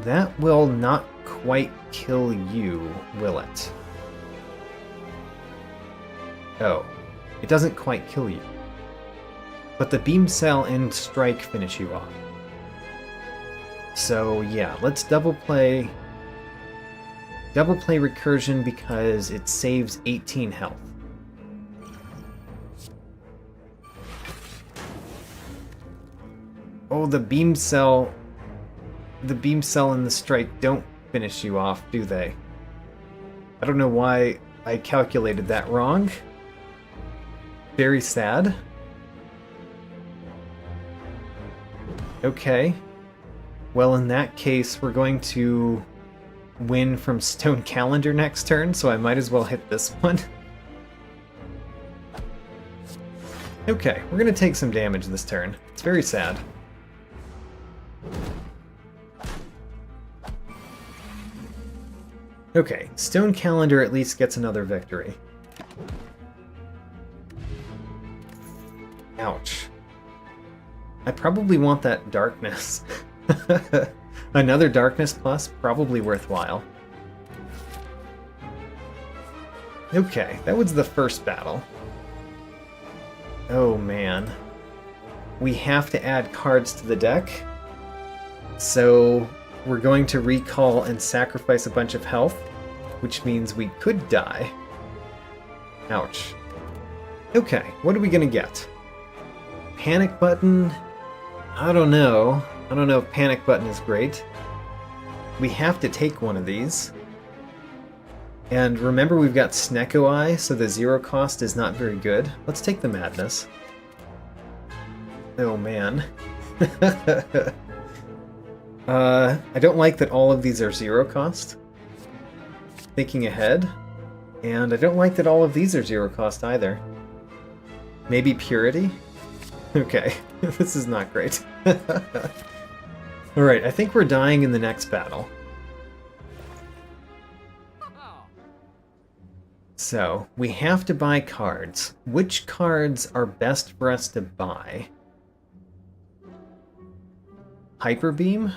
That will not quite kill you, will it? Oh, it doesn't quite kill you. But the Beam Cell and Strike finish you off. So yeah, let's double play Recursion because it saves 18 health. Oh, the beam cell... The beam cell and the strike don't finish you off, do they? I don't know why I calculated that wrong. Very sad. Okay. Well, in that case, we're going to win from Stone Calendar next turn, so I might as well hit this one. Okay, we're going to take some damage this turn. It's very sad. Okay, Stone Calendar at least gets another victory. Ouch. I probably want that darkness. Another darkness plus, probably worthwhile. Okay, that was the first battle. Oh man. We have to add cards to the deck. So we're going to recall and sacrifice a bunch of health, which means we could die. Ouch. Okay, what are we gonna get? Panic button? I don't know. I don't know if panic button is great. We have to take one of these. And remember, we've got Snecko Eye, so the zero cost is not very good. Let's take the madness. Oh man. I don't like that all of these are zero cost. Thinking ahead. And I don't like that all of these are zero cost either. Maybe Purity? Okay, this is not great. Alright, I think we're dying in the next battle. So, we have to buy cards. Which cards are best for us to buy? Hyper Beam?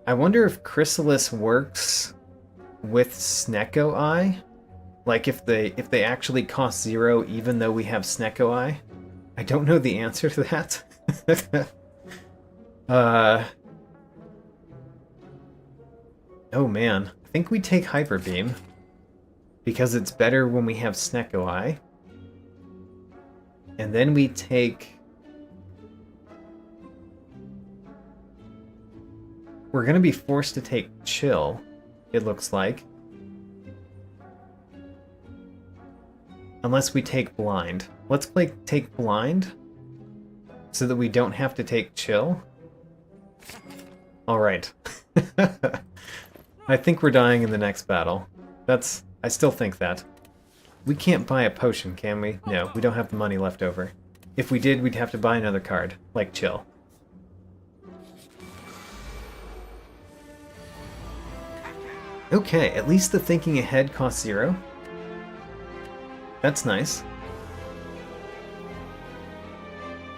I wonder if Chrysalis works with Snecko Eye? Like if they actually cost 0 even though we have Snecko Eye? I don't know the answer to that. Oh man. I think we take Hyper Beam. Because it's better when we have Snecko Eye. And then we take... We're gonna be forced to take Chill, it looks like. Unless we take Blind. Let's take Blind, so that we don't have to take Chill. Alright. I think we're dying in the next battle. I still think that. We can't buy a potion, can we? No, we don't have the money left over. If we did, we'd have to buy another card, like Chill. Okay, at least the Thinking Ahead costs 0. That's nice.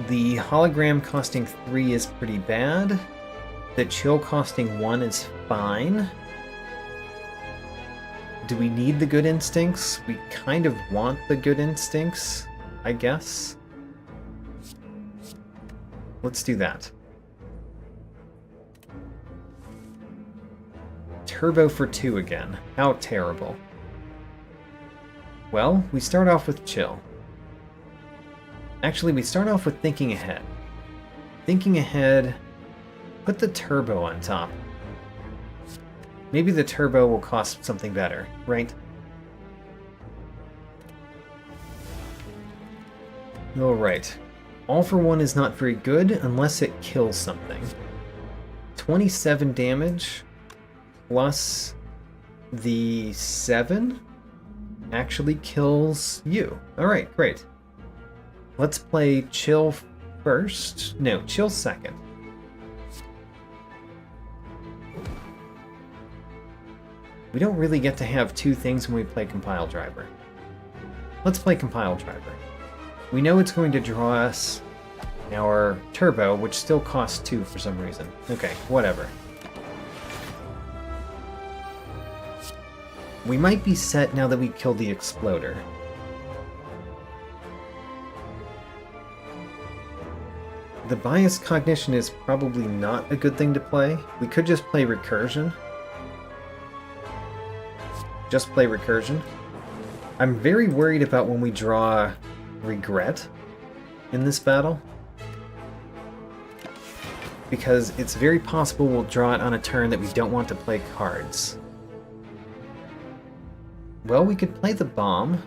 The Hologram costing 3 is pretty bad. The Chill costing 1 is fine. Do we need the Good Instincts? We kind of want the Good Instincts, I guess. Let's do that. Turbo for 2 again. How terrible. Well, we start off with Chill. Actually, we start off with Thinking Ahead. Thinking Ahead, put the Turbo on top. Maybe the Turbo will cost something better, right? Alright. All for One is not very good unless it kills something. 27 damage plus the 7 actually kills you. Alright, great. Let's play Chill first. No, Chill second. We don't really get to have two things when we play Compile Driver. Let's play Compile Driver. We know it's going to draw us our Turbo, which still costs 2 for some reason. Okay, whatever. We might be set now that we killed the Exploder. The Bias Cognition is probably not a good thing to play. We could just play Recursion. Just play Recursion. I'm very worried about when we draw Regret in this battle. because it's very possible we'll draw it on a turn that we don't want to play cards. Well, we could play the bomb.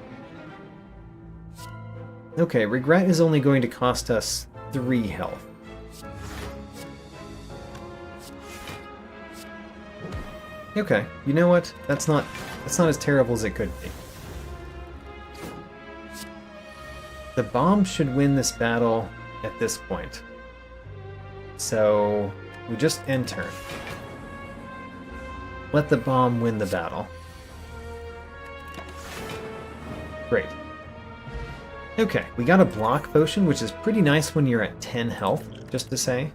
Okay, Regret is only going to cost us 3 health. Okay, you know what? That's not as terrible as it could be. The bomb should win this battle at this point. So we just end turn. Let the bomb win the battle. Great. Okay, we got a block potion, which is pretty nice when you're at 10 health, just to say.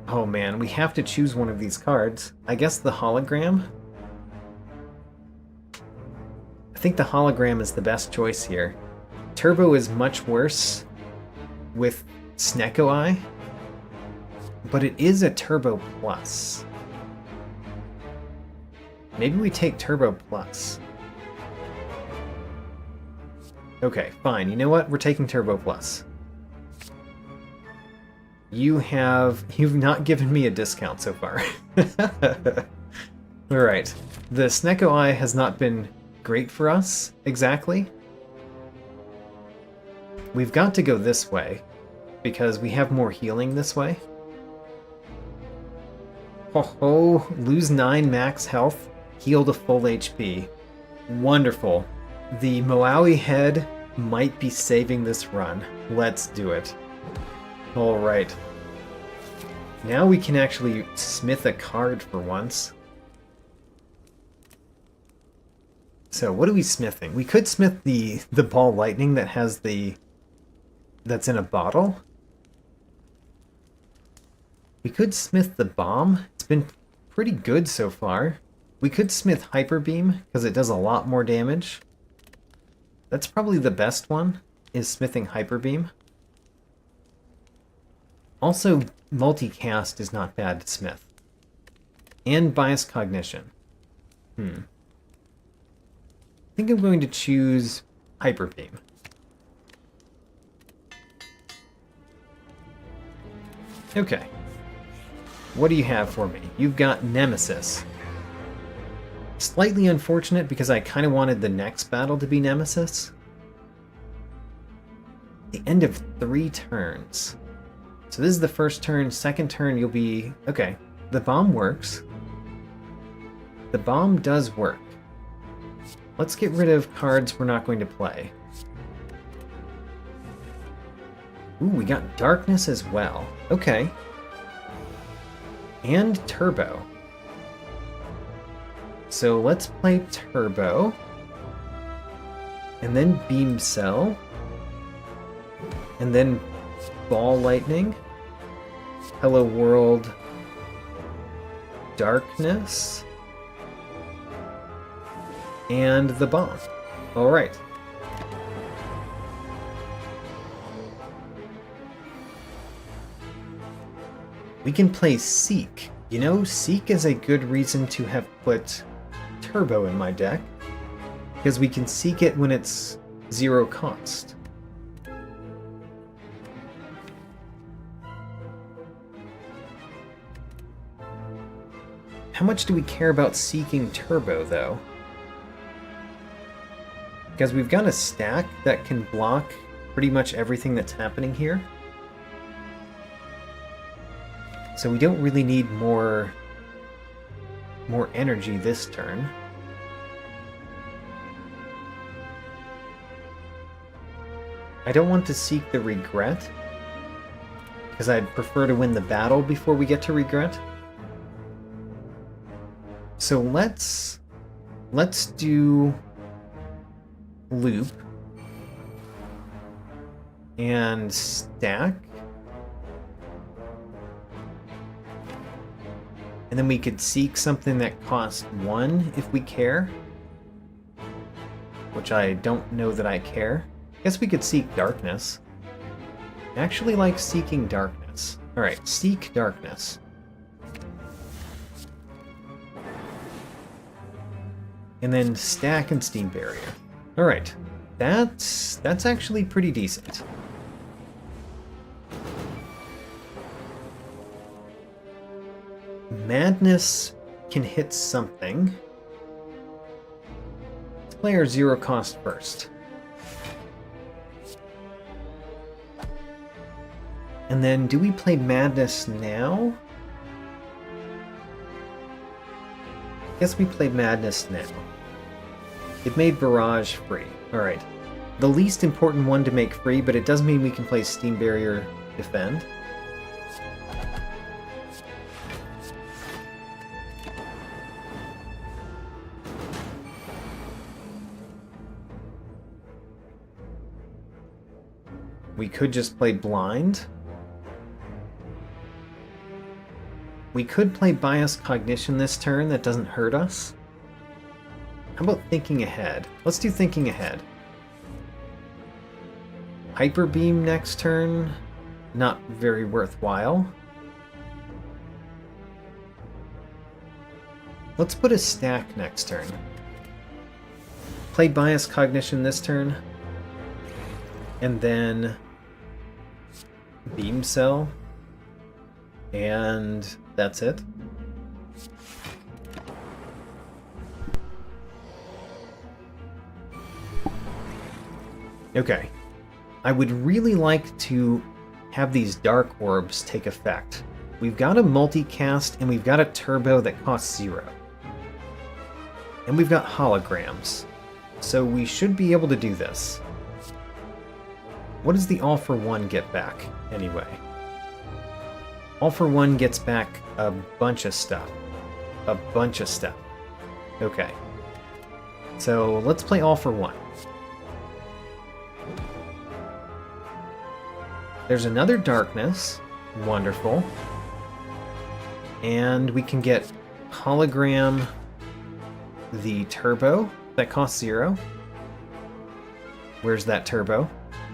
Oh man, we have to choose one of these cards. I guess the hologram? I think the hologram is the best choice here. Turbo is much worse with Snecko Eye, but it is a Turbo Plus. Maybe we take Turbo Plus. Okay, fine. You know what? We're taking Turbo Plus. You've not given me a discount so far. Alright. The Snecko Eye has not been great for us, exactly. We've got to go this way, because we have more healing this way. Ho-ho! Lose 9 max health, heal to full HP. Wonderful. The Moaui head might be saving this run. Let's do it. Alright. Now we can actually smith a card for once. So what are we smithing? We could smith the ball lightning that has that's in a bottle. We could smith the bomb. It's been pretty good so far. We could smith Hyper Beam because it does a lot more damage. That's probably the best one, is smithing Hyper Beam. Also, multicast is not bad to smith. And bias cognition. I think I'm going to choose Hyper Beam. Okay. What do you have for me? You've got Nemesis. Slightly unfortunate because I kind of wanted the next battle to be Nemesis. The end of 3 turns. So this is the first turn. Second turn you'll be... Okay, the bomb works. The bomb does work. Let's get rid of cards we're not going to play. Ooh, we got Darkness as well. Okay. And Turbo. So let's play Turbo. And then Beam Cell. And then Ball Lightning. Hello World. Darkness. And the bomb. Alright. We can play Seek. You know, Seek is a good reason to have put Turbo in my deck, because we can Seek it when it's 0 cost. How much do we care about Seeking Turbo, though? Because we've got a stack that can block pretty much everything that's happening here. So we don't really need more energy this turn. I don't want to seek the Regret, because I'd prefer to win the battle before we get to Regret. So let's do Loop and stack. And then we could seek something that costs 1 if we care. Which I don't know that I care. I guess we could seek Darkness. I actually like seeking Darkness. Alright, seek Darkness. And then stack and Steam Barrier. Alright, that's actually pretty decent. Madness can hit something. Let's play our 0 cost first. And then, do we play Madness now? I guess we play Madness now. It made Barrage free. Alright. The least important one to make free, but it does mean we can play Steam Barrier Defend. We could just play Blind. We could play Bias Cognition this turn, that doesn't hurt us. How about Thinking Ahead? Let's do Thinking Ahead. Hyper Beam next turn, not very worthwhile. Let's put a stack next turn. Play Bias Cognition this turn. And then Beam Cell. And that's it. Okay. I would really like to have these Dark Orbs take effect. We've got a multicast and we've got a turbo that costs 0. And we've got holograms. So we should be able to do this. What does the All for One get back, anyway? All for One gets back a bunch of stuff. A bunch of stuff. Okay. So let's play All for One. There's another Darkness. Wonderful. And we can get Hologram the Turbo that costs 0. Where's that Turbo?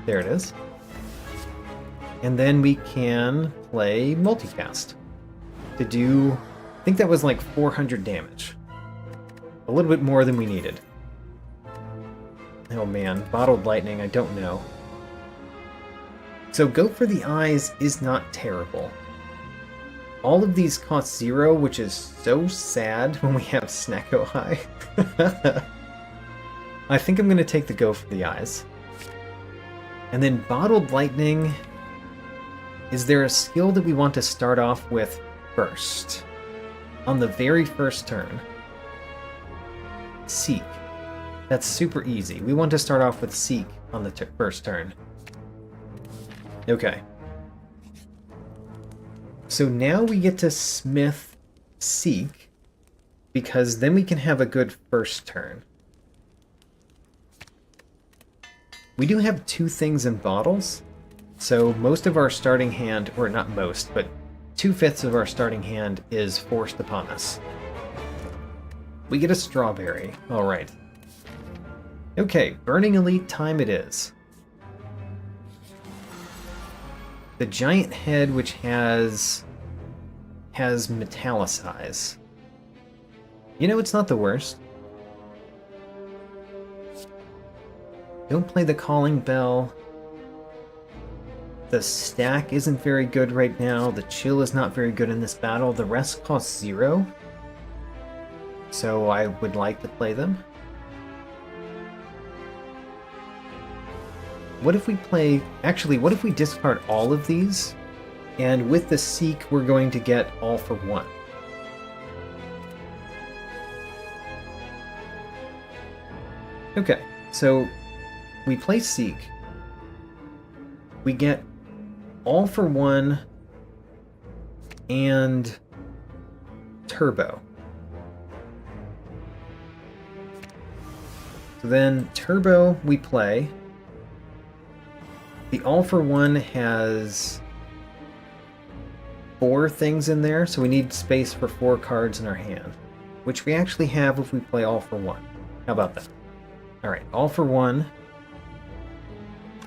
There it is. And then we can play Multicast to do, I think that was like 400 damage. A little bit more than we needed. Oh man, Bottled Lightning, I don't know. So Go for the Eyes is not terrible. All of these cost 0, which is so sad when we have Snecko High. I think I'm going to take the Go for the Eyes. And then Bottled Lightning. Is there a skill that we want to start off with first? On the very first turn. Seek. That's super easy. We want to start off with Seek on the first turn. Okay. So now we get to Smith Seek, because then we can have a good first turn. We do have 2 things in bottles, so most of our starting hand, or not most, but 2/5 of our starting hand is forced upon us. We get a Strawberry. Alright. Okay, Burning Elite time it is. The Giant Head, which has Metallicize. You know, it's not the worst. Don't play the Calling Bell. The stack isn't very good right now. The chill is not very good in this battle. The rest costs 0. So I would like to play them. What if we play... Actually, what if we discard all of these? And with the Seek, we're going to get All for One. Okay, so we play Seek. We get All for One and Turbo. So then Turbo we play. The All for One has 4 things in there, so we need space for 4 cards in our hand, which we actually have if we play All for One. How about that? Alright, All for One.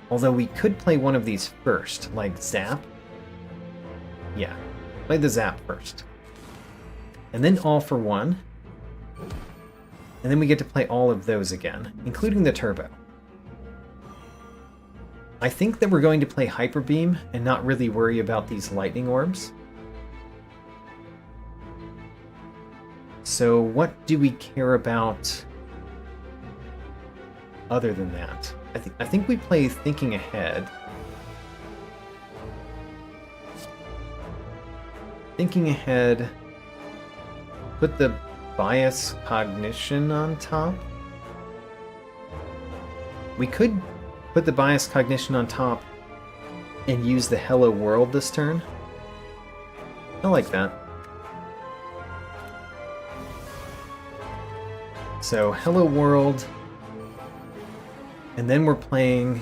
Although we could play one of these first, like Zap. Yeah, play the Zap first. And then All for One. And then we get to play all of those again, including the Turbo. I think that we're going to play Hyper Beam and not really worry about these Lightning Orbs. So what do we care about other than that? I think we play Thinking Ahead. Thinking Ahead, put the bias cognition on top. We could put the bias cognition on top and use the Hello World this turn. I like that. So Hello World, and then we're playing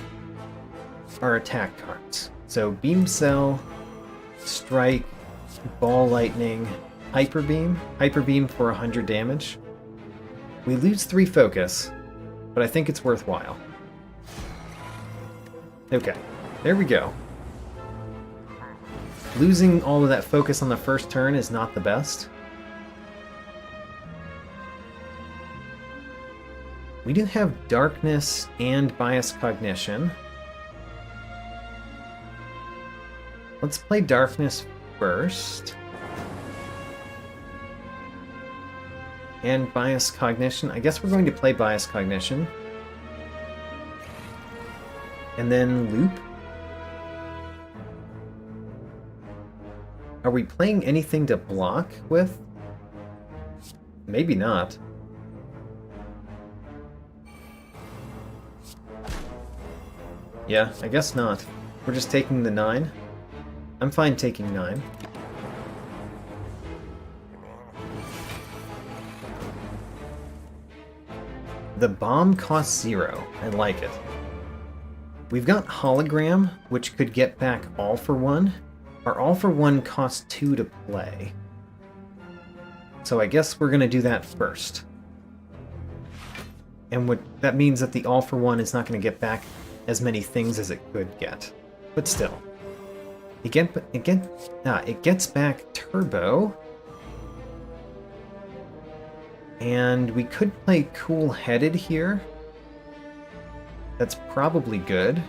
our attack cards. So Beam Cell, Strike, Ball Lightning, Hyper Beam. Hyper Beam for 100 damage. We lose 3 focus, but I think it's worthwhile. Okay, there we go. Losing all of that focus on the first turn is not the best. We do have Darkness and Bias Cognition. Let's play Darkness first. And Bias Cognition. I guess we're going to play Bias Cognition. And then Loop. Are we playing anything to block with? Maybe not. Yeah, I guess not. We're just taking the 9. I'm fine taking 9. The bomb costs 0. I like it. We've got Hologram, which could get back All for One. Our All for One costs 2 to play. So I guess we're going to do that first. And that means that the All for One is not going to get back as many things as it could get. But still. It gets back Turbo. And we could play Cool-Headed here. That's probably good.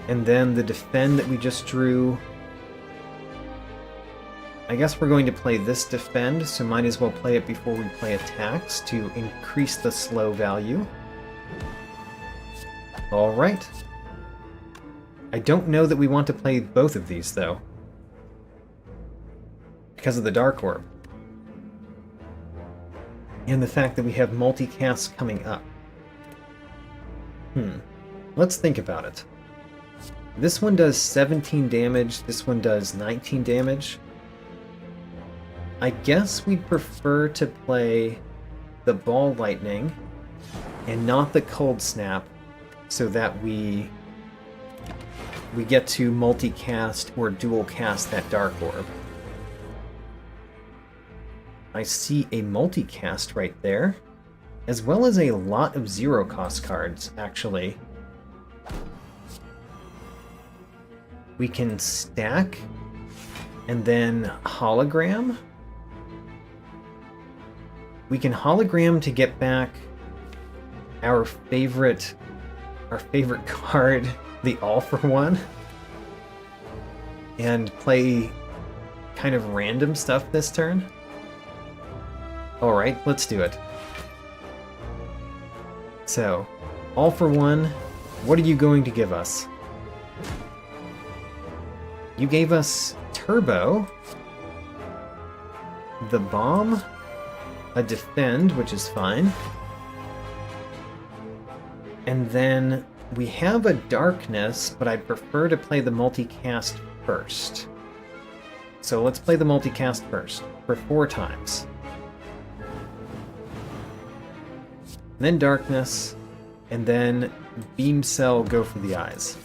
And then the Defend that we just drew. I guess we're going to play this Defend, so might as well play it before we play attacks to increase the slow value. Alright. I don't know that we want to play both of these, though. Because of the Dark Orb. And the fact that we have multicast coming up. Let's think about it. This one does 17 damage, this one does 19 damage. I guess we'd prefer to play the Ball Lightning and not the Cold Snap, so that we get to multicast or dual cast that Dark Orb. I see a multicast right there, as well as a lot of zero-cost cards, actually. We can stack, and then hologram. We can hologram to get back our favorite card, the All for One, and play kind of random stuff this turn. Alright, let's do it. So, All for One, what are you going to give us? You gave us Turbo, the Bomb, a Defend, which is fine, and then we have a Darkness, but I'd prefer to play the multicast first. So let's play the multicast first, for 4 times. And then Darkness, and then Beam Cell, go for the eyes.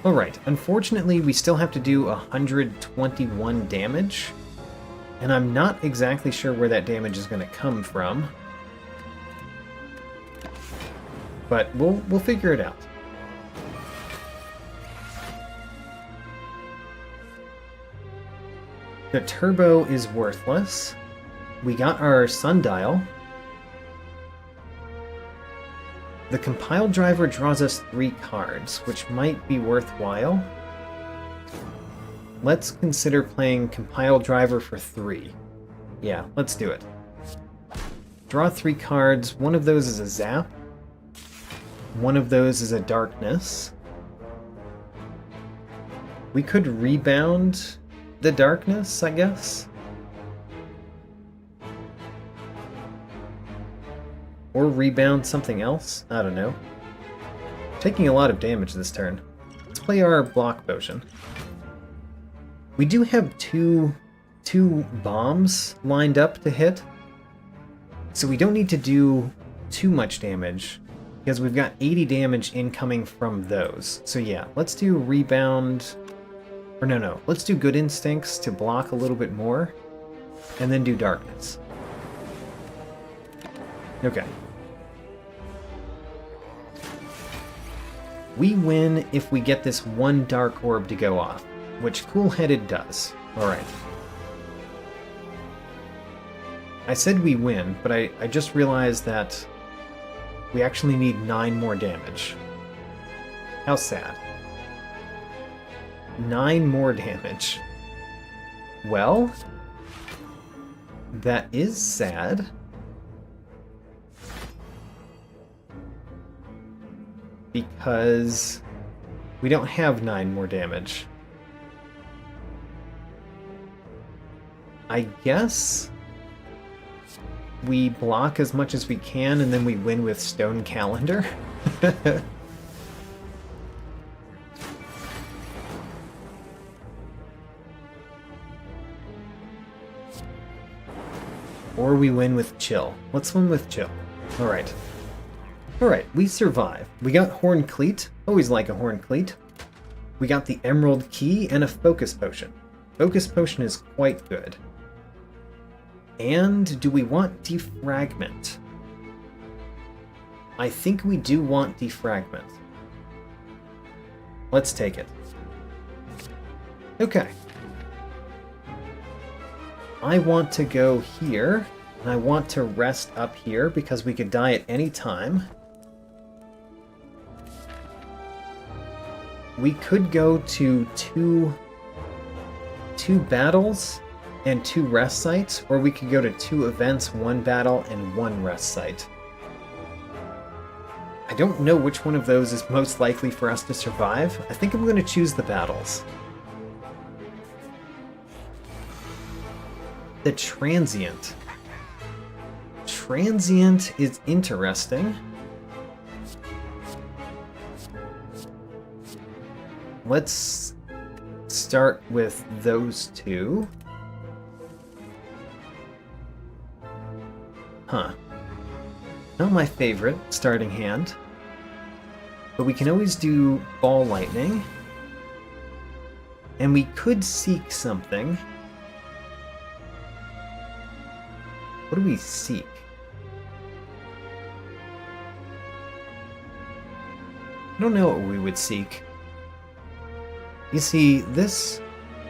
Alright, unfortunately we still have to do 121 damage, and I'm not exactly sure where that damage is going to come from. But we'll figure it out. The Turbo is worthless. We got our Sundial. The Compile Driver draws us 3 cards, which might be worthwhile. let's consider playing Compile Driver for 3. Yeah, let's do it. Draw 3 cards. One of those is a Zap. One of those is a Darkness. We could rebound the Darkness, I guess. Or rebound something else. I don't know. Taking a lot of damage this turn. Let's play our block potion. We do have two bombs lined up to hit, so we don't need to do too much damage, because we've got 80 damage incoming from those. So yeah, let's do rebound, or no, let's do good instincts to block a little bit more, and then do darkness. Okay. We win if we get this one dark orb to go off, which Cool-Headed does. Alright. I said we win, but I just realized that we actually need 9 more damage. How sad. 9 more damage. Well, that is sad. Because we don't have 9 more damage. I guess we block as much as we can and then we win with Stone Calendar. Or we win with Chill. Let's win with Chill. Alright. Alright, we survive. We got Horn Cleat. Always like a Horn Cleat. We got the Emerald Key and a Focus Potion. Focus Potion is quite good. And do we want Defragment? I think we do want Defragment. Let's take it. Okay. I want to go here, and I want to rest up here because we could die at any time. We could go to two battles and 2 rest sites, or we could go to 2 events, 1 battle, and 1 rest site. I don't know which one of those is most likely for us to survive. I think I'm going to choose the battles. The Transient. Transient is interesting. Let's start with those 2. Huh. Not my favorite starting hand. But we can always do Ball Lightning. And we could seek something. What do we seek? I don't know what we would seek. You see, this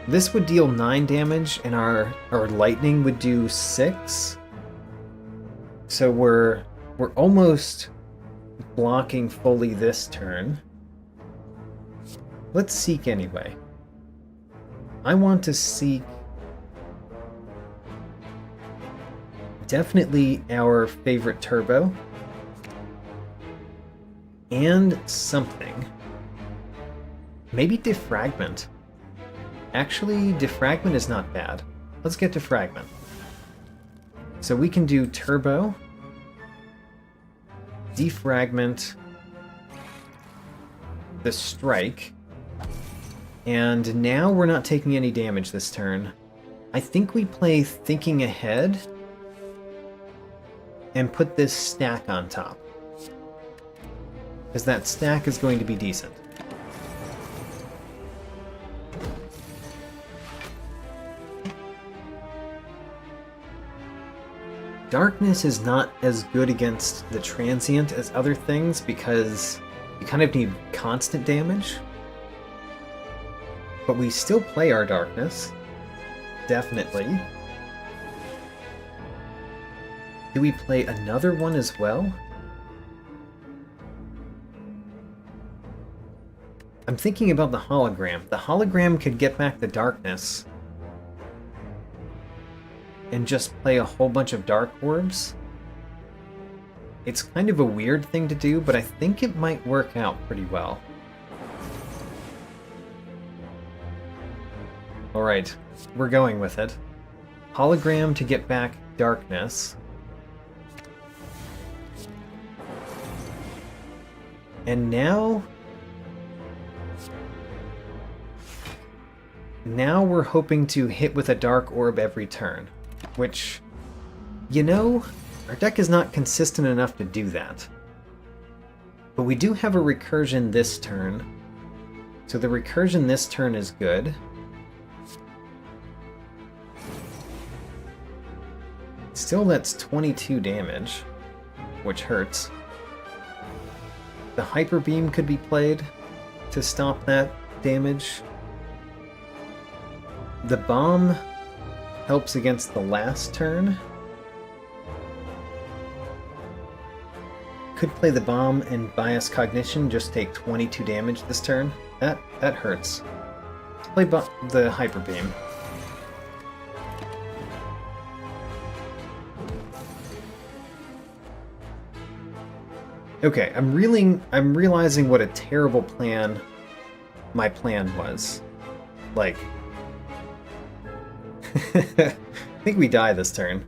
would deal 9 damage, and our lightning would do 6. So we're almost blocking fully this turn. Let's seek anyway. I want to seek definitely our favorite turbo and something. Maybe Defragment. Actually, Defragment is not bad. Let's get Defragment. So we can do Turbo, Defragment, the Strike, and now we're not taking any damage this turn. I think we play Thinking Ahead and put this stack on top, because that stack is going to be decent. Darkness is not as good against the Transient as other things because you kind of need constant damage. But we still play our Darkness. Definitely. Do we play another one as well? I'm thinking about the hologram. The hologram could get back the darkness and just play a whole bunch of dark orbs. It's kind of a weird thing to do, but I think it might work out pretty well. Alright, we're going with it. Hologram to get back darkness. And now we're hoping to hit with a dark orb every turn, which, you know, our deck is not consistent enough to do that. But we do have a recursion this turn, so the recursion this turn is good. Still, that's 22 damage, which hurts. The Hyper Beam could be played to stop that damage. The Bomb helps against the last turn. Could play the Bomb and Bias Cognition, just take 22 damage this turn. That hurts. Let's play the Hyper Beam. Okay, I'm realizing what a terrible plan my plan was. Like, I think we die this turn.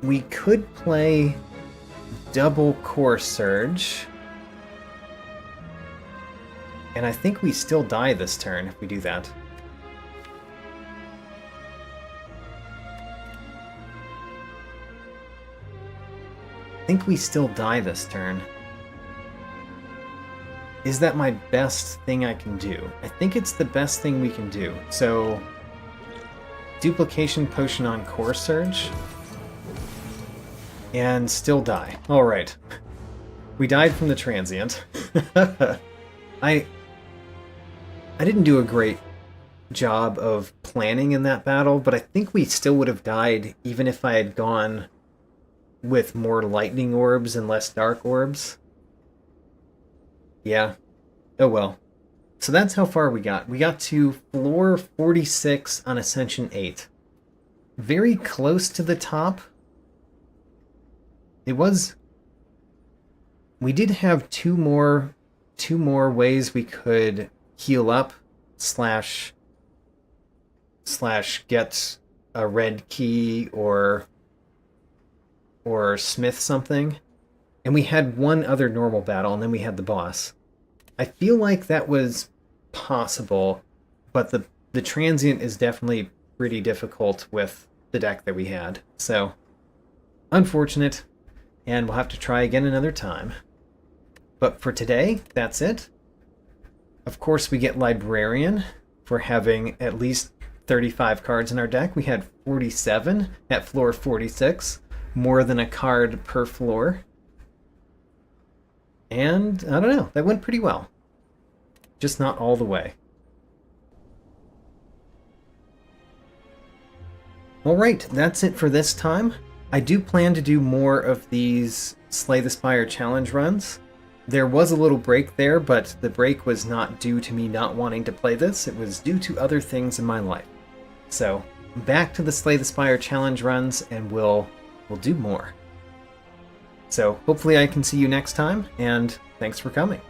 We could play double Core Surge. And I think we still die this turn if we do that. I think we still die this turn. Is that my best thing I can do? I think it's the best thing we can do. So, Duplication Potion on Core Surge. And still die. Alright. We died from the transient. I didn't do a great job of planning in that battle, but I think we still would have died even if I had gone with more lightning orbs and less dark orbs. Yeah. Oh well. So that's how far we got. We got to floor 46 on Ascension 8. Very close to the top. It was... We did have two more ways we could heal up slash get a red key or smith something. And we had one other normal battle, and then we had the boss. I feel like that was possible, but the transient is definitely pretty difficult with the deck that we had. So, unfortunate, and we'll have to try again another time. But for today, that's it. Of course, we get Librarian for having at least 35 cards in our deck. We had 47 at floor 46, more than a card per floor. And, I don't know, that went pretty well. Just not all the way. Alright, that's it for this time. I do plan to do more of these Slay the Spire challenge runs. There was a little break there, but the break was not due to me not wanting to play this. It was due to other things in my life. So, back to the Slay the Spire challenge runs, and we'll do more. So, hopefully I can see you next time, and thanks for coming.